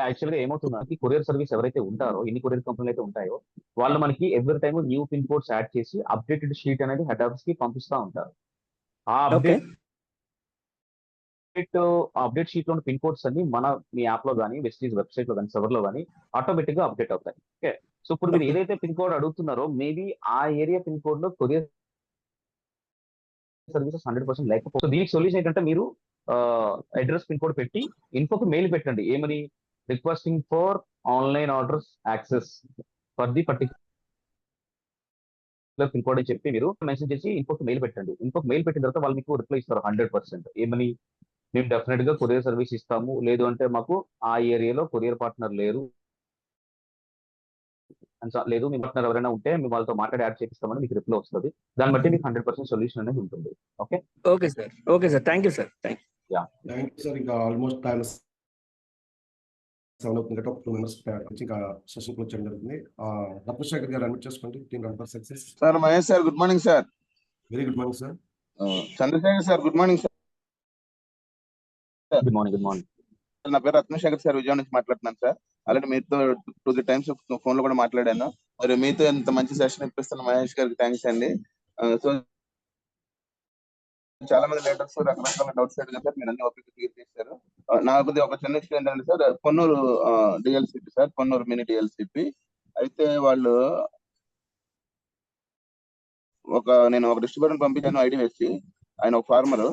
యాక్చువల్గా ఏమవుతుందంటే కొరియర్ సర్వీస్ ఎవరైతే ఉంటారో, ఎన్ని కొరియర్ కంపెనీలు అయితే ఉంటాయో, వాళ్ళు మనకి every time new pin codes add చేసి అప్డేటెడ్ షీట్ అనేది హెడ్ ఆఫీస్ కి పంపిస్తూ ఉంటారు. ఆ అప్డేట్ షీట్ లో పిన్ కోడ్స్ అన్ని మీ యాప్ లో కానీ, వెస్టీజ్ వెబ్సైట్ లో కానీ, సర్వర్ లో కానీ ఆటోమేటిక్ గా అప్డేట్ అవుతాయి. ఓకే, సో ఇప్పుడు మీరు ఏదైతే పిన్ కోడ్ అడుగుతున్నారో, మేబీ ఆ ఏరియా పిన్ కోడ్ లో కొరియర్ సర్వీసెస్ 100% లేకపోతే దీనికి సొల్యూషన్ ఏంటంటే మీరు అడ్రస్ పిన్ కోడ్ పెట్టి ఇన్ఫోకి మెయిల్ పెట్టండి. ఏమని? Requesting for online orders access for the particular pin code అని చెప్పి మీరు మెన్షన్ చేసి ఇన్ఫోకి మెయిల్ పెట్టండి. ఇన్ఫోకి మెయిల్ పెట్టిన తర్వాత వాళ్ళు మీకు రిప్లై ఇస్తారు 100%. ఏమని? మేము డెఫినెట్ గా కొరియర్ సర్వీస్ ఇస్తాము, లేదు అంటే మాకు ఆ ఏరియాలో కొరియర్ పార్ట్నర్ లేరు, లేదు మీ పార్ట్నర్ ఎవరైనా ఉంటే మేము వాళ్ళతో మాట్లాడి యాడ్ చేపిస్తామని మీకు రిప్లై వస్తుంది. దాన్ని బట్టి మీకు 100% సొల్యూషన్ అనేది ఉంటుంది. Okay sir. Okay sir, thank you sir. Thank you sir. ఇంకా ఆల్మోస్ట్ టైం 7 అవుతుంది కాబట్టి 2 minutes ఇంకా సెషన్ క్లోజ్ చేయడం జరుగుతుంది. రత్నశేఖర్ గారు అడ్మిట్ చేసుకోండి. Team run for success. Sir Mahesh sir, good morning sir. Very good morning sir. Chandrasekhar sir, good morning sir. Good morning. Good morning. నా పేరు రత్నశేఖర్ సార్, విజయవాడ నుంచి మాట్లాడుతున్నాను సార్. ఆల్రెడీ మీతో 2-3 times ఫోన్ లో కూడా మాట్లాడాను. మరి మీతో ఇంత మంచి సెషన్ ఇప్పిస్తున్న మహేష్ గారికి థ్యాంక్స్ అండి. సో చాలా మంది లీడర్స్ రకరకాల డౌట్స్ అడిగారు సార్, మీరు అన్ని ఓపిక క్లియర్ చేశారు. నాకు ఒక చిన్న విషయం ఏంటంటే sir, Ponnur DLCP sir, Ponnur mini DLCP అయితే వాళ్ళు నేను ఒక డిస్ట్రిబ్యూటర్ పంపించాను ఐడి వేసి. ఆయన ఒక ఫార్మర్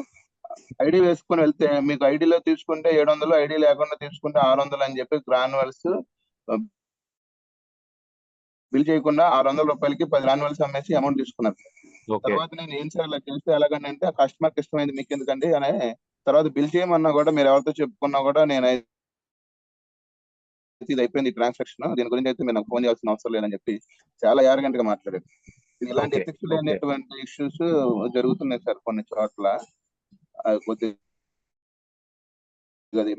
ఐడి వేసుకొని వెళ్తే, మీకు ఐడిలో తీసుకుంటే 700, ఐడి లేకుండా తీసుకుంటే 600 అని చెప్పి గ్రాన్యువల్స్ బిల్ చేయకుండా 600 రూపాయలకి 10 గ్రాన్యువల్స్ అమ్మేసి అమౌంట్ తీసుకున్నారు. తర్వాత నేను ఏం సార్ ఇలా చేస్తే ఎలాగంటే ఆ కస్టమర్కి ఇష్టమైంది మీకు ఎందుకండి అని తర్వాత బిల్ చేయమన్నా కూడా, మీరు ఎవరితో చెప్పుకున్నా కూడా నేను ఇది అయిపోయింది ట్రాన్సాక్షన్, దీని గురించి అయితే మీరు నాకు ఫోన్ చేయాల్సిన అవసరం లేదని చెప్పి చాలా యారగెంట్ గా మాట్లాడారు. ఇలాంటి ఎథిక్స్ లేనటువంటి ఇష్యూస్ జరుగుతున్నాయి సార్ కొన్ని చోట్ల. కొద్దిగా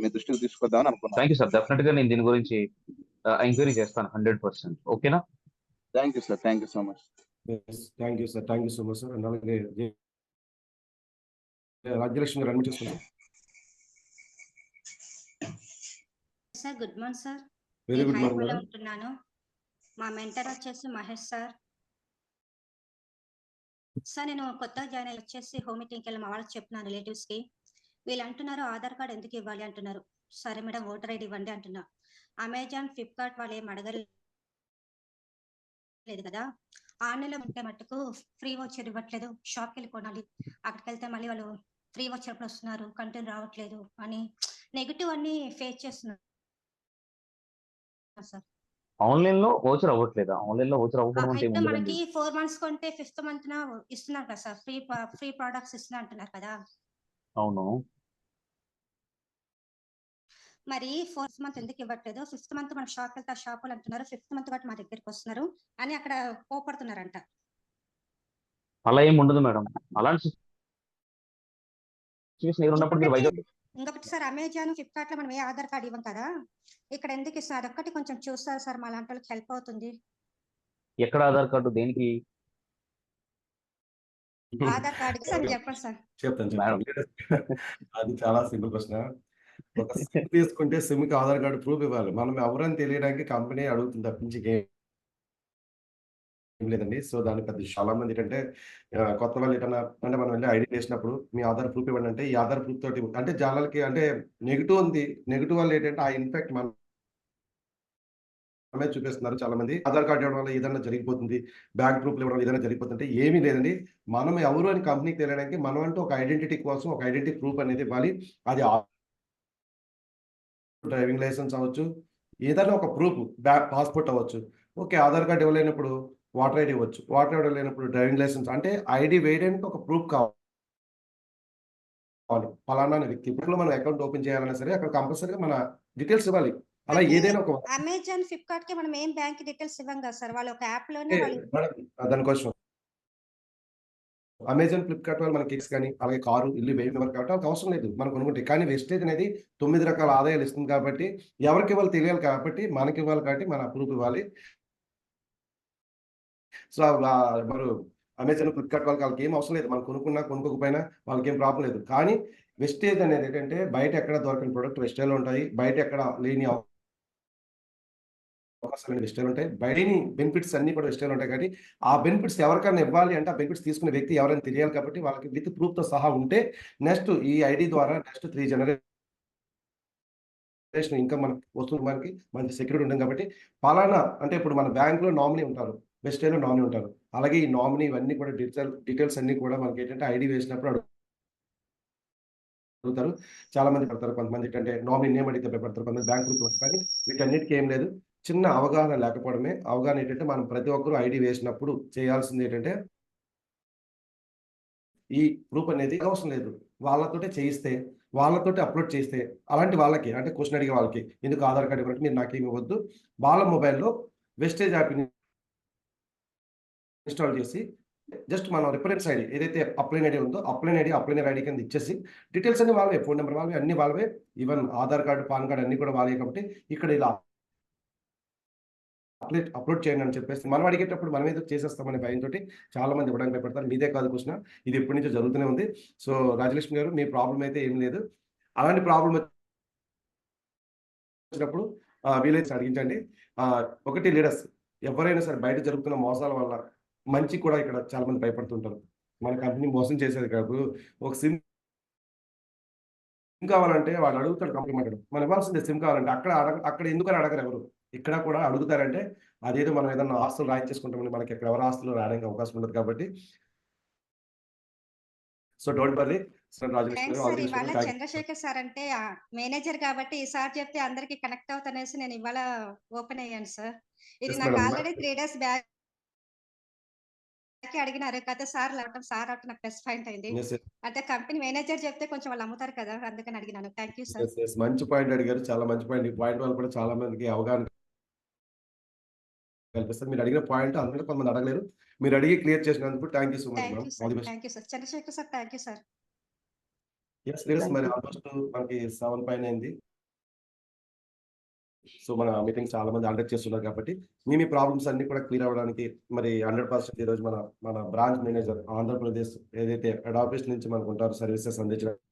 మీ దృష్టికి తీసుకొద్దామని అనుకున్నాను. Thank you sir. డెఫినెట్ గా నేను దీని గురించి ఎంక్వైరీ చేస్తాను 100%. ఓకేనా? Thank you sir. Thank you so much. Thank you sir. Thank you so much sir. అలాగే రాజ్యలక్ష్మి గారు అడ్మిట్ చేసుకోండి. Sir good morning sir. Very good morning హైదరాబాద్లో మేడం. ఉంటున్నాను. మా మెంటర్ వచ్చేసి మహేష్ సార్. సార్ నేను కొత్తగా జాయిన్ అయ్యి వచ్చేసి హోమ్ మీటింగ్కి వెళ్ళి మా వాళ్ళకి చెప్తున్నాను రిలేటివ్స్ కి. వీళ్ళు అంటున్నారు ఆధార్ కార్డ్ ఎందుకు ఇవ్వాలి అంటున్నారు. సరే మేడం ఓటర్ ఐడి ఇవ్వండి అంటున్నా. అమెజాన్, ఫ్లిప్కార్ట్ వాళ్ళు ఏం అడగలేదు కదా. ఆన్లైన్లో ఉంటే మట్టుకు ఫ్రీ వచ్చర్ ఇవ్వట్లేదు, షాప్కి వెళ్ళి కొనాలి. అక్కడికి వెళ్తే మళ్ళీ వాళ్ళు ఫ్రీ వచ్చర్ ఎప్పుడు వస్తున్నారు, కంటెంట్ రావట్లేదు అని నెగిటివ్ అన్ని ఫేస్ చేస్తున్నారు సార్. ఆన్లైన్ లో ఓచర్ అవ్వట్లేదా? ఆన్లైన్ లో ఓచర్ అవ్వడం అంటే అయితే ఏముండదండి. మనకి 4 months కొంటే 5th month ఇస్తున్నారు కదా సార్, ఫ్రీ ప్రొడక్ట్స్ ఇస్తున్నా అంటున్నారు కదా. అవును. మరి 4th month ఎందుకు ఇవ్వట్లేదు? 5th month మనం షాప్ వెళ్తే షాప్ వాళ్ళు అంటున్నారు 5th month బట్టి మా దగ్గరికి వస్తున్నారు అని అక్కడ కోపడుతున్నారంట. అలా ఏమి ఉండదు మేడం. అలాంటి సిచ్యువేషన్ ఏమున్నప్పుడు మీరు వైజాగ్ ఇంకొకటి సార్, అమెజాన్, ఫ్లిప్కార్ట్ లో మనం ఏ ఆధార్ కార్డ్ ఇవ్వం కదా, ఇక్కడ ఎందుకు ఇస్తున్నారు అదొక్కటి కొంచెం చూస్తారు సార్, మా లాంటి వాళ్ళకి హెల్ప్ అవుతుంది. ఎక్కడ ఆధార్ కార్డు దేనికి? ఆధార్ కార్డ్ సార్ చెప్పండి సార్. చెప్తాను. అది చాలా సింపుల్ క్వశ్చన్. ఒక సిమ్ తీసుకుంటే సిమ్ కి ఆధార్ కార్డు ప్రూఫ్ ఇవ్వాలి. మనం ఎవరని తెలియడానికి కంపెనీ అడుగుతుంది తప్పించి ఏం లేదండి. సో దాని పెద్ద చాలా మంది ఏంటంటే కొత్త వాళ్ళు ఏదైనా అంటే మనం వెళ్ళి ఐడి వేసినప్పుడు మీ ఆధార్ ప్రూఫ్ ఇవ్వండి అంటే, ఈ ఆధార్ ప్రూఫ్ తోటి అంటే జనాలకి అంటే నెగిటివ్ ఉంది. నెగిటివ్ వల్ల ఏంటంటే ఆ ఇన్ఫెక్ట్ మనమే చూపిస్తున్నారు చాలా మంది. ఆధార్ కార్డు ఇవ్వడం వల్ల ఏదైనా జరిగిపోతుంది, బ్యాంక్ ప్రూఫ్లు ఇవ్వడం వల్ల ఏదైనా జరిగిపోతుంటే ఏమీ లేదండి. మనం ఎవరు అని కంపెనీకి తెలియడానికి మనం అంటూ ఒక ఐడెంటిటీ కోసం ఒక ఐడెంటిటీ ప్రూఫ్ అనేది ఇవ్వాలి. అది డ్రైవింగ్ లైసెన్స్ అవ్వచ్చు, ఏదైనా ఒక ప్రూఫ్, పాస్పోర్ట్ అవ్వచ్చు. ఓకే, ఆధార్ కార్డు ఇవ్వలేనప్పుడు వాటర్ ఐడి ఇవ్వచ్చు. వాటర్ ఐడి ఇవ్వలేనప్పుడు డ్రైవింగ్ లైసెన్స్, అంటే ఐడి వేయడానికి ఒక ప్రూఫ్ కావాలి. ఫలానా అనే వ్యక్తి ఇప్పుడు మనం అకౌంట్ ఓపెన్ చేయాలన్నా సరే అక్కడ కంపల్సరీగా మన డీటెయిల్స్ ఇవ్వాలి. అలా ఏదైనా ఒక అమెజాన్, ఫ్లిప్కార్ట్ కి మనం ఏం బ్యాంక్ డీటెయిల్స్ ఇవ్వం కదా సార్, వాళ్ళు ఒక యాప్ లోనే వాళ్ళు దానికోసం అమెజాన్, ఫ్లిప్కార్ట్ వాళ్ళు మనకి కానీ అలాగే కారు, ఇల్లు వేయడం కాబట్టి వాళ్ళకి అవసరం లేదు మనం కొనుక్కుంటే. కానీ వెస్టేజ్ అనేది 9 రకాల ఆదాయాలు ఇస్తుంది కాబట్టి ఎవరికి ఇవ్వాలి తెలియాలి కాబట్టి మనకి ఇవ్వాలి కాబట్టి మన అప్రూవ్ ఇవ్వాలి. సో మరి అమెజాన్, ఫ్లిప్కార్ట్ వాళ్ళకి ఏం అవసరం లేదు మనం కొనుక్కున్నా కొనుక్కోకపోయినా వాళ్ళకి ఏం ప్రాబ్లం లేదు. కానీ వెస్టేజ్ అనేది ఏంటంటే బయట ఎక్కడ దొరకని ప్రొడక్ట్ వెస్టేజ్లో ఉంటాయి, బయట ఎక్కడ లేని అవకాశాలు వెస్టేజ్లో ఉంటాయి, బయటని బెనిఫిట్స్ అన్ని కూడా వెస్టేజ్లో ఉంటాయి. కాబట్టి ఆ బెనిఫిట్స్ ఎవరికైనా ఇవ్వాలి అంటే ఆ బెనిఫిట్స్ తీసుకునే వ్యక్తి ఎవరైనా తెలియాలి కాబట్టి వాళ్ళకి విత్ ప్రూఫ్తో సహా ఉంటే నెక్స్ట్ ఈ ఐడి ద్వారా నెక్స్ట్ 3 జనరేషన్ ఇన్కమ్ మనకి వస్తుంది, మనకి మంచి సెక్యూరిటీ ఉంటుంది. కాబట్టి ఫలానా అంటే ఇప్పుడు మన బ్యాంకులో నామినీ ఉంటారు, వెస్టేజ్లో నామినీ ఉంటారు. అలాగే ఈ నామినీ ఇవన్నీ కూడా డీటెయిల్స్ అన్ని కూడా మనకి ఏంటంటే ఐడి వేసినప్పుడు అడుగుతారు. చాలా మంది పెడతారు, కొంతమంది ఏంటంటే నామినీ నేమ్ అడిగితే భయపడతారు, కొంతమంది బ్యాంక్ ప్రూఫ్. కానీ వీటన్నిటికీ ఏం లేదు, చిన్న అవగాహన లేకపోవడమే. అవగాహన ఏంటంటే మనం ప్రతి ఒక్కరూ ఐడి వేసినప్పుడు చేయాల్సింది ఏంటంటే ఈ ప్రూఫ్ అనేది అవసరం లేదు, వాళ్ళతోటే చేయిస్తే వాళ్ళతోటి అప్లోడ్ చేస్తే అలాంటి వాళ్ళకి అంటే క్వశ్చన్ అడిగే వాళ్ళకి ఎందుకు ఆధార్ కార్డు ఇవ్వడానికి మీరు నాకేమి ఇవ్వద్దు, వాళ్ళ మొబైల్లో వెస్టేజ్ యాప్ ఇన్స్టాల్ చేసి జస్ట్ మనం రిఫరెన్స్ ఐడి ఏదైతే అప్లైన్ ఐడి ఉందో అప్లైనర్ ఐడి కింద ఇచ్చేసి డీటెయిల్స్ అన్ని వాళ్ళవే, ఫోన్ నెంబర్ వాళ్ళవే, అన్ని వాళ్ళవే, even Aadhaar card, PAN card అన్ని కూడా వాళ్ళే. కాబట్టి ఇక్కడ ఇలా అప్లోడ్ చేయండి అని చెప్పేసి మనం అడిగేటప్పుడు మనం ఏదో చేసేస్తామనే భయంతో చాలా మంది ఇవ్వడానికి భయపడతారు. మీదే కాదు క్వశ్చన్, ఇది ఎప్పటి నుంచో జరుగుతూనే ఉంది. సో రాజలక్ష్మి గారు మీ ప్రాబ్లం అయితే ఏం లేదు. అలాంటి ప్రాబ్లం వచ్చినప్పుడు వీలైతే అడిగించండి. ఒకటి లీడర్స్ ఎవరైనా సరే బయట జరుగుతున్న మోసాల వల్ల మంచి కూడా ఇక్కడ చాలా మంది భయపడుతుంటారు. మన కంపెనీ మోసం చేసేది కాదు, ఒక సిమ్ కావాలంటే వాడు అడుగుతాడు, కంపెనీ మాట్లాడు మనం ఇవ్వాల్సిందే సిమ్ కావాలంటే అక్కడ ఎందుకని అడగరు ఎవరు, ఇక్కడ కూడా అడుగుతారంటే అదేదో మనం ఏదన్నా ఆస్తులు రాయించేసుకుంటామని మనకి ఎక్కడ ఎవరు ఆస్తులు రాయడానికి అవకాశం ఉండదు. కాబట్టి so don't worry sir. Thanks sir. ఇవాళ చంద్రశేఖర్ సార్ అంటే మేనేజర్ కాబట్టి ఈసారి చెప్తే అందరికి కనెక్ట్ అవుతానేసి నేను ఇవాళ ఓపెన్ అయ్యాను సార్. ఇది నాకు ఆల్రెడీ 3 days బ్యాక్ అడిగినారు కదా సార్, సార్ అంటే నాకు ప్లస్ పాయింట్ అయింది. అంటే కంపెనీ మేనేజర్ చెప్తే కొంచెం వాళ్ళు అమ్ముతారు కదా, అందుకని అడిగినాను. Thank you sir. మంచి పాయింట్ అడిగారు, చాలా మంచి పాయింట్. ఈ పాయింట్ వల్ల కూడా చాలా మందికి అవగాహన కల్పిస్తారు. మీరు అడిగిన పాయింట్ అందరూ కొంతమంది అడగలేరు, మీరు అడిగి క్లియర్ చేసినందుకు thank you so much. Thank you sir. Chandrasekhar sir thank you sir. మరి ఆల్మోస్ట్ మనకి 7 పైన అయింది. సో మన మీటింగ్ చాలా మంది అటెండ్ చేస్తున్నారు కాబట్టి మీ ప్రాబ్లమ్స్ అన్ని కూడా క్లియర్ అవ్వడానికి మరి 100% ఈరోజు మన బ్రాంచ్ మేనేజర్ ఆంధ్రప్రదేశ్ ఏదైతే హెడ్ ఆఫీస్ నుంచి మనకు ఉంటారో సర్వీసెస్ అందించడానికి.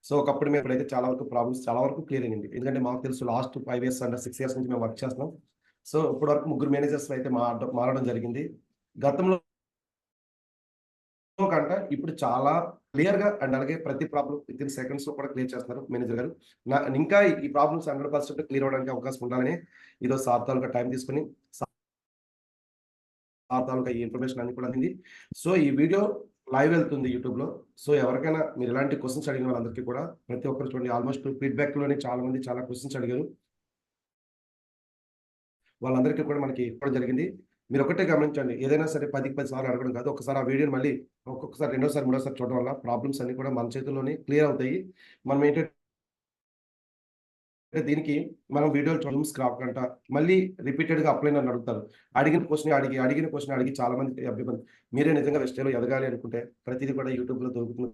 సో ఒకప్పుడు మేము ఇప్పుడైతే చాలా వరకు ప్రాబ్లమ్స్ చాలా వరకు క్లియర్ అయింది. ఎందుకంటే మాకు తెలుసు లాస్ట్ 5 years అంటే 6 years నుంచి మేము వర్క్ చేస్తున్నాం. సో ఇప్పటి వరకు 3 మేనేజర్స్ అయితే మారడం జరిగింది. గతంలో కంట ఇప్పుడు చాలా క్లియర్ గా అండ్ అలాగే ప్రతి ప్రాబ్లం విత్ ఇన్ సెకండ్స్ లో కూడా క్లియర్ చేస్తున్నారు మేనేజర్ గారు. ఇంకా ఈ ప్రాబ్లమ్స్ 100% క్లియర్ అవడానికి అవకాశం ఉండాలని ఈరోజు సార్ తాలూకా టైం తీసుకుని సార్ తాలూకా ఈ ఇన్ఫర్మేషన్ అన్ని కూడా అందింది. సో ఈ వీడియో లైవ్ వెళ్తుంది యూట్యూబ్ లో. సో ఎవరికైనా మీరు ఇలాంటి క్వశ్చన్స్ అడిగిన వాళ్ళందరికీ కూడా ప్రతి ఒక్కరు చూడండి, ఆల్మోస్ట్ ఫీడ్బ్యాక్ లోనే చాలా మంది చాలా క్వశ్చన్స్ అడిగారు. వాళ్ళందరికీ కూడా మనకి ఇవ్వడం జరిగింది. మీరు ఒకటే గమనించండి, ఏదైనా సరే 10 సార్లు అడగడం కాదు, ఒకసారి ఆ వీడియోని మళ్ళీ ఒక్కొక్కసారి 2వ సారి 3వ సారి చూడడం వల్ల ప్రాబ్లమ్స్ అన్ని కూడా మన చేతుల్లోనే క్లియర్ అవుతాయి. మనం ఏంటంటే దీనికి మనం వీడియోలు జూమ్స్ రాకంట మళ్ళీ రిపీటెడ్ గా అప్లైన్ అని అడుగుతారు. అడిగిన క్వశ్చన్ అడిగి చాలా మంది అభ్యర్థి మీరే నిజంగా వెస్టేజ్లో ఎదగాలి అనుకుంటే ప్రతిదీ కూడా యూట్యూబ్ లో దొరుకుతుంది.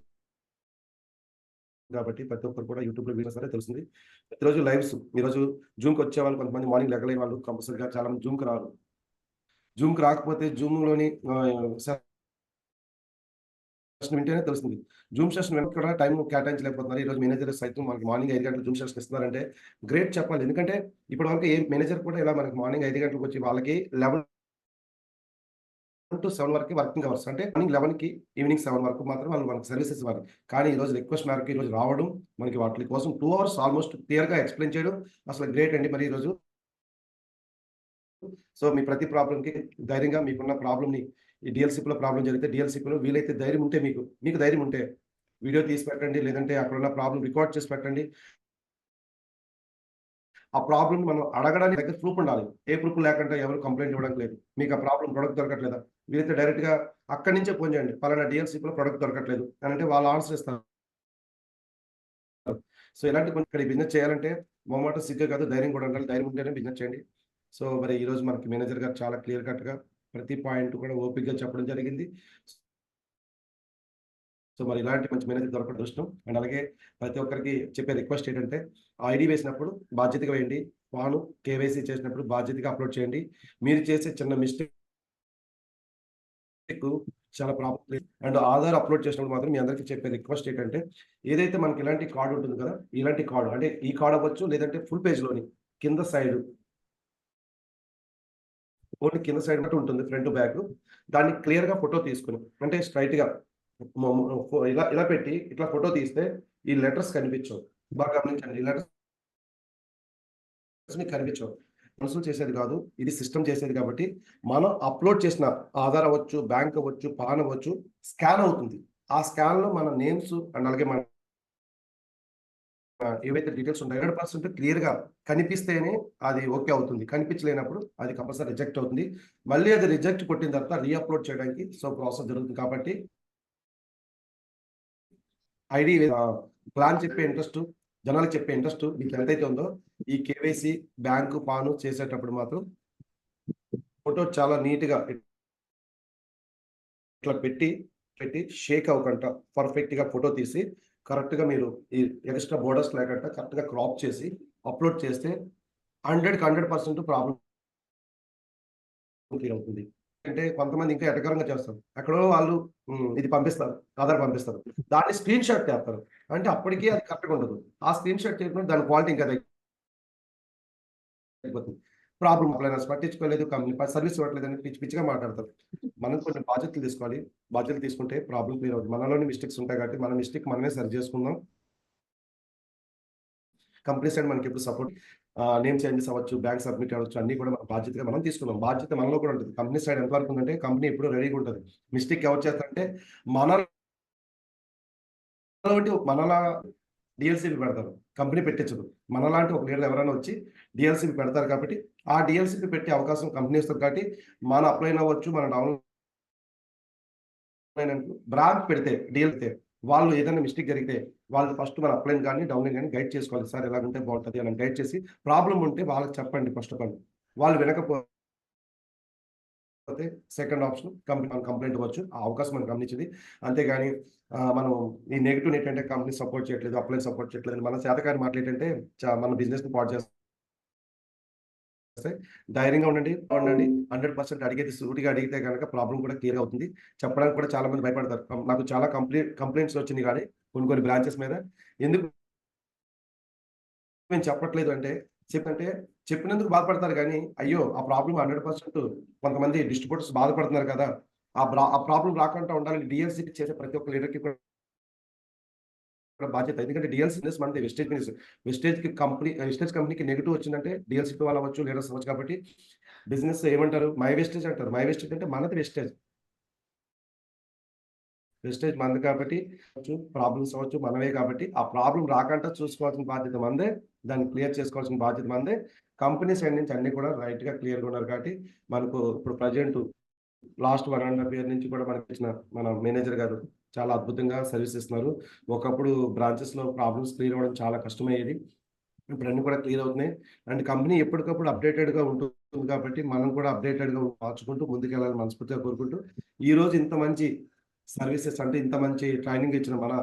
కాబట్టి ప్రతి ఒక్కరు కూడా యూట్యూబ్ లో వీడియోస్ అనేది తెలుస్తుంది. ప్రతిరోజు లైవ్స్, ఈరోజు జూమ్కి వచ్చే వాళ్ళు కొంతమంది మార్నింగ్ లెగలేని వాళ్ళు కంపల్సరీగా చాలా మంది జూమ్కి రారు. జూమ్కి రాకపోతే జూమ్లోని సెషన్ వింటేనే తెలుస్తుంది. జూమ్ సెషన్ వెనక కూడా టైం కేటాయించలేకపోతున్నారు. ఈరోజు మేనేజర్ సైతం మనకి మార్నింగ్ 5 గంటలకు జూమ్ సెషన్ ఇస్తున్నారంటే గ్రేట్ చెప్పాలి. ఎందుకంటే ఇప్పటి వరకు ఏ మేనేజర్ కూడా ఇలా మనకి మార్నింగ్ 5 గంటలకు వచ్చి వాళ్ళకి 11 to 7 వరకు వర్కింగ్ అవర్స్, అంటే మార్నింగ్ 11కి ఈవినింగ్ 7 వరకు మాత్రం వాళ్ళు మనకి సర్వీసెస్ ఇవ్వాలి. కానీ ఈరోజు రిక్వెస్ట్ మేరకు ఈరోజు రావడం మనకి వాటి కోసం 2 hours ఆల్మోస్ట్ క్లియర్గా ఎక్స్ప్లెయిన్ చేయడం అసలు గ్రేట్ అండి. మరి ఈరోజు సో మీ ప్రతి ప్రాబ్లంకి ధైర్యంగా మీకున్న ప్రాబ్లమ్ని ఈ డిఎల్సిపిలో ప్రాబ్లం జరిగితే డిఎల్సిపిలో వీలైతే ధైర్యం ఉంటే మీకు ధైర్యం ఉంటే వీడియో తీసి పెట్టండి, లేదంటే అక్కడ ఉన్న ప్రాబ్లం రికార్డ్ చేసి పెట్టండి. ఆ ప్రాబ్లం మనం అడగడానికి దగ్గర ప్రూఫ్ ఉండాలి. ఏ ప్రూఫ్ లేకుండా ఎవరు కంప్లైంట్ ఇవ్వడానికి లేదు. మీకు ఆ ప్రాబ్లం ప్రొడక్ట్ దొరకట్లేదా, వీరైతే డైరెక్ట్ గా అక్కడి నుంచే ఫోన్ చేయండి, పలానా డీఎల్సీపీలో ప్రొడక్ట్ దొరకట్లేదు అని అంటే వాళ్ళు ఆన్సర్ ఇస్తారు. సో ఇలాంటి కొన్ని ఇక్కడ బిజినెస్ చేయాలంటే మొహమాటం సిగ్గు కాదు, ధైర్యం కూడా ఉండాలి. ధైర్యం ఉంటేనే బిజినెస్ చేయండి. సో మరి ఈ రోజు మనకి మేనేజర్ గారు చాలా క్లియర్ కట్ గా ప్రతి పాయింట్ కూడా ఓపికగా చెప్పడం జరిగింది. సో మరి ఇలాంటి మంచి మేనేజర్ దొరకడం అదృష్టం. అండ్ అలాగే ప్రతి ఒక్కరికి చెప్పే రిక్వెస్ట్ ఏంటంటే ఐడి వేసినప్పుడు బాధ్యతగా వేయండి, వాను కేవైసీ చేసినప్పుడు బాధ్యతగా అప్లోడ్ చేయండి. మీరు చేసే చిన్న మిస్టేక్ చాలా ప్రాబ్లం. అండ్ ఆధార్ అప్లోడ్ చేసినప్పుడు మాత్రం మీ అందరికీ చెప్పే రిక్వెస్ట్ ఏంటంటే ఏదైతే మనకి ఇలాంటి కార్డు ఉంటుంది కదా, ఇలాంటి కార్డు అంటే ఈ కార్డు అవ్వచ్చు, లేదంటే ఫుల్ పేజ్ లోని కింద సైడ్ ఓన్లీ కింద సైడ్ మటు ఉంటుంది, ఫ్రంట్ బ్యాక్. దాన్ని క్లియర్ గా ఫోటో తీసుకుని అంటే స్ట్రైట్ గా ఇలా ఇలా పెట్టి ఇట్లా ఫోటో తీస్తే ఈ లెటర్స్ కనిపించవు. బాగా గమనించండి, ఈ లెటర్స్ కనిపించవు. మనుషులు చేసేది కాదు, ఇది సిస్టమ్ చేసేది. కాబట్టి మనం అప్లోడ్ చేసిన ఆధార్ అవ్వచ్చు, బ్యాంక్ అవ్వచ్చు, పాన్ అవ్వచ్చు, స్కాన్ అవుతుంది. ఆ స్కాన్ లో మన నేమ్స్ అండ్ అలాగే మన ఏవైతే డీటెయిల్స్ ఉంటాయో 100% క్లియర్ గా కనిపిస్తేనే అది ఓకే అవుతుంది. కనిపించలేనప్పుడు అది కంపల్సరీ రిజెక్ట్ అవుతుంది. మళ్ళీ అది రిజెక్ట్ కొట్టిన తర్వాత రీఅప్లోడ్ చేయడానికి ప్రాసెస్ జరుగుతుంది. కాబట్టి ఐడి ప్లాన్ చెప్పే ఇంట్రెస్ట్, జనాలకు చెప్పే ఇంట్రెస్ట్ మీకు ఎంతైతే ఉందో ఈ కేవైసీ బ్యాంకు పాను చేసేటప్పుడు మాత్రం ఫోటో చాలా నీట్ గా ఇట్లా పెట్టి షేక్ అవ్వకుండా పర్ఫెక్ట్ గా ఫోటో తీసి కరెక్ట్ గా మీరు ఈ ఎక్స్ట్రా బోర్డర్స్ లేకుండా కరెక్ట్ గా క్రాప్ చేసి అప్లోడ్ చేస్తే 100% ప్రాబ్లం క్లియర్ అవుతుంది. అంటే కొంతమంది ఇంకా ఎటకరంగా చేస్తారు, ఎక్కడో వాళ్ళు ఇది పంపిస్తారు, ఆధార్ పంపిస్తారు, దాన్ని స్క్రీన్ షాట్ చేస్తారు. అంటే అప్పటికీ అది కరెక్ట్గా ఉండదు. ఆ స్క్రీన్ షాట్ చేయకుండా దాని క్వాలిటీ ఇంకా అయిపోతుంది. ప్రాబ్లం అప్లైనర్స్ పట్టించుకోలేదు, కంపెనీ సర్వీస్ ఇవ్వట్లేదు అని పిచ్చి పిచ్చిగా మాట్లాడతారు. మనం కొన్ని బాధ్యతలు తీసుకోవాలి. బాధ్యతలు తీసుకుంటే ప్రాబ్లం క్లియర్ అవుతుంది. మనలోని మిస్టేక్స్ ఉంటాయి కాబట్టి మన మిస్టేక్ మనమే సరి చేసుకుందాం. కంపెనీ సైడ్ మనకి ఎప్పుడు సపోర్ట్, నేమ్ చేంజెస్ అవ్వచ్చు, బ్యాంక్ సబ్మిట్ అవ్వచ్చు, అన్ని కూడా మన బాధ్యతగా మనం తీసుకుందాం. బాధ్యత మనలో కూడా ఉంటుంది. కంపెనీ సైడ్ ఎంతవరకు ఉందంటే కంపెనీ ఎప్పుడు రెడీగా ఉంటుంది. మిస్టేక్ ఎవరు చేస్తారంటే మనలా డిఎల్సీపీ పెడతారు, కంపెనీ పెట్టించదు. మనలాంటి ఒక లీడర్ ఎవరైనా వచ్చి డిఎల్సీపీ పెడతారు. కాబట్టి ఆ డిఎల్సీపీ పెట్టే అవకాశం కంపెనీ ఇస్తుంది. కాబట్టి మన అప్లైన్ అవ్వచ్చు, మన డౌన్ బ్రాంచ్ పెడితే డిఎల్సీ వాళ్ళు ఏదైనా మిస్టేక్ జరిగితే వాళ్ళు ఫస్ట్ మన అప్లైన్ కానీ డౌన్లైన్ కానీ గైడ్ చేసుకోవాలి. సార్ ఎలా ఉంటే బాగుంటుంది అని గైడ్ చేసి ప్రాబ్లం ఉంటే వాళ్ళకి చెప్పండి. ఫస్ట్ ఆఫ్ ఆల్ వాళ్ళు వినకపోతే సెకండ్ ఆప్షన్ కంప్లైంట్ ఇవ్వచ్చు. ఆ అవకాశం మనకు గమనించింది. అంతేగాని మనం ఈ నెగిటివ్ ఏంటంటే కంపెనీ సపోర్ట్ చేయట్లేదు, అప్లైన్ సపోర్ట్ చేయట్లేదు, మన శాతకారి మాటలు ఏంటంటే మన బిజినెస్ ని పాడు చేస్తాం. ధైర్యంగా ఉండండి. 100% అడిగేది సూటిగా అడిగితే కనుక ప్రాబ్లం కూడా క్లియర్ అవుతుంది. చెప్పడానికి కూడా చాలా మంది భయపడతారు. నాకు చాలా కంప్లైంట్స్ వచ్చింది కానీ కొన్ని బ్రాంచెస్ మీద ఎందుకు మేము చెప్పట్లేదు అంటే చెప్పినందుకు బాధపడతారు. కానీ అయ్యో ఆ ప్రాబ్లం 100% కొంతమంది డిస్ట్రిబ్యూటర్స్ బాధపడుతున్నారు కదా, ఆ ప్రాబ్లం రాకుండా ఉండాలని డిఎల్సీ చేసే ప్రతి ఒక్క లీడర్కి కూడా బాధ్యత. ఎందుకంటే డిఎల్సీ మనది వెస్టేజ్ కంపెనీకి నెగిటివ్ వచ్చిందంటే డిఎల్సీ వాళ్ళు అవ్వచ్చు, లీడర్స్ అవ్వచ్చు. కాబట్టి బిజినెస్ ఏమంటారు, మై వెస్టేజ్ అంటారు. మై వెస్టేజ్ అంటే మనది వెస్టేజ్ మనది. కాబట్టి ప్రాబ్లమ్స్ అవ్వచ్చు మనమే. కాబట్టి ఆ ప్రాబ్లం రాకుండా చూసుకోవాల్సిన బాధ్యత మనదే, దాన్ని క్లియర్ చేసుకోవాల్సిన బాధ్యత మనదే. కంపెనీ సైడ్ నుంచి అన్ని కూడా రైట్ గా క్లియర్ గా ఉన్నారు. కాబట్టి మనకు ఇప్పుడు ప్రజెంట్ లాస్ట్ 1.5 year నుంచి కూడా మనకి ఇచ్చిన మన మేనేజర్ గారు చాలా అద్భుతంగా సర్వీస్ ఇస్తున్నారు. ఒకప్పుడు బ్రాంచెస్ లో ప్రాబ్లమ్స్ క్లియర్ అవ్వడం చాలా కష్టమయ్యేది. ఇప్పుడు అన్ని కూడా క్లియర్ అవుతున్నాయి. అండ్ కంపెనీ ఎప్పటికప్పుడు అప్డేటెడ్ గా ఉంటుంది. కాబట్టి మనం కూడా అప్డేటెడ్ గా మార్చుకుంటూ ముందుకెళ్ళాలని మనస్ఫూర్తిగా కోరుకుంటూ ఈ రోజు ఇంత మంచి సర్వీసెస్ అంటే ఇంత మంచి ట్రైనింగ్ ఇచ్చిన మన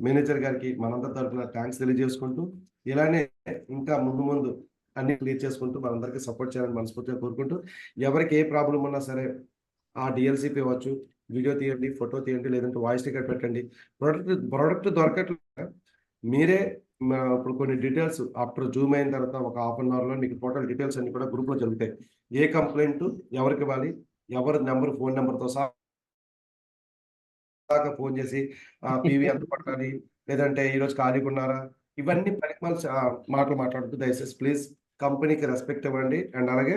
మేనేజర్ గారికి మనందరి తరఫున థ్యాంక్స్ తెలియజేసుకుంటూ ఇలానే ఇంకా ముందు అన్ని క్లియర్ చేసుకుంటూ మనందరికీ సపోర్ట్ చేయాలని మనస్ఫూర్తిగా కోరుకుంటూ ఎవరికి ఏ ప్రాబ్లం ఉన్నా సరే ఆ డిఎల్సీపీ అవ్వచ్చు, వీడియో తీయండి, ఫోటో తీయండి, లేదంటే వాయిస్ టికెట్ పెట్టండి. ప్రొడక్ట్ దొరకట్లేదు మీరే ఇప్పుడు కొన్ని డీటెయిల్స్ ఆఫ్టర్ జూమ్ అయిన తర్వాత ఒక ½ an hour లో మీకు టోటల్ డీటెయిల్స్ అన్ని కూడా గ్రూప్ లో జరుగుతాయి. ఏ కంప్లైంట్ ఎవరికి ఇవ్వాలి, ఎవరి నెంబర్ ఫోన్ నెంబర్తో సహా ఫోన్ చేసి పీవీ ఎంత పట్టాలి, లేదంటే ఈరోజు ఖాళీగా ఉన్నారా, ఇవన్నీ పరికమాలు మాటలు మాట్లాడుతూ దయచేసి ప్లీజ్ కంపెనీకి రెస్పెక్ట్ ఇవ్వండి. అండ్ అలాగే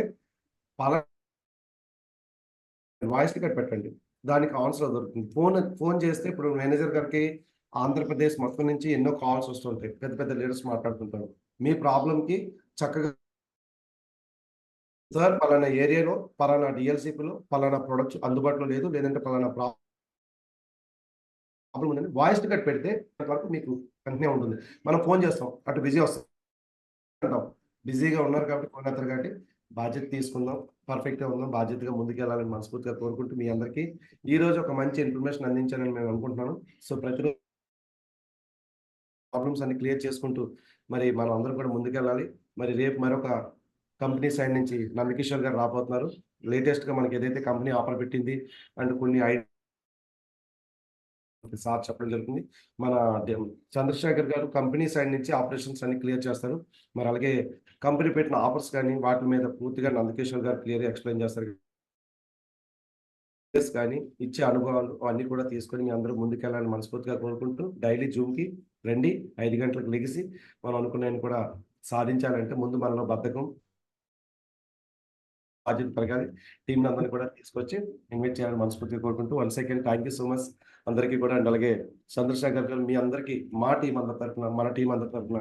వాయిస్ టికెట్ పెట్టండి, దానికి ఆన్సర్ దొరుకుతుంది. ఫోన్ చేస్తే ఇప్పుడు మేనేజర్ గారికి ఆంధ్రప్రదేశ్ మొత్తం నుంచి ఎన్నో కాల్స్ వస్తుంటాయి, పెద్ద లీడర్స్ మాట్లాడుతుంటారు. మీ ప్రాబ్లంకి చక్కగా సార్ పలానా ఏరియాలో పలానా డిఎల్సిపిలో పలానా ప్రొడక్ట్స్ అందుబాటులో లేదు, లేదంటే పలానా ప్రాబ్లం ఉందని వాయిస్ టికెట్ పెడితే వరకు మీకు కంటిన్యూ ఉంటుంది. మనం ఫోన్ చేస్తాం, అటు బిజీ వస్తాం, బిజీగా ఉన్నారు కాబట్టి ఫోన్ అవుతారు కాబట్టి బాధ్యత తీసుకుందాం, పర్ఫెక్ట్గా ఉందాం, బాధ్యతగా ముందుకెళ్ళాలని మనస్ఫూర్తిగా కోరుకుంటూ మీ అందరికీ ఈ రోజు ఒక మంచి ఇన్ఫర్మేషన్ అందించాలని మేము అనుకుంటున్నాను. సో ప్రతిరోజు ప్రాబ్లమ్స్ అన్ని క్లియర్ చేసుకుంటూ మరి మనం అందరం కూడా ముందుకెళ్ళాలి. మరి రేపు మరొక కంపెనీ సైడ్ నుంచి నందకిషోర్ గారు రాబోతున్నారు. లేటెస్ట్ గా మనకి ఏదైతే కంపెనీ ఆఫర్ పెట్టింది అండ్ కొన్ని సార్ చెప్పడం జరుగుతుంది. మన చంద్రశేఖర్ గారు కంపెనీ సైడ్ నుంచి ఆపరేషన్స్ అన్ని క్లియర్ చేస్తారు. మరి అలాగే కంపెనీ పెట్టిన ఆఫర్స్ కానీ వాటి మీద పూర్తిగా నందకిషోర్ గారు క్లియర్గా ఎక్స్ప్లెయిన్ చేస్తారు. కానీ ఇచ్చే అనుభవాలు అన్ని కూడా తీసుకొని మీ అందరూ ముందుకెళ్ళాలని మనస్ఫూర్తిగా కోరుకుంటూ డైలీ జూమ్కి రండి. 5 గంటలకు లెగిసి మనం అనుకున్నాయని కూడా సాధించాలంటే ముందు మనలో బద్ధకం బాధ్యత పెరగాలి. టీం అందరినీ కూడా తీసుకొచ్చి ఇన్వైట్ చేయాలని మనస్ఫూర్తిగా కోరుకుంటూ once again thank you so much అందరికీ కూడా. అండ్ అలాగే చంద్రశేఖర్ గారు మీ అందరికీ మా టీం అందరి తరఫున మన టీం అందరి తరఫున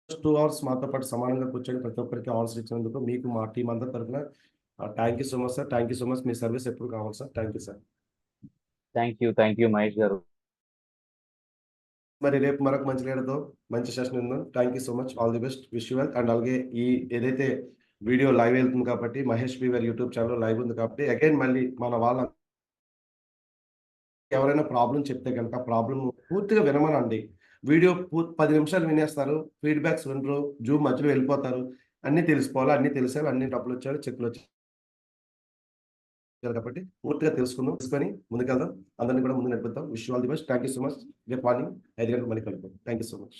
2 hours మాతో పాటు సమానంగా కూర్చొని ప్రతి ఒక్కరికి ఆన్సర్ ఇచ్చినందుకు మీకు మా టీం అందరి తరఫున thank you so much sir. Thank you so much. Me service ఎప్పుడు కావాలి sir. Thank you sir. Thank you Mahesh గారు. మరి రేపు మరొక మంచి లీడర్తో మంచి సెషన్ ఉందాం. Thank you so much. All the best. Wish you well. And అలాగే ఈ ఏదైతే వీడియో లైవ్ వెళ్తుంది కాబట్టి Mahesh beaver YouTube channel live ఉంది కాబట్టి అగైన్ మళ్ళీ మన వాళ్ళ ఎవరైనా ప్రాబ్లం చెప్తే కనుక ప్రాబ్లం పూర్తిగా వినమనండి. వీడియో 10 నిమిషాలు వినేస్తారు, ఫీడ్బ్యాక్స్ వినరు, జూమ్ మధ్యలో వెళ్ళిపోతారు. అన్నీ తెలిసిపోవాలి, అన్నీ తెలిసారు, అన్ని డబ్బులు వచ్చారు, చెక్కులు వచ్చారు కాబట్టి పూర్తిగా తెలుసుకొని ముందుకెళ్దాం. అందరినీ కూడా ముందు నడిపిద్దాం. Wish all the best. Thank you so much. రేపు మార్నింగ్ 5 గంటలకు మళ్ళీ కలుద్దాం. Thank you so much.